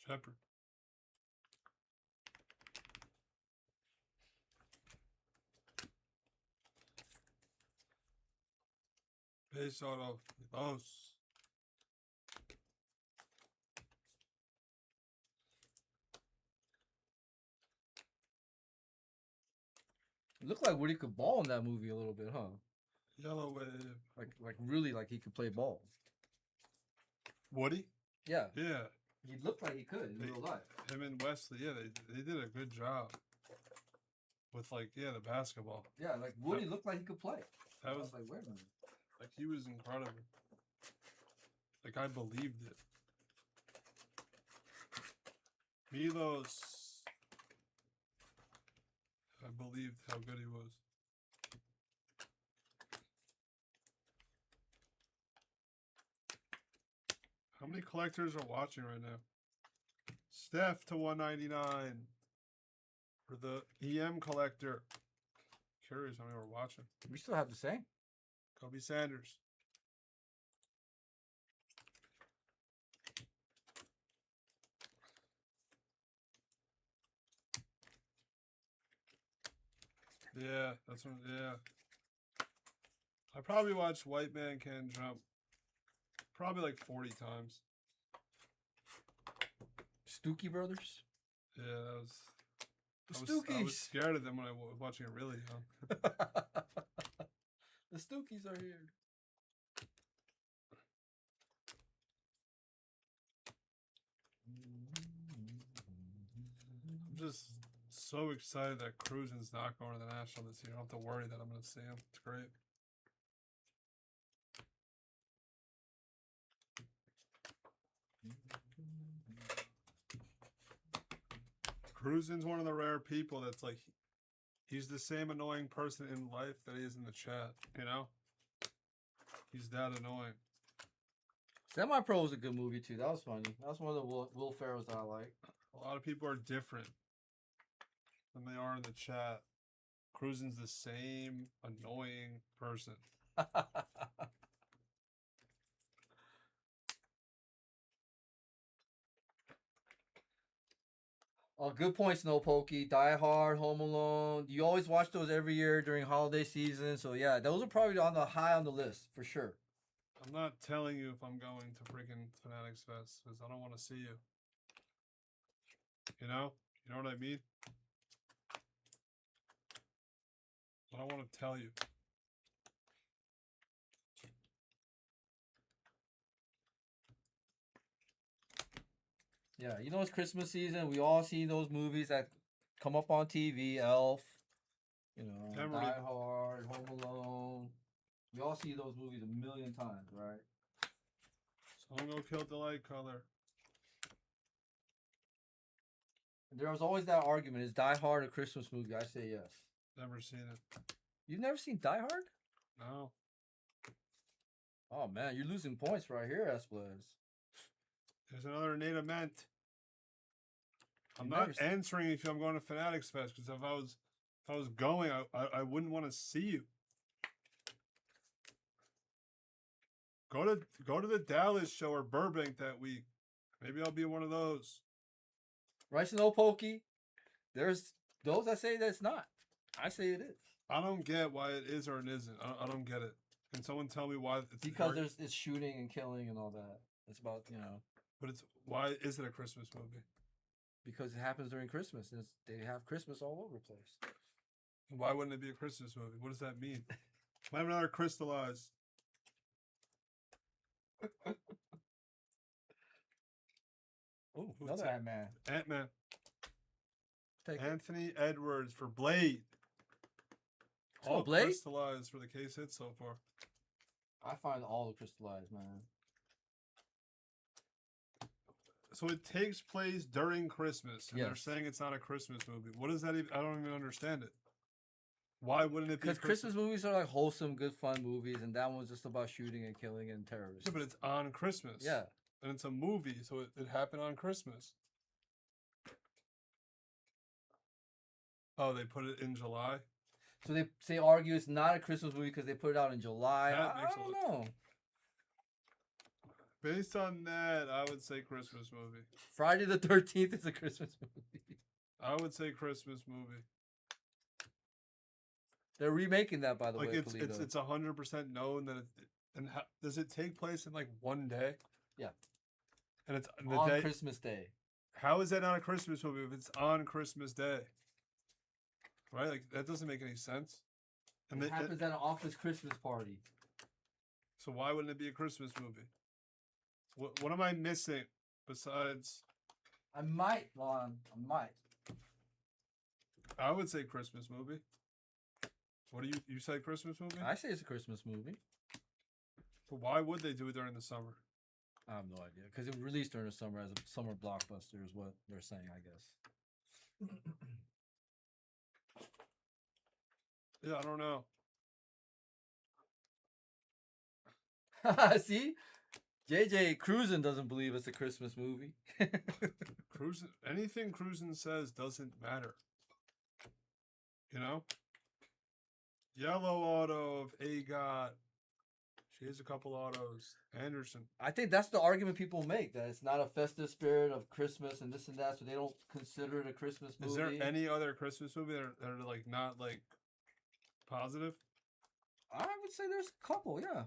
Shepard. Base auto. Los. It looked like Woody could ball in that movie a little bit, huh? Yellow Wave. Like really like he could play ball. Woody? Yeah. Yeah. He looked like he could in real life. Him and Wesley, yeah, they did a good job. With like, yeah, the basketball. Yeah, like Woody looked like he could play. That I was was like, wait a minute. like he was incredible. Like I believed it. Milos. I believed how good he was. How many collectors are watching right now? Steph to 199 for the EM collector. Curious how many we're watching. We still have the same. Kobe Sanders. Yeah, that's what, yeah. I probably watched White Man Can't Jump probably like 40 times. Stookie Brothers. Yeah, that was. The I was Stookies. scared of them when I was watching it really young. The Stookies are here. I'm just so excited that Cruisen's not going to the National this year. I don't have to worry that I'm going to see him. It's great. Cruisen's one of the rare people that's like, he's the same annoying person in life that he is in the chat, you know? He's that annoying. Semi-Pro was a good movie too. That was funny. That was one of the Will Ferrells that I like. A lot of people are different than they are in the chat. Cruisen's the same annoying person. Oh, good point, Snow Pokey. Die Hard, Home Alone. You always watch those every year during holiday season. So yeah, those are probably on the high on the list for sure. I'm not telling you if I'm going to freaking Fanatics Fest because I don't want to see you. You know? You know what I mean? I don't want to tell you. Yeah, you know it's Christmas season. We all see those movies that come up on TV. Elf, you know, Emily. Die Hard, Home Alone. We all see those movies a million times, right? Someone go kill the light color. There was always that argument: is Die Hard a Christmas movie? I say yes. Never seen it. You've never seen Die Hard? No. Oh man, you're losing points right here, Blez. There's another native ment. I'm You've not never seen- answering if I'm going to Fanatics Fest because if I was going, I wouldn't want to see you. Go to the Dallas show or Burbank that week. Maybe I'll be one of those. Right, Snow Pokey? There's those that say that it's not. I say it is. I don't get why it is or it isn't. I don't get it. Can someone tell me why? It's Because it's shooting and killing and all that. It's about, you know, But it's why is it a Christmas movie? because it happens during Christmas. And they have Christmas all over the place. Why wouldn't it be a Christmas movie? What does that mean? Might have another crystallized. Oh, Who's another that? Ant-Man. Ant-Man. Take it. Anthony Edwards for Blade. Oh, All Blade? crystallized for the case hit so far. I find all the crystallized, man. So it takes place during Christmas, and they're Yes. saying it's not a Christmas movie. What does that even? I don't even understand it. Why wouldn't it be? Because Christmas movies are like wholesome, good fun movies, and that one's just about shooting and killing and terrorists. Yeah, but it's on Christmas. Yeah. And it's a movie, so it happened on Christmas. Oh, they put it in July? So they argue it's not a Christmas movie because they put it out in July. That I makes don't a know. Based on that, I would say Christmas movie. Friday the 13th is a Christmas movie. I would say Christmas movie. They're remaking that, by the Like way. it's Polito. 100% known that does it take place in like one day? Yeah. And it's the on day. Christmas Day. How is that not a Christmas movie if it's on Christmas Day? Right? Like that doesn't make any sense. And It happens at an office Christmas party. so why wouldn't it be a Christmas movie? What am I missing besides? I might, Lon. I might. I would say Christmas movie. What do you say Christmas movie? I say it's a Christmas movie. But why would they do it during the summer? I have no idea. Because it released during the summer as a summer blockbuster is what they're saying, I guess. Yeah, I don't know. See? JJ Cruisin doesn't believe it's a Christmas movie. Anything Cruisin says doesn't matter. You know? Yellow auto of AGOT. She has a couple autos. Anderson. I think that's the argument people make, that it's not a festive spirit of Christmas and this and that, so they don't consider it a Christmas movie. Is there any other Christmas movie that are like not like positive? I would say there's a couple, yeah.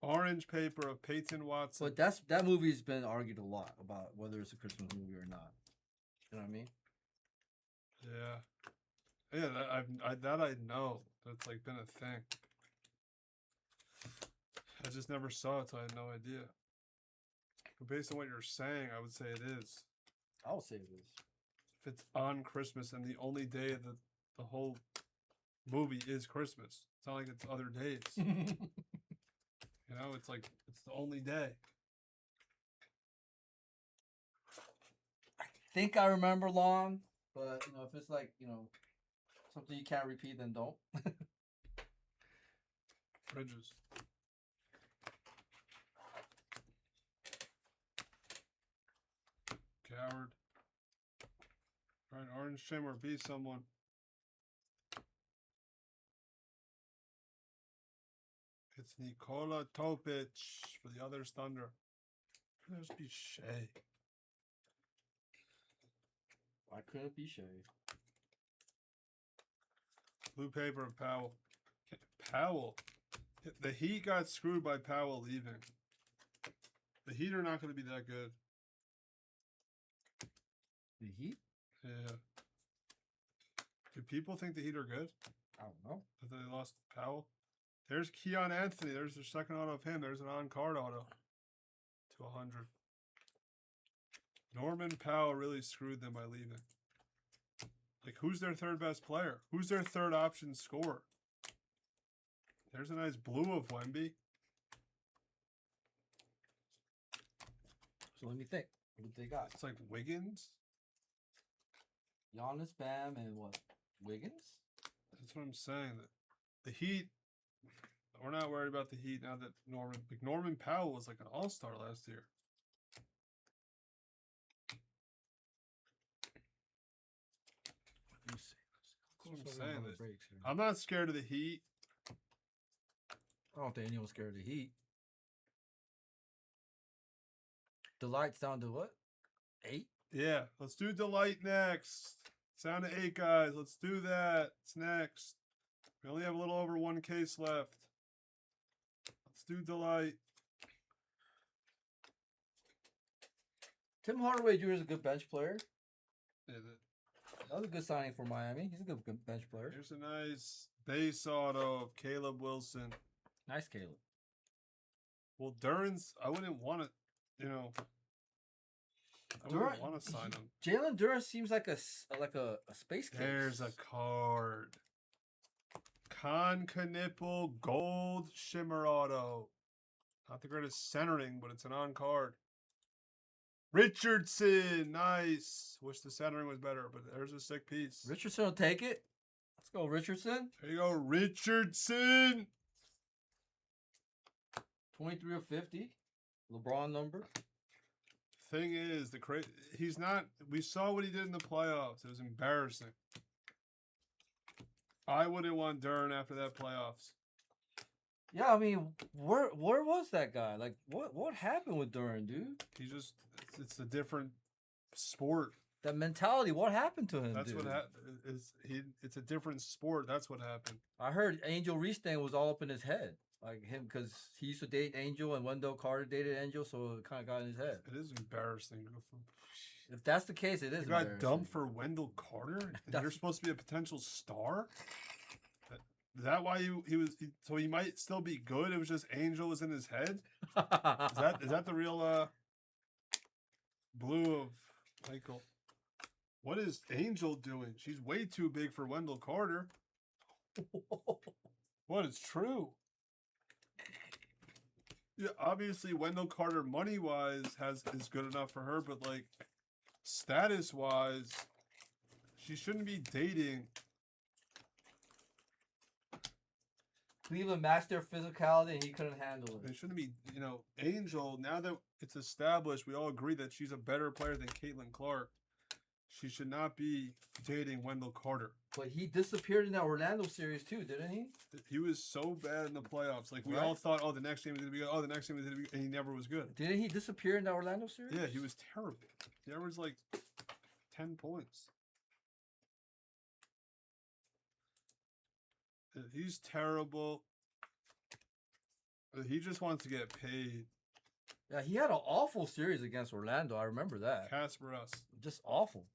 Orange Paper of Peyton Watson. But that movie's been argued a lot about whether it's a Christmas movie or not. You know what I mean? Yeah. Yeah, that I know. That's like been a thing. I just never saw it, so I had no idea. But based on what you're saying, I would say it is. I would say it is. If it's on Christmas and the only day of the whole movie is Christmas. It's not like it's other days. You know, it's like it's the only day. I think I remember long, but if it's like, something you can't repeat, then don't. Fridges. Coward. All right, Orange Shimmer, be someone. It's Nikola Topic for the Others Thunder. There's be Shea. Why couldn't it be Shea? Blue Paper of Powell. Powell. The Heat got screwed by Powell leaving. The Heat are not going to be that good. The Heat? Yeah. Do people think the Heat are good? I don't know. That they lost Powell? There's Keon Anthony. There's their second auto of him. There's an on-card auto to 100. Norman Powell really screwed them by leaving. Like, who's their third best player? Who's their third option scorer? There's a nice blue of Wemby. So let me think. What they got? It's like Wiggins. Giannis, Bam, and what? Wiggins? That's what I'm saying. The Heat, we're not worried about the Heat now that Norman Powell was like an all-star last year. That's what I'm saying. I'm not scared of the Heat. I don't think anyone's scared of the Heat. Delight's down to what? 8? Yeah, let's do Delight next. It's down to 8 guys. Let's do that. It's next. We only have a little over 1 case left. Let's do Delight. Tim Hardaway Jr. is a good bench player. Yeah, That was a good signing for Miami. He's a good bench player. here's a nice base auto of Caleb Wilson. Nice, Caleb. Well, Duran's, I wouldn't want to, I wouldn't want to sign him. Jalen Duran seems like a space case. There's a card. Con Knipple Gold Shimmer Auto. Not the greatest centering, but it's an on card. Richardson, nice. Wish the centering was better, but there's a sick piece. Richardson will take it. Let's go, Richardson. There you go, Richardson. 23 of 50. LeBron number. Thing is, he's not. We saw what he did in the playoffs. It was embarrassing. I wouldn't want Duran after that playoffs. Yeah, I mean, where was that guy? Like, what happened with Duran, dude? He just, it's a different sport. That mentality, what happened to him? That's dude? what happened. It's a different sport. That's what happened. I heard Angel Reestan was all up in his head, like him, because he used to date Angel, and Wendell Carter dated Angel, so it kind of got in his head. It is embarrassing. If that's the case, it is. You got dumped for Wendell Carter, and you're supposed to be a potential star. Is that why he was? So he might still be good. It was just Angel was in his head. Is that the real blue of Michael? What is Angel doing? She's way too big for Wendell Carter. What is true? Yeah, obviously Wendell Carter money wise is good enough for her, but like status wise, she shouldn't be dating. Cleveland matched their physicality, and he couldn't handle it. It shouldn't be, Angel, now that it's established, we all agree that she's a better player than Caitlin Clark. She should not be dating Wendell Carter. But he disappeared in that Orlando series too, didn't he? He was so bad in the playoffs. Like, we all thought, the next game was going to be good. Oh, the next game was going to be good. And he never was good. Didn't he disappear in that Orlando series? Yeah, he was terrible. He averaged like 10 points. He's terrible. He just wants to get paid. Yeah, he had an awful series against Orlando. I remember that. Casper us. Just awful.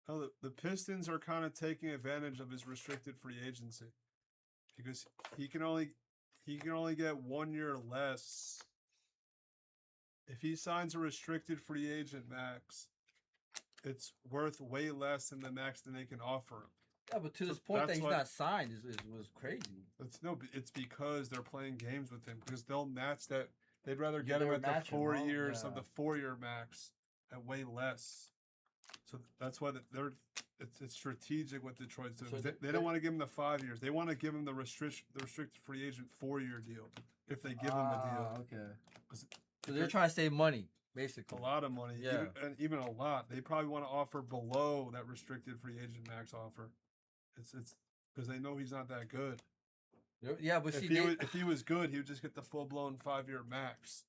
No, the Pistons are kind of taking advantage of his restricted free agency because he can only get 1 year less. If he signs a restricted free agent max, it's worth way less than the max than they can offer him. Yeah, but to So this point that that's he's why- not signed was crazy. It's because they're playing games with him because they'll match that. They'd rather Yeah, get they him were at the matching, 4 huh? years of Yeah. the 4-year max at way less. So that's why it's strategic what Detroit's doing. So They don't want to give him the 5 years. They want to give him the restricted free agent 4-year deal if they give him the deal. Okay. 'Cause So they're trying to save money, basically. a lot of money, Yeah. even a lot. They probably want to offer below that restricted free agent max offer. It's because they know he's not that good. Yeah, but see, If he was good, he would just get the full blown 5-year max.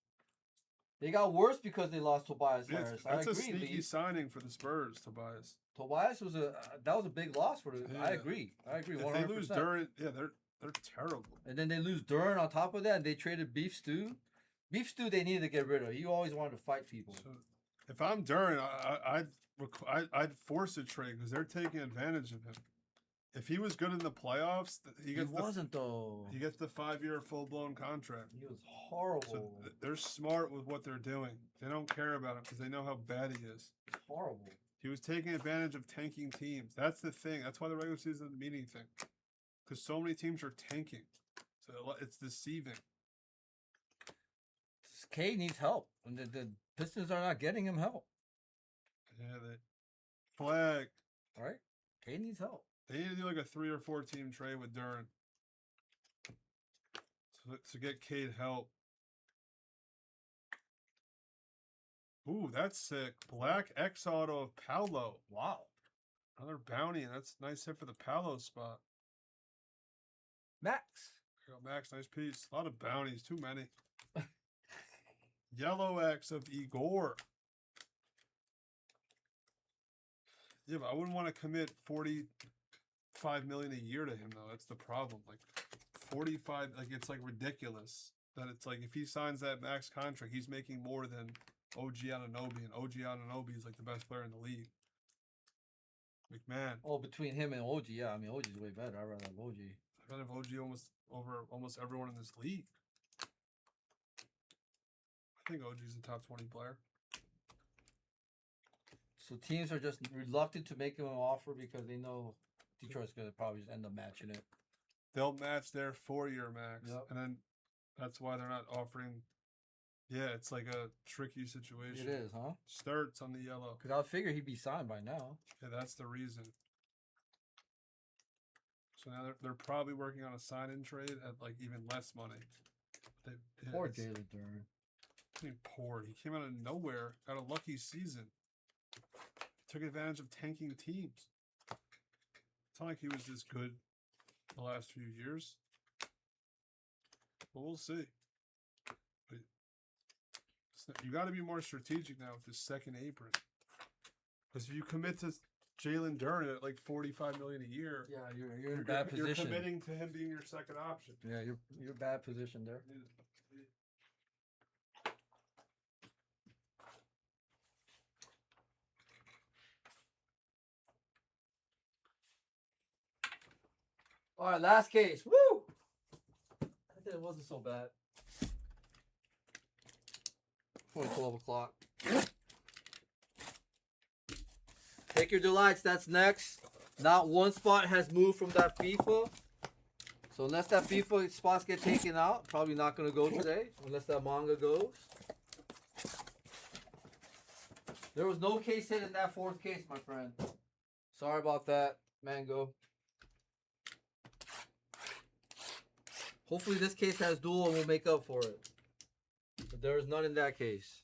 they got worse because they lost Tobias Yeah, Harris. that's I a agree. sneaky signing for the Spurs, Tobias. Tobias was that was a big loss for the. Yeah. I agree. If 100%. they lose Durant, they're terrible. And then they lose Duran on top of that, and they traded Beef Stew. Beef Stew they needed to get rid of. He always wanted to fight people. So if I'm Durant, I'd force a trade because they're taking advantage of him. If he was good in the playoffs, he gets wasn't though. he gets the 5-year full blown contract. He was horrible. So they're smart with what they're doing. They don't care about him because they know how bad he is. Horrible. He was taking advantage of tanking teams. That's the thing. That's why the regular season is a meaning thing. Because so many teams are tanking. So it's deceiving. K needs help, and the Pistons are not getting him help. Yeah, they flag. All right, K needs help. They need to do like a 3 or 4 team trade with Duran to get Cade help. Ooh, that's sick. Black X auto of Paolo. Wow. Another bounty, and that's a nice hit for the Paolo spot. Max. Here you go, Max, nice piece. A lot of bounties, too many. Yellow X of Igor. Yeah, but I wouldn't want to commit $45 million a year to him though. That's the problem. Like 45, like it's like ridiculous that it's like if he signs that max contract, he's making more than OG Anunoby, and OG Anunoby is like the best player in the league. McMahon. Oh, between him and OG, yeah. I mean, OG's way better. I'd rather have OG. I'd rather have OG almost everyone in this league. I think OG's a top 20 player. So teams are just reluctant to make him an offer because they know Detroit's gonna probably just end up matching it. They'll match their 4-year max, Yep. and then that's why they're not offering. Yeah, it's like a tricky situation. It is, huh? Starts on the yellow. Because I figure he'd be signed by now. Yeah, that's the reason. So now they're probably working on a sign-in trade at like even less money. Poor it's- Jalen Duran. I mean, poor. He came out of nowhere. Got a lucky season. Took advantage of tanking teams. It's not like he was this good the last few years. But we'll see. But you got to be more strategic now with this second apron. Because if you commit to Jalen Duran at like $45 million a year, Yeah, you're in a bad you're position. committing to him being your second option. Yeah, you're in a bad position there. All right, last case. Woo! I think it wasn't so bad. Only 12 o'clock. Take your delights. That's next. Not one spot has moved from that FIFA. So unless that FIFA spots get taken out, probably not going to go today. Unless that manga goes. There was no case hit in that fourth case, my friend. Sorry about that, Mango. Hopefully this case has dual and we'll make up for it. But there is none in that case.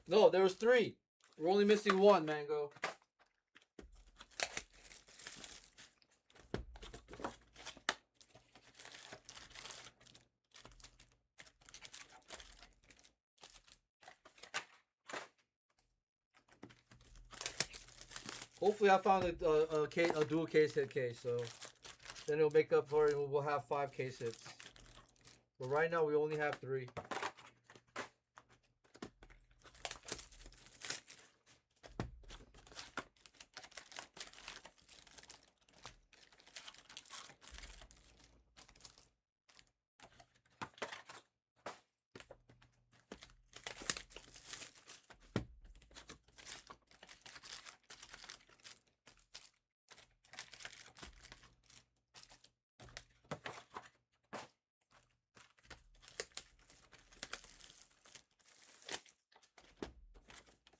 No, there was 3. We're only missing one, Mango. Hopefully, I found a dual case hit case, so then it'll make up for it. And we'll have 5 case hits. But right now, we only have 3.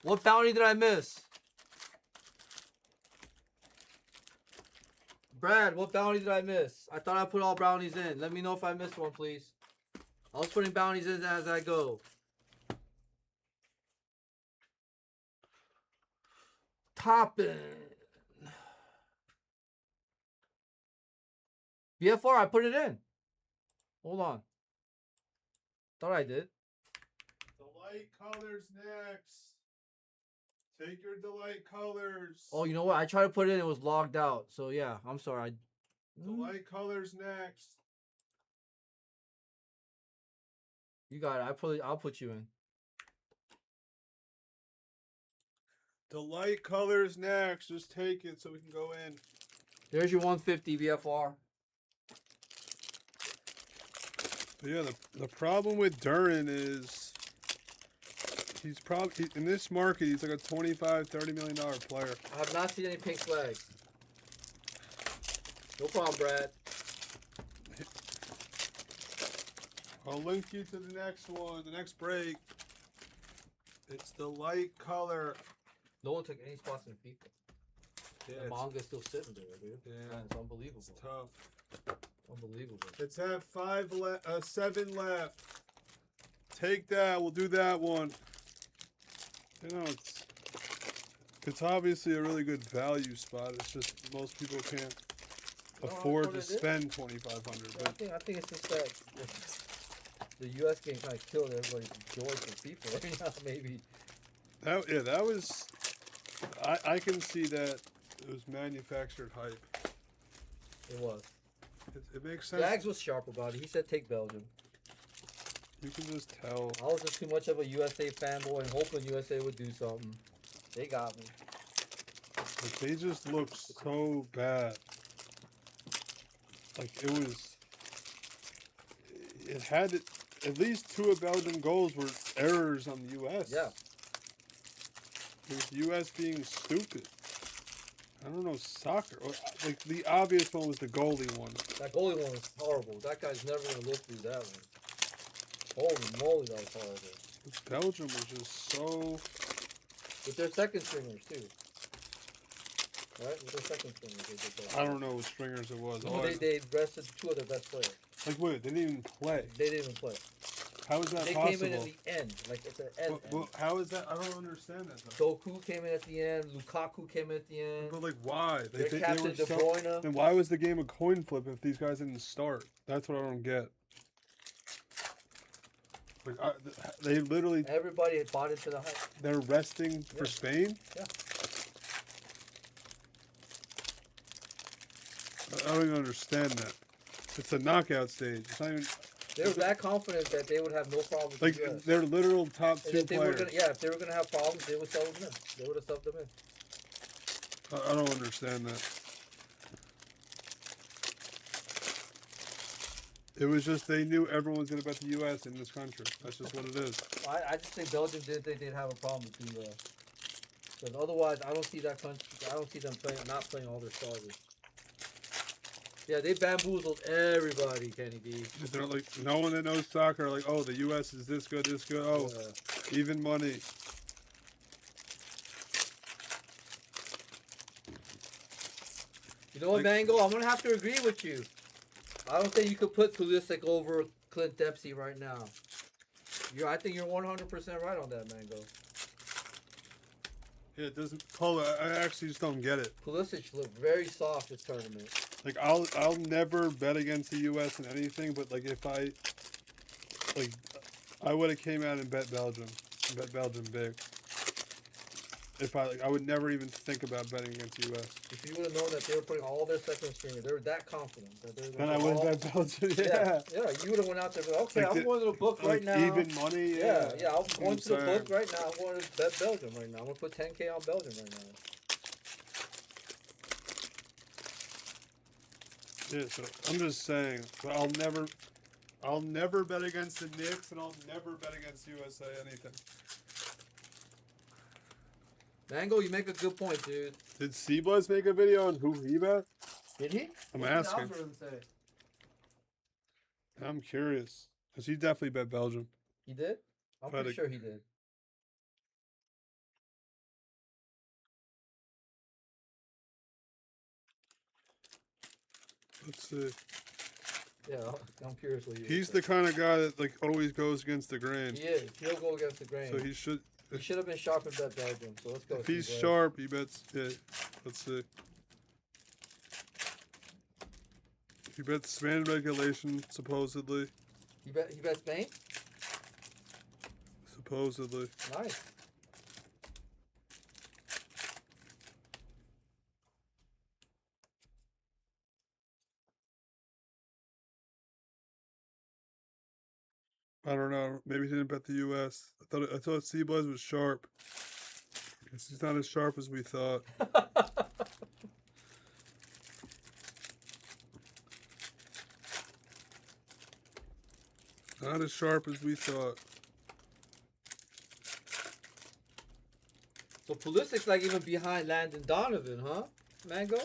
What bounty did I miss? Brad, what bounty did I miss? I thought I put all bounties in. Let me know if I missed one, please. I was putting bounties in as I go. Toppin. BFR, I put it in. Hold on. Thought I did. The light colors next. Take your delight colors. Oh, you know what? I tried to put it in. It was logged out. So, yeah. I'm sorry. The light colors next. You got it. I'll put you in. The light colors next. Just take it so we can go in. There's your 150 BFR. But yeah, the problem with Duran is he's probably in this market. He's like a $25-30 million player. I have not seen any pink flags. No problem, Brad. I'll link you to the next one, the next break. It's the light color. No one took any spots in FIFA. Yeah, The manga's still sitting there, dude. Yeah. It's unbelievable. it's tough. Unbelievable. It's at 7 left. Take that. We'll do that one. You know, it's obviously a really good value spot. It's just most people can't afford to spend $2,500. I think it's just that the U.S. game kind of killed everybody's joy for FIFA right now. Maybe. That was. I can see that it was manufactured hype. It was. It makes sense. Jags was sharp about it. He said take Belgium. You can just tell. I was just too much of a USA fanboy and hoping USA would do something. They got me. Like, they just looked so bad. Like it was. It had at least 2 of Belgium goals were errors on the U.S. Yeah. It was the U.S. being stupid. I don't know, soccer. Like the obvious one was the goalie one. That goalie one was horrible. That guy's never gonna look through that one. Holy moly, that was horrible. Belgium was just so. With their second stringers too. Right? With their second stringers, they did that. I don't know what stringers it was. No, they rested 2 of their best players. Like wait, they didn't even play. They didn't even play. How is that They possible? came in at the end, like at the end. Well, how is that? I don't understand that. Though. Doku came in at the end. Lukaku came in at the end. But like, why? Their they captain were De so. Bruyne. Then why was the game a coin flip if these guys didn't start? That's what I don't get. Like, they literally. Everybody had bought into the hype. They're resting for Spain. Yeah. I don't even understand that. It's a knockout stage. It's not even. They were that confident that they would have no problems Like with the US. they're literal top And 2 if they were players. gonna, if they were gonna have problems, they would sell them in. They would have subbed them in. I don't understand that. It was just they knew everyone's gonna bet the U.S. in this country. That's just what it is. I just think Belgium didn't think they'd have a problem with the US. Because otherwise, I don't see that country. I don't see them not playing all their starters. Yeah, they bamboozled everybody, Kenny D. They're like no one that knows soccer. Like, oh, the U.S. is this good, this good. Oh, even money. You know what, Mango? I'm gonna have to agree with you. I don't think you could put Pulisic over Clint Dempsey right now. I think you're 100% right on that, Mango. Yeah, it doesn't. Cole, I actually just don't get it. Pulisic looked very soft this tournament. Like I'll never bet against the U.S. in anything, but like if I would have came out and bet Belgium big. If I would never even think about betting against the U.S. If you would have known that they were putting all their second stringers, they were that confident that they were Then gonna I put would all- have bet Belgium. Yeah, Yeah. yeah, you would have went out there. And, okay, Like I'm the- going to the book right now. Even money. Yeah, Yeah. I'm going to the I'm book right now. I'm going to bet Belgium right now. I'm going to put 10K on Belgium right now. Yeah. So I'm just saying, but I'll never bet against the Knicks, and I'll never bet against USA anything. Mango, you make a good point, dude. Did Blez make a video on who he bet? Did he? I'm What's the asking. algorithm say? I'm curious. Because he definitely bet Belgium. He did? I'm Try pretty to- sure he did. Let's see. Yeah, I'm curious what he He's did. the kind of guy that like always goes against the grain. He is. He'll go against the grain. So he should. He should have been sharp and bet Belgium. So let's go. If he's Steve Blez. sharp, he bets. Yeah. Let's see. He bets Spain regulation, supposedly. He bet Spain? Supposedly. Nice. I don't know. Maybe he didn't bet the U.S. I thought Blez was sharp. Guess he's not as sharp as we thought. Not as sharp as we thought. So Pulisic's like even behind Landon Donovan, huh? Mango?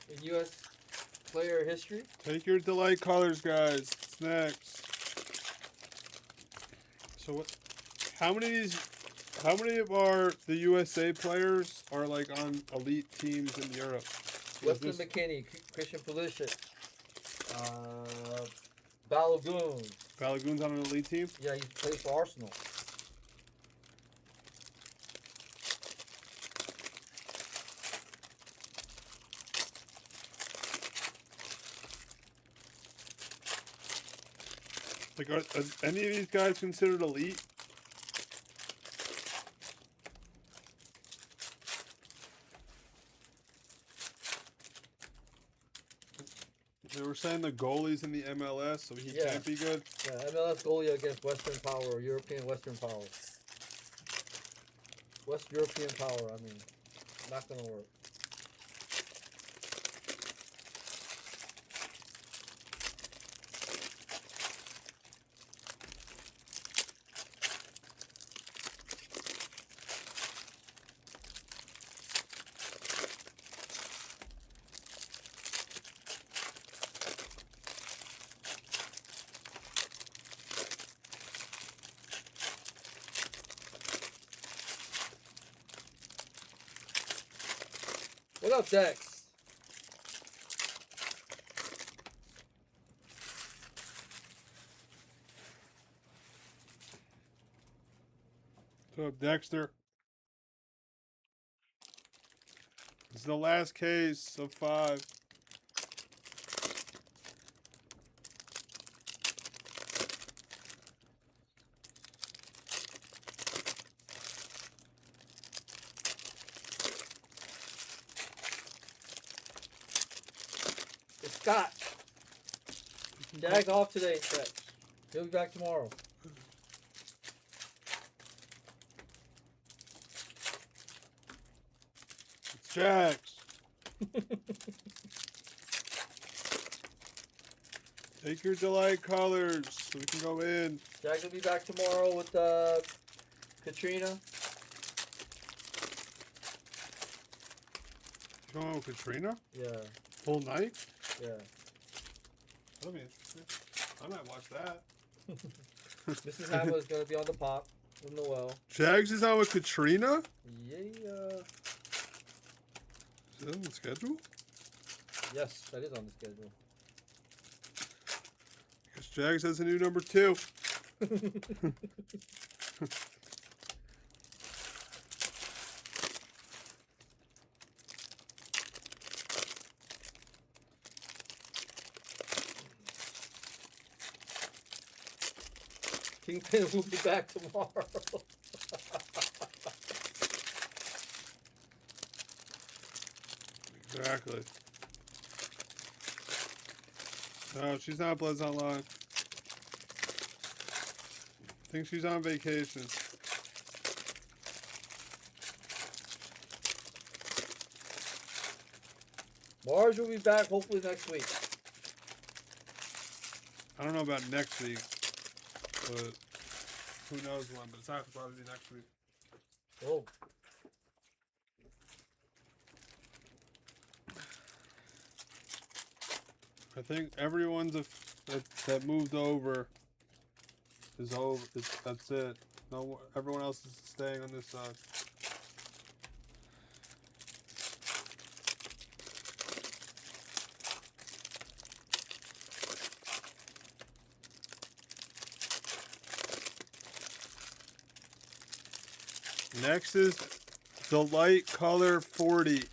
In U.S. player history? Take your delight colors, guys. It's next. So what? How many of the USA players are like on elite teams in Europe? Weston this- McKinney, Christian Pulisic, Balogun. Balogun's on an elite team? Yeah, he plays for Arsenal. Like, are any of these guys considered elite? They were saying the goalie's in the MLS, so he Yeah. can't be good. Yeah, MLS goalie against Western power or European Western power. West European power, I mean. Not gonna work. What up, Dex? So Dexter. It's the last case of 5. It's Scott. Jags off today, Dex. He'll be back tomorrow. It's Jax. Take your delight colors so we can go in. Jags will be back tomorrow with Katrina. You going with Katrina? Yeah, Full night? yeah. That'll be interesting. I might watch that. Mrs. Hammer is gonna be on the pop with Noel. Jags is on with Katrina? Yeah. Is that on the schedule? Yes, that is on the schedule. Guess Jags has a new number 2. Kingpin will be back tomorrow. Exactly. No, she's not Blez Online. I think she's on vacation. Marge will be back hopefully next week. I don't know about next week, but who knows when, but it's not probably be next week. Oh. I think everyone's that moved over is over. That's it. No, everyone else is staying on this side. Next is the light color 40.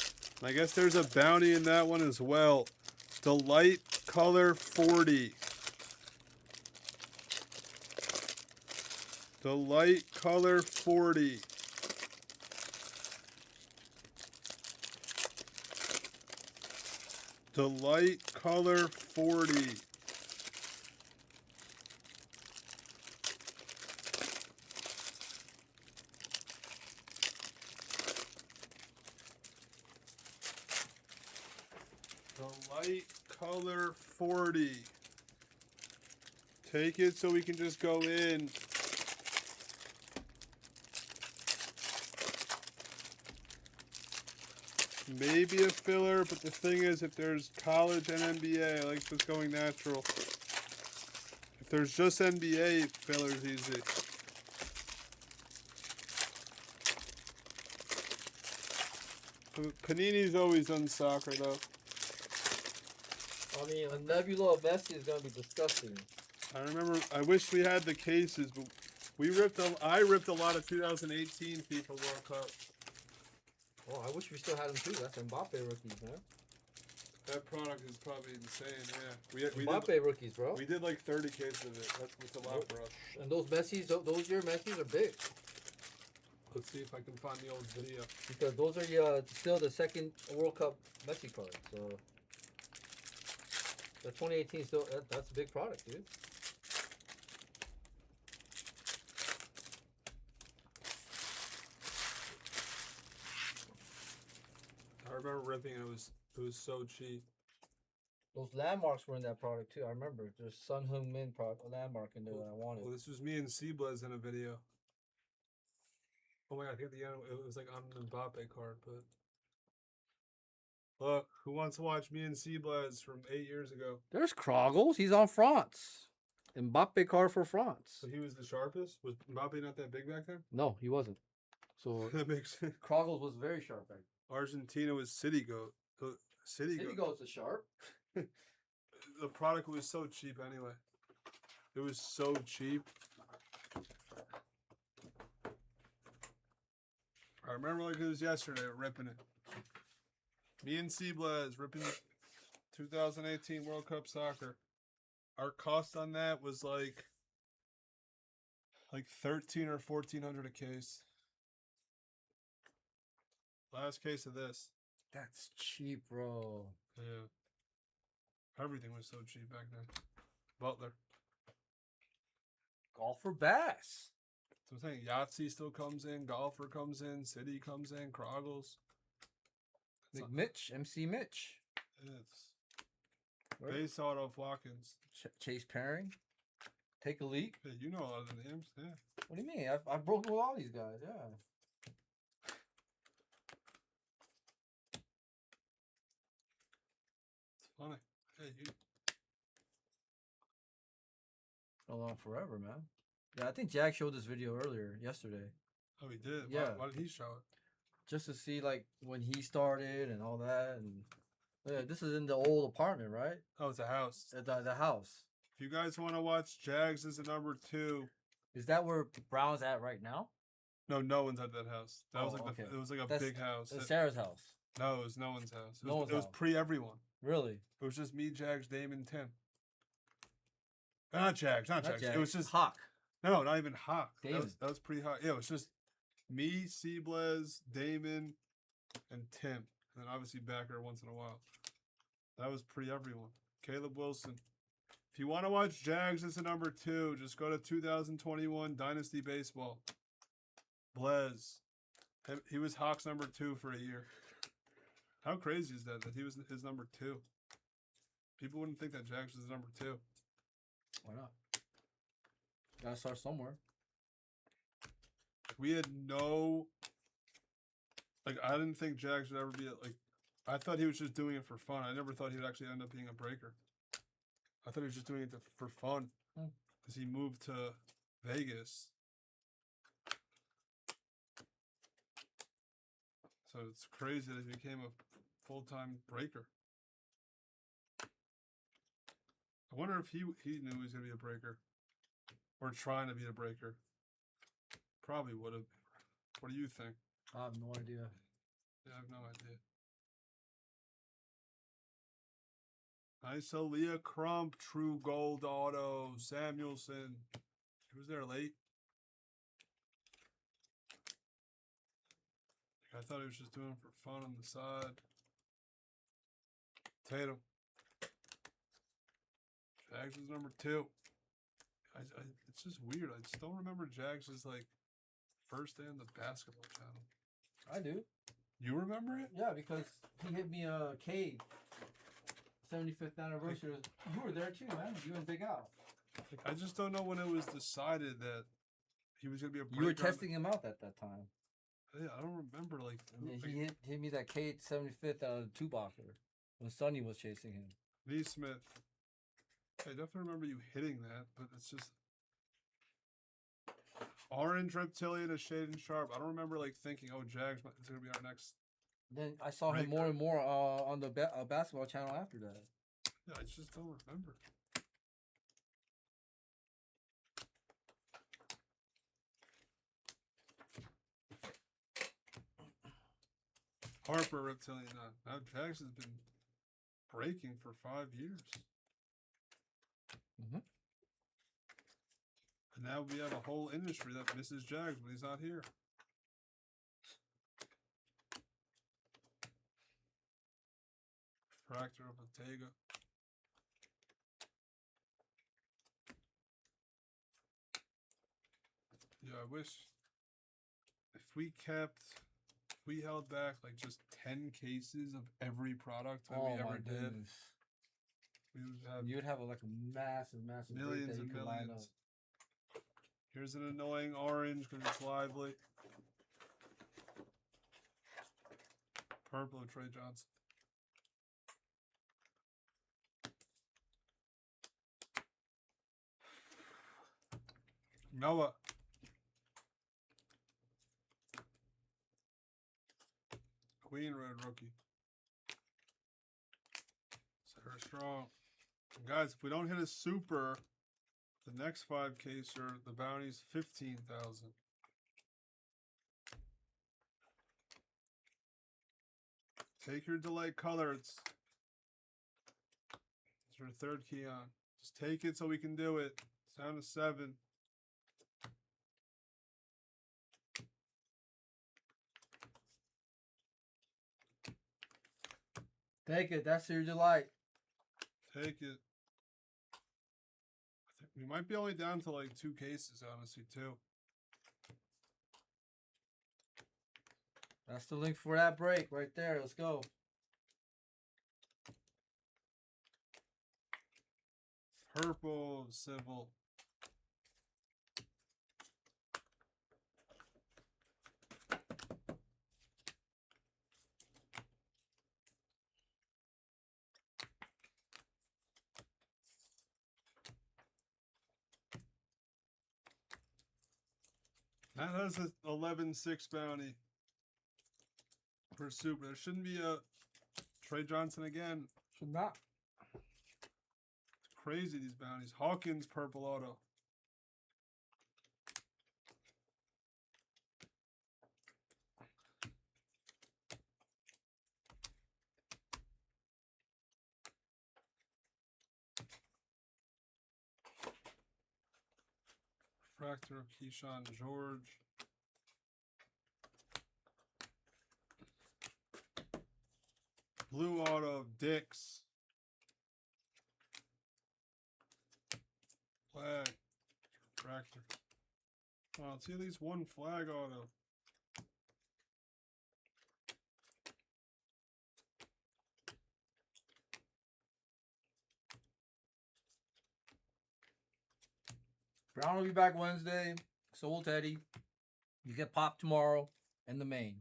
I guess there's a bounty in that one as well. The light color 40. The light color 40. The light color 40. The light color 40. Take it so we can just go in. Maybe a filler, but the thing is, if there's college and NBA, I like just going natural. If there's just NBA, filler's easy. Panini's always done soccer, though. I mean, a Nebula of Messi is gonna be disgusting. I remember. I wish we had the cases, but I ripped a lot of 2018 FIFA World Cup. Oh, I wish we still had them too. That's Mbappe rookies, man. That product is probably insane. Yeah, we Mbappe did, rookies, bro. we did like 30 cases of it. That's a lot for us. And those Messi's, those year Messi's are big Let's see if I can find the old video. because those are still the second World Cup Messi card. So the 2018 still that's a big product, dude. I remember ripping it. It was so cheap. Those landmarks were in that product too. I remember there's Sun Heung Min product landmark in there that I wanted. Well, this was me and Blez in a video. Oh my god, I think at the end it was like on an Mbappe card, but look, who wants to watch me and Blez from 8 years ago? There's Kroggles. He's on France. Mbappe card for France. So he was the sharpest? Was Mbappe not that big back then? No, he wasn't. So That makes sense. Kroggles was very sharp back then. Argentina was City Goat. City City Goat. Goat's a sharp. The product was so cheap anyway. It was so cheap. I remember like it was yesterday, ripping it. Me and Blez ripping 2018 World Cup soccer. Our cost on that was like 13 or 1400 a case. Last case of this. That's cheap, bro. Yeah. Everything was so cheap back then. Butler. Golfer Bass. So I'm saying Yahtzee still comes in, Golfer comes in, City comes in, Kroggles. Big Mitch, MC Mitch. It's base auto Watkins. Chase Perring. Take a leak. Yeah, you know a lot of the names, yeah. What do you mean? I've broken with all these guys, yeah. It's funny. Hey, you. Going on forever, man. Yeah, I think Jack showed this video earlier, yesterday. Oh, he did? Yeah. Why did he show it? Just to see, like, when he started and all that. And yeah, this is in the old apartment, right? Oh, it's a house. At the house. If you guys want to watch Jags as a number 2. Is that where Brown's at right now? No one's at that house. That was Oh, like okay. it was like a That's- big house. That's Sarah's house. No, it was no one's house. No one's it was house. pre everyone. Really? It was just me, Jags, Damon, Tim. Not Jags. It was just Hawk. No, not even Hawk. Damon. That was pretty high. Yeah, it was just me, C Blez, Damon, and Tim. And then obviously Backer once in a while. That was pretty everyone. Caleb Wilson. If you want to watch Jags as a number 2, just go to 2021 Dynasty Baseball. Blez. He was Hawks number 2 for a year. How crazy is that he was his number 2? People wouldn't think that Jags was number 2. Why not? Gotta start somewhere. We had no, like, I didn't think Jags would ever be like. I thought he was just doing it for fun. I never thought he would actually end up being a breaker. I thought he was just doing it for fun because he moved to Vegas. So it's crazy that he became a full-time breaker. I wonder if he knew he was going to be a breaker or trying to be a breaker. Probably would have. What do you think? I have no idea. Yeah, I have no idea. Nice Aaliyah Crump, True Gold Auto, Samuelson. He was there late. I thought he was just doing it for fun on the side. Tatum. Jags was number 2. It's just weird. I just don't remember Jags as like first day on the basketball channel. I do. You remember it? Yeah, because he hit me a Cade. 75th anniversary. You were there too, man. You and Big Al. I just don't know when it was decided that he was going to be a breaker. You were testing him out at that time. Yeah, I don't remember like. Yeah, he hit me that Cade 75th out of the 2-boxer when Sonny was chasing him. V. Smith. I definitely remember you hitting that, but it's just Orange Reptilian is Shaden Sharp. I don't remember like thinking, oh, Jags is going to be our next. Then I saw him more and more on the basketball channel after that. Yeah, I just don't remember. Harper Reptilian. Now Jags has been breaking for 5 years. Mm-hmm. And now we have a whole industry that misses Jags when he's not here. Fractor of Bottega. Yeah, I wish if we held back like just 10 cases of every product that we ever did, we would have you would have like a massive break that you could line up. Here's an annoying orange because it's lively. Purple of Trey Johnson. Noah. Queen Red rookie. Sarah Strong. And guys, if we don't hit a super, the next 5 caser, the bounty's 15,000. Take your delight color. It's your 3rd key on. Just take it so we can do it. It's down to 7. Take it. That's your delight. Take it. I think we might be only down to like 2 cases, honestly, too. That's the link for that break right there. Let's go. Purple Civil. That has an 11-6 bounty per super. There shouldn't be a Trey Johnson again. Should not. It's crazy, these bounties. Hawkins purple auto. Refractor of Keyshawn George. Blue auto of Dix. Flag. Refractor. Oh, let's see at least one flag auto. Brown will be back Wednesday. So will Teddy. You get Pop tomorrow and the main.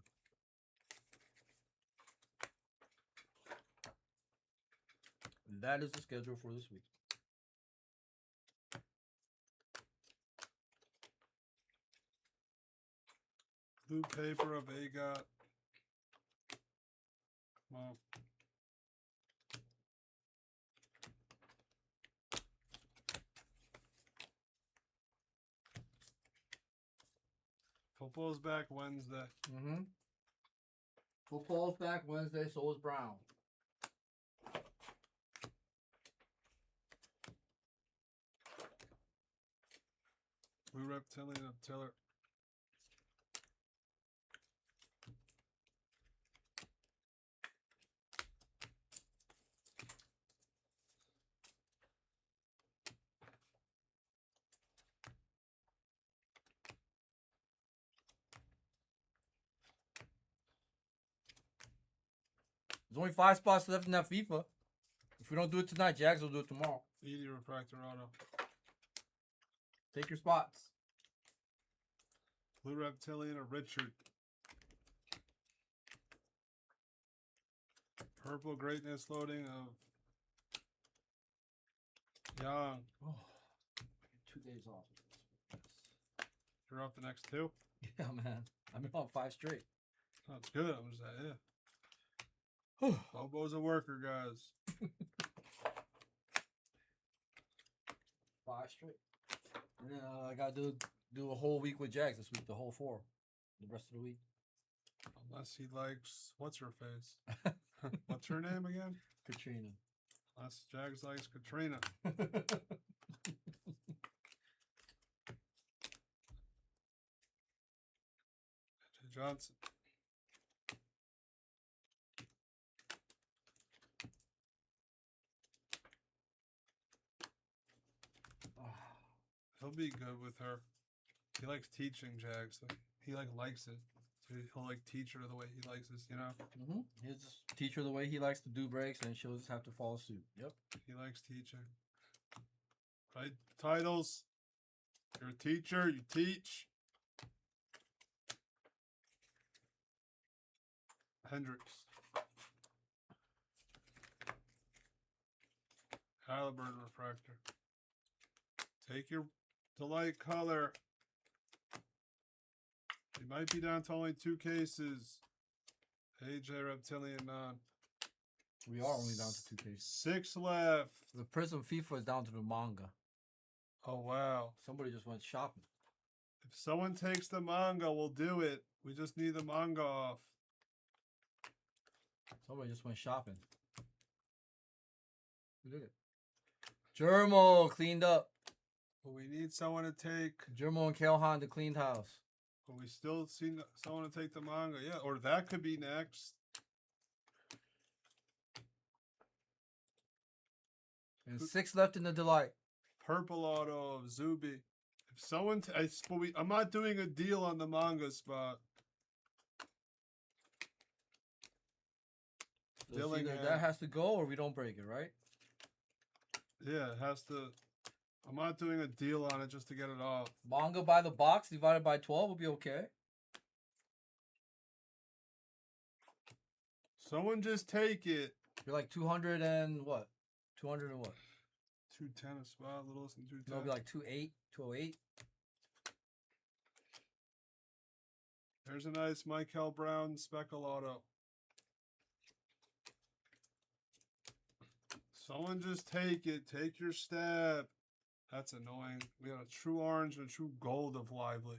And that is the schedule for this week. Blue paper of Agot. Come on. Football's back Wednesday. Mm-hmm. Football's back Wednesday, so is Brown. Blue Reptilian of Tiller. There's only 5 spots left in that FIFA. If we don't do it tonight, Jags will do it tomorrow. 80 Refractor auto. Take your spots. Blue Reptilian of Richard. Purple Greatness loading of Young. Oh, 2 days off. You're off the next 2? Yeah, man. I've been on 5 straight. That's good. I'm just yeah. Bobo's a worker, guys. 5 straight. And then I gotta do a whole week with Jags this week, the whole 4, the rest of the week. Unless he likes what's her face. What's her name again? Katrina. Unless Jags likes Katrina. Johnson. He'll be good with her. He likes teaching Jags. So he likes it. So he'll teach her the way he likes this, you know? Mm-hmm. He'll just teach her the way he likes to do breaks, and she'll just have to follow suit. Yep. He likes teaching. Right? Titles. You're a teacher. You teach. Hendricks. Halliburton Refractor. Take your delight color. You might be down to only 2 cases. AJ Reptilian non. We are only down to 2 cases. 6 left. The Prism FIFA is down to the manga. Oh, wow. Somebody just went shopping. If someone takes the manga, we'll do it. We just need the manga off. Somebody just went shopping. Who did it? Germo cleaned up. But we need someone to take. Germo and Kelhan, the cleaned house. But we still see someone to take the manga. Yeah, or that could be next. And 6 left in the delight. Purple auto of Zuby. If someone, I'm not doing a deal on the manga spot. So Dillingham. either that has to go or we don't break it, right? Yeah, it has to. I'm not doing a deal on it just to get it off. Manga by the box divided by 12 will be okay. Someone just take it. You're like 200 and what? 200 and what? 210 a spot, a little less than 210. No, it'll be like 208, 208. There's a nice Michael Brown speckle auto. Someone just take it. Take your stab. That's annoying. We got a true orange and a true gold of Lively.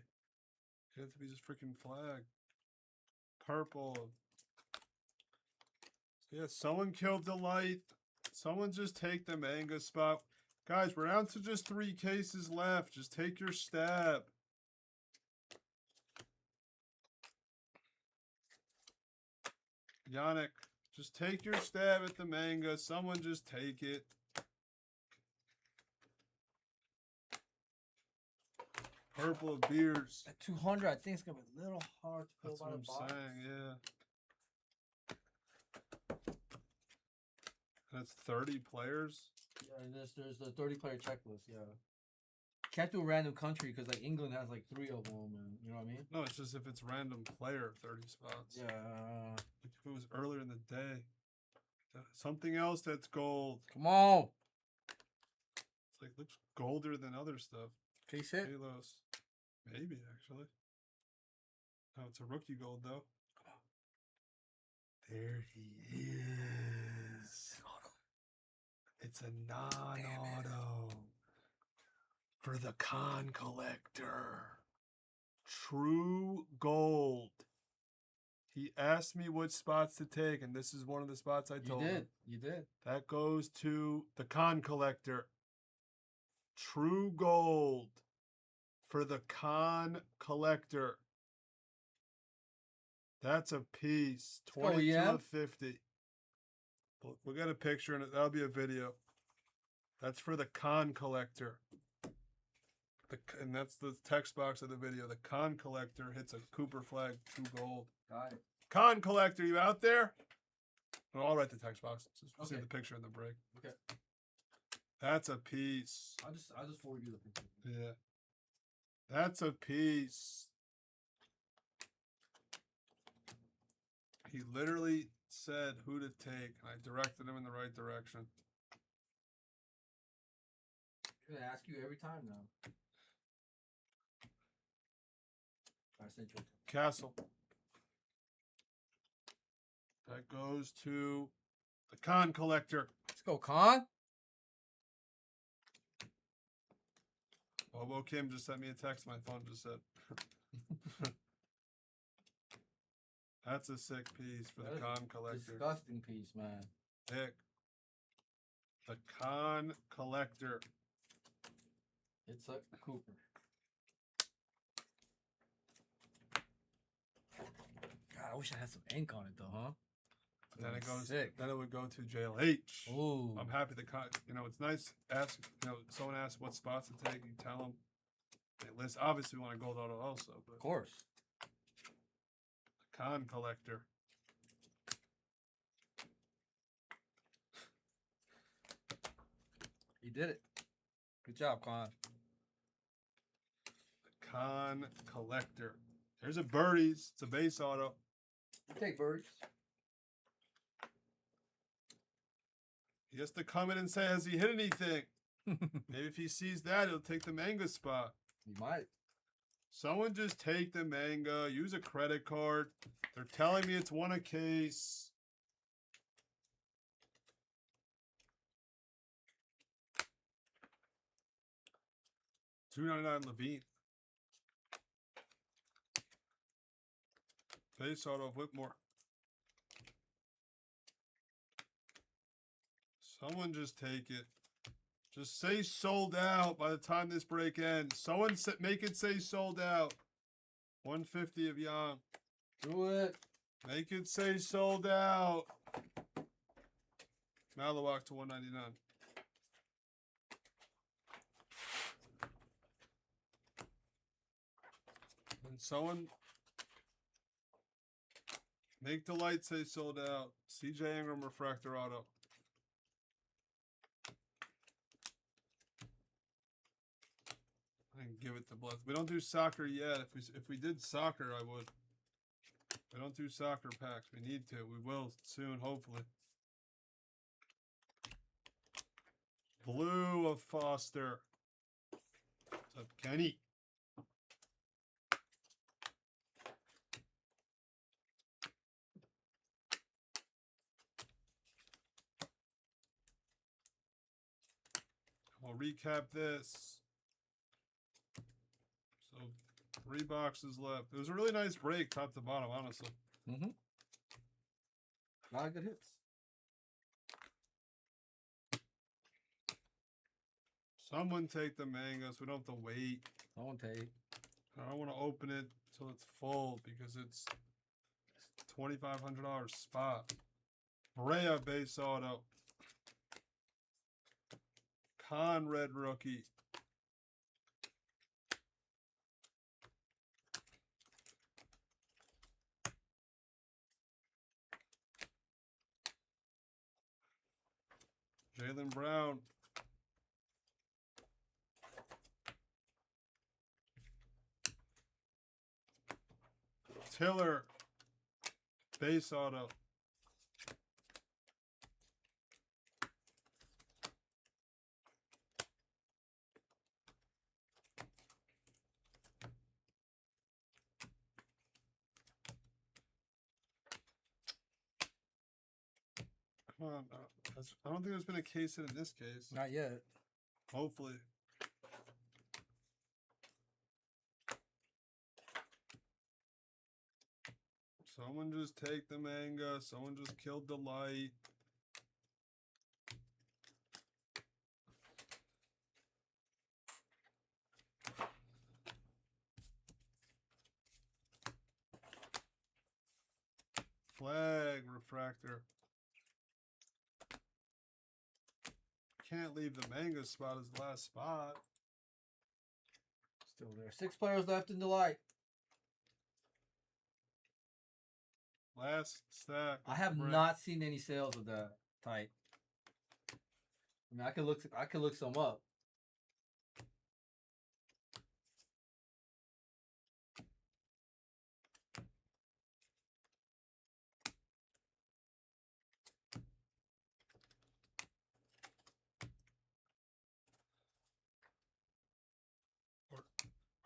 It have to be just freaking flag. Purple. So yeah, someone killed Delight. Someone just take the manga spot. Guys, we're down to just 3 cases left. Just take your stab. Yannick, just take your stab at the manga. Someone just take it. Purple of Beers. At 200, I think it's gonna be a little hard to fill That's by what the I'm box. saying, yeah. That's 30 players. Yeah, and there's the 30-player checklist. Yeah, can't do a random country because like England has like 3 of them, and you know what I mean. No, it's just if it's random player, 30 spots. Yeah. Like if it was earlier in the day. Something else that's gold. Come on. It's like looks golder than other stuff. Case hit. Halos. Maybe actually. Oh, it's a rookie gold though. There he is. It's a non-auto for the con collector. True gold. He asked me what spots to take, and this is one of the spots I told him. You did. That goes to the con collector. True gold for the con collector. That's a piece. 22 of 50. We'll get a picture in it. That'll be a video. That's for the con collector. And that's the text box of the video. The con collector hits a Cooper flag, true gold. Got it. Con collector, you out there? No, I'll write the text box. Just see Okay. the picture in the break. Okay. That's a piece. I'll just forward you the picture. Yeah. That's a piece. He literally said who to take, and I directed him in the right direction. I'm gonna ask you every time now. I sent you. Castle. That goes to the con collector. Let's go, Con. Bobo Kim just sent me a text. My phone just said. That's a sick piece for the con collector. Disgusting piece, man. Sick. The con collector. It's a Cooper. God, I wish I had some ink on it though, huh? Then it goes. Sick. Then it would go to JLH. Ooh. I'm happy the con. You know, it's nice. Ask. You know, someone asks what spots to take. You tell them. They list. Obviously, we want a gold auto also, but Of course. the con collector. You did it. Good job, Con. The con collector. There's a birdies. It's a base auto. You take birds. He has to come in and say, has he hit anything? Maybe if he sees that, he'll take the manga spot. You might. Someone just take the manga, use a credit card. They're telling me it's one a case. $2.99 Levine. Base auto of Whitmore. Someone just take it. Just say sold out by the time this break ends. Someone make it say sold out. 150 of Young. Do it. Make it say sold out. Malawak to 199. And someone make the light say sold out. CJ Ingram refractor auto. I can give it to Blez. We don't do soccer yet. If we did soccer, I would. We don't do soccer packs. We need to. We will soon, hopefully. Blue of Foster. What's up, Kenny? We'll recap this. So 3 boxes left. It was a really nice break, top to bottom, honestly. Mm-hmm. A lot of good hits. Someone take the mango so we don't have to wait. Don't take. I don't want to open it till it's full because it's $2,500 spot. Brea base auto. Conrad rookie. Jaylen Brown. Tiller. Base auto. Come on. I don't think there's been a case in this case. Not yet. Hopefully. Someone just take the manga. Someone just killed the light. Flag refractor. Can't leave the manga spot as the last spot. Still there. 6 players left in the light. Last stack. I have Brett. not seen any sales of that type. I mean, I could look some up.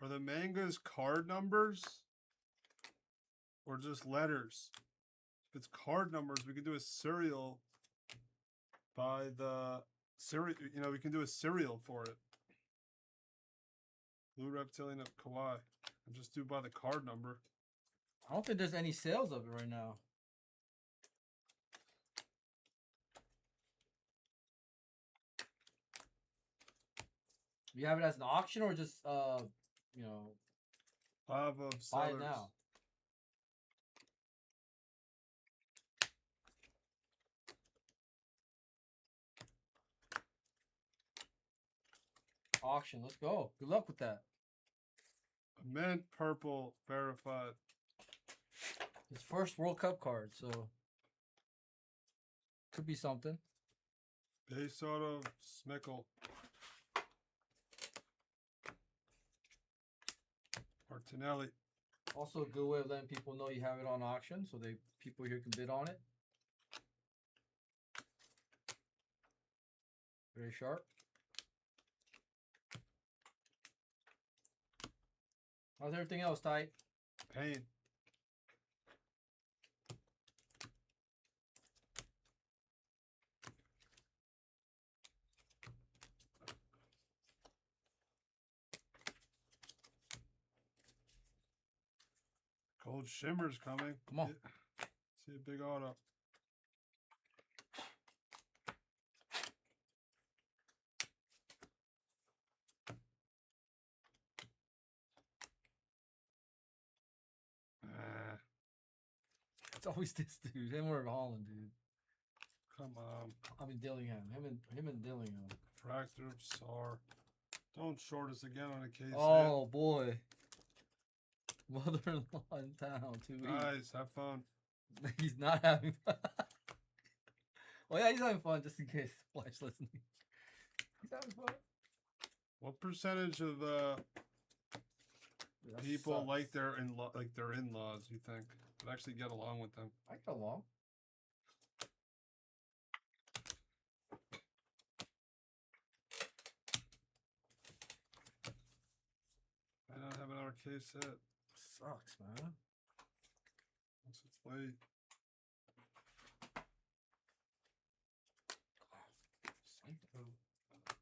Are the mangas card numbers or just letters? If it's card numbers, we can do a serial by the serial. You know, we can do a serial for it. Blue Reptilian of Kawhi, and just do by the card number. I don't think there's any sales of it right now. You have it as an auction or just you know, 5 of buy sellers. it now? Auction, let's go. Good luck with that. Mint purple verified. His first World Cup card, so could be something. Base auto Smickle. Martinelli. Also a good way of letting people know you have it on auction, so people here can bid on it. Very sharp. How's everything else, Ty? Pain. Gold Shimmer's coming. Come on. See a big auto. It's always this dude. Him or Holland, dude. Come on. I mean Dillingham. Him and Dillingham. Fractor of SAR. Don't short us again on a case. Oh boy. Mother-in-law in town 2 weeks. Guys, have fun. He's not having fun. Oh yeah, he's having fun just in case Flash listening. He's having fun. What percentage of Dude, that people sucks. like their in-laws, you think, would actually get along with them? I get along. I don't have another case set. Sucks, man. Once it's late.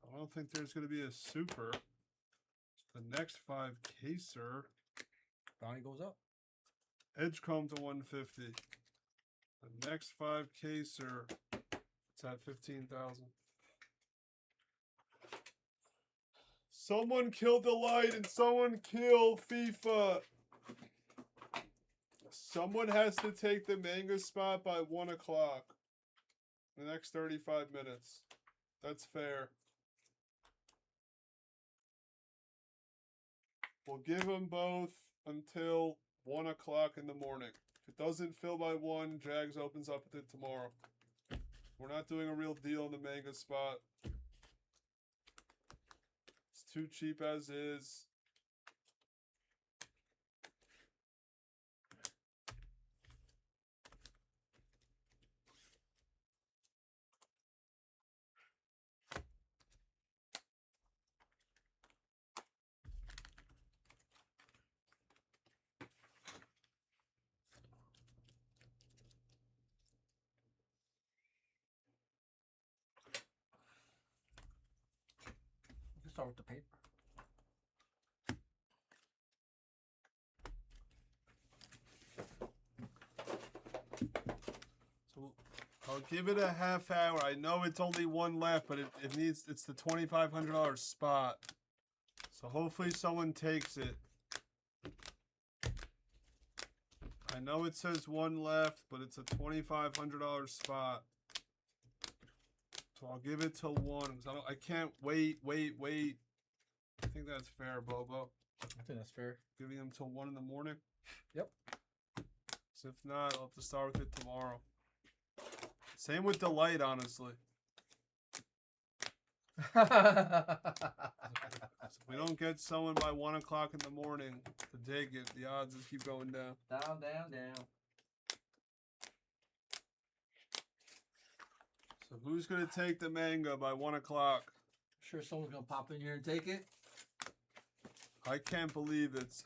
I don't think there's going to be a super. The next 5 caser. Bounty goes up. Edgecomb to 150. The next 5 caser. It's at 15,000. Someone killed Delight and someone killed FIFA. Someone has to take the manga spot by 1 o'clock. The next 35 minutes. That's fair. We'll give them both until 1 o'clock in the morning. If it doesn't fill by 1, Jags opens up with it tomorrow. We're not doing a real deal in the manga spot. It's too cheap as is. You can start with the paper. So I'll give it a half hour. I know it's only one left, but it's the $2,500 spot. So hopefully someone takes it. I know it says one left, but it's a $2,500 spot. So I'll give it to one because I can't wait. I think that's fair, Bobo. I think that's fair. Giving them till 1 in the morning. Yep. So if not, I'll have to start with it tomorrow. Same with Delight, honestly. If we don't get someone by 1 o'clock in the morning to take it, the odds just keep going down. Down, down, down. So who's gonna take the manga by 1 o'clock? I'm sure someone's gonna pop in here and take it. I can't believe it's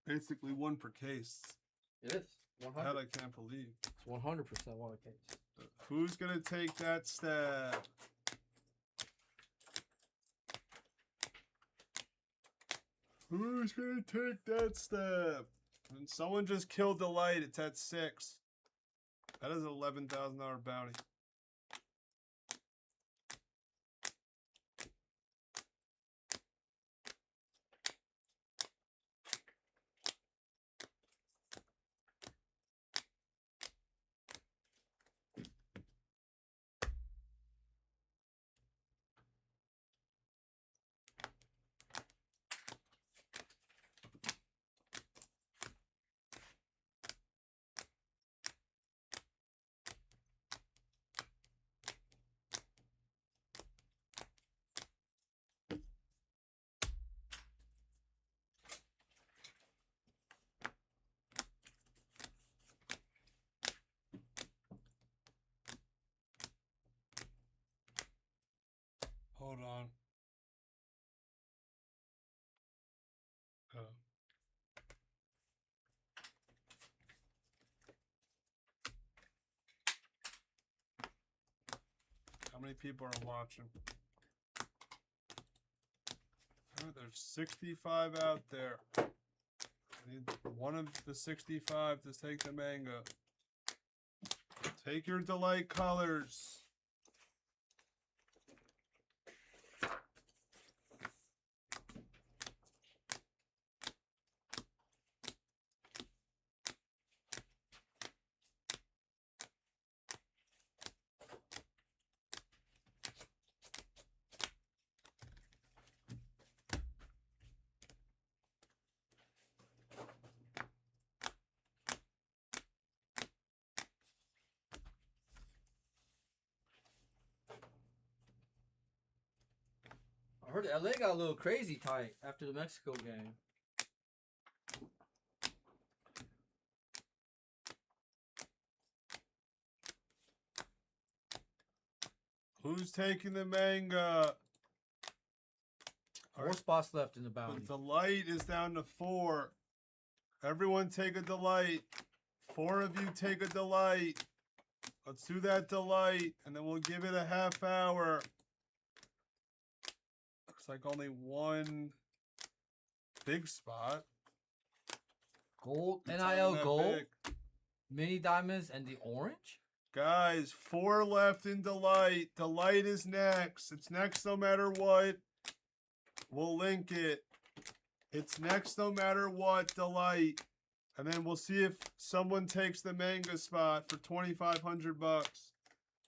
basically one per case. It is. That 100. I can't believe. It's 100% one case. Who's gonna take that stab? Who's gonna take that stab? And someone just killed Delight. It's at 6. That is an $11,000 bounty. Hold on. Oh. How many people are watching? Oh, there's 65 out there. I need one of the 65 to take the manga. Take your Delight colors. I heard LA got a little crazy tight after the Mexico game. Who's taking the manga? 4 spots left in the The bounty. Delight is down to 4. Everyone take a Delight. 4 of you take a Delight. Let's do that Delight, and then we'll give it a half hour. Looks like only one big spot. Gold, It's not even NIL that gold, big. mini diamonds, and the orange. Guys, 4 left in Delight. Delight is next. It's next no matter what. We'll link it. It's next no matter what, Delight. And then we'll see if someone takes the manga spot for 2,500 bucks.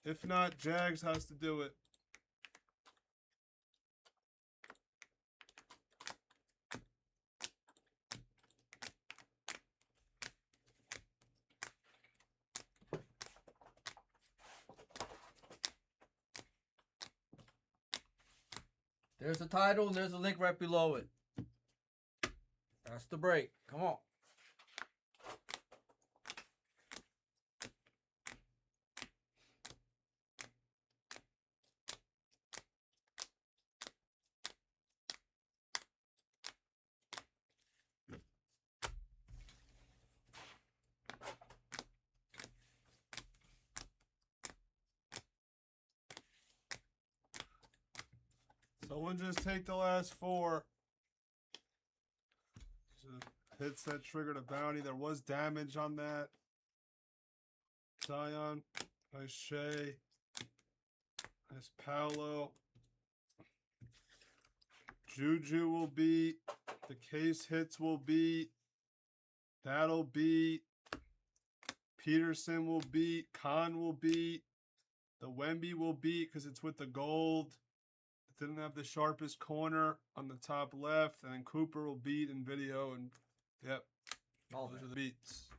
If not, Jags has to do it. There's the title and there's a link right below it. That's the break. Come on. Someone just take the last 4. Just hits that trigger to bounty. There was damage on that. Zion. Nice Shea. Nice Paolo. Juju will beat. The case hits will beat. That'll beat. Peterson will beat. Khan will beat. The Wemby will beat because it's with the gold. It didn't have the sharpest corner on the top left. And then Cooper will beat in video. And yep, All those that. are the beats.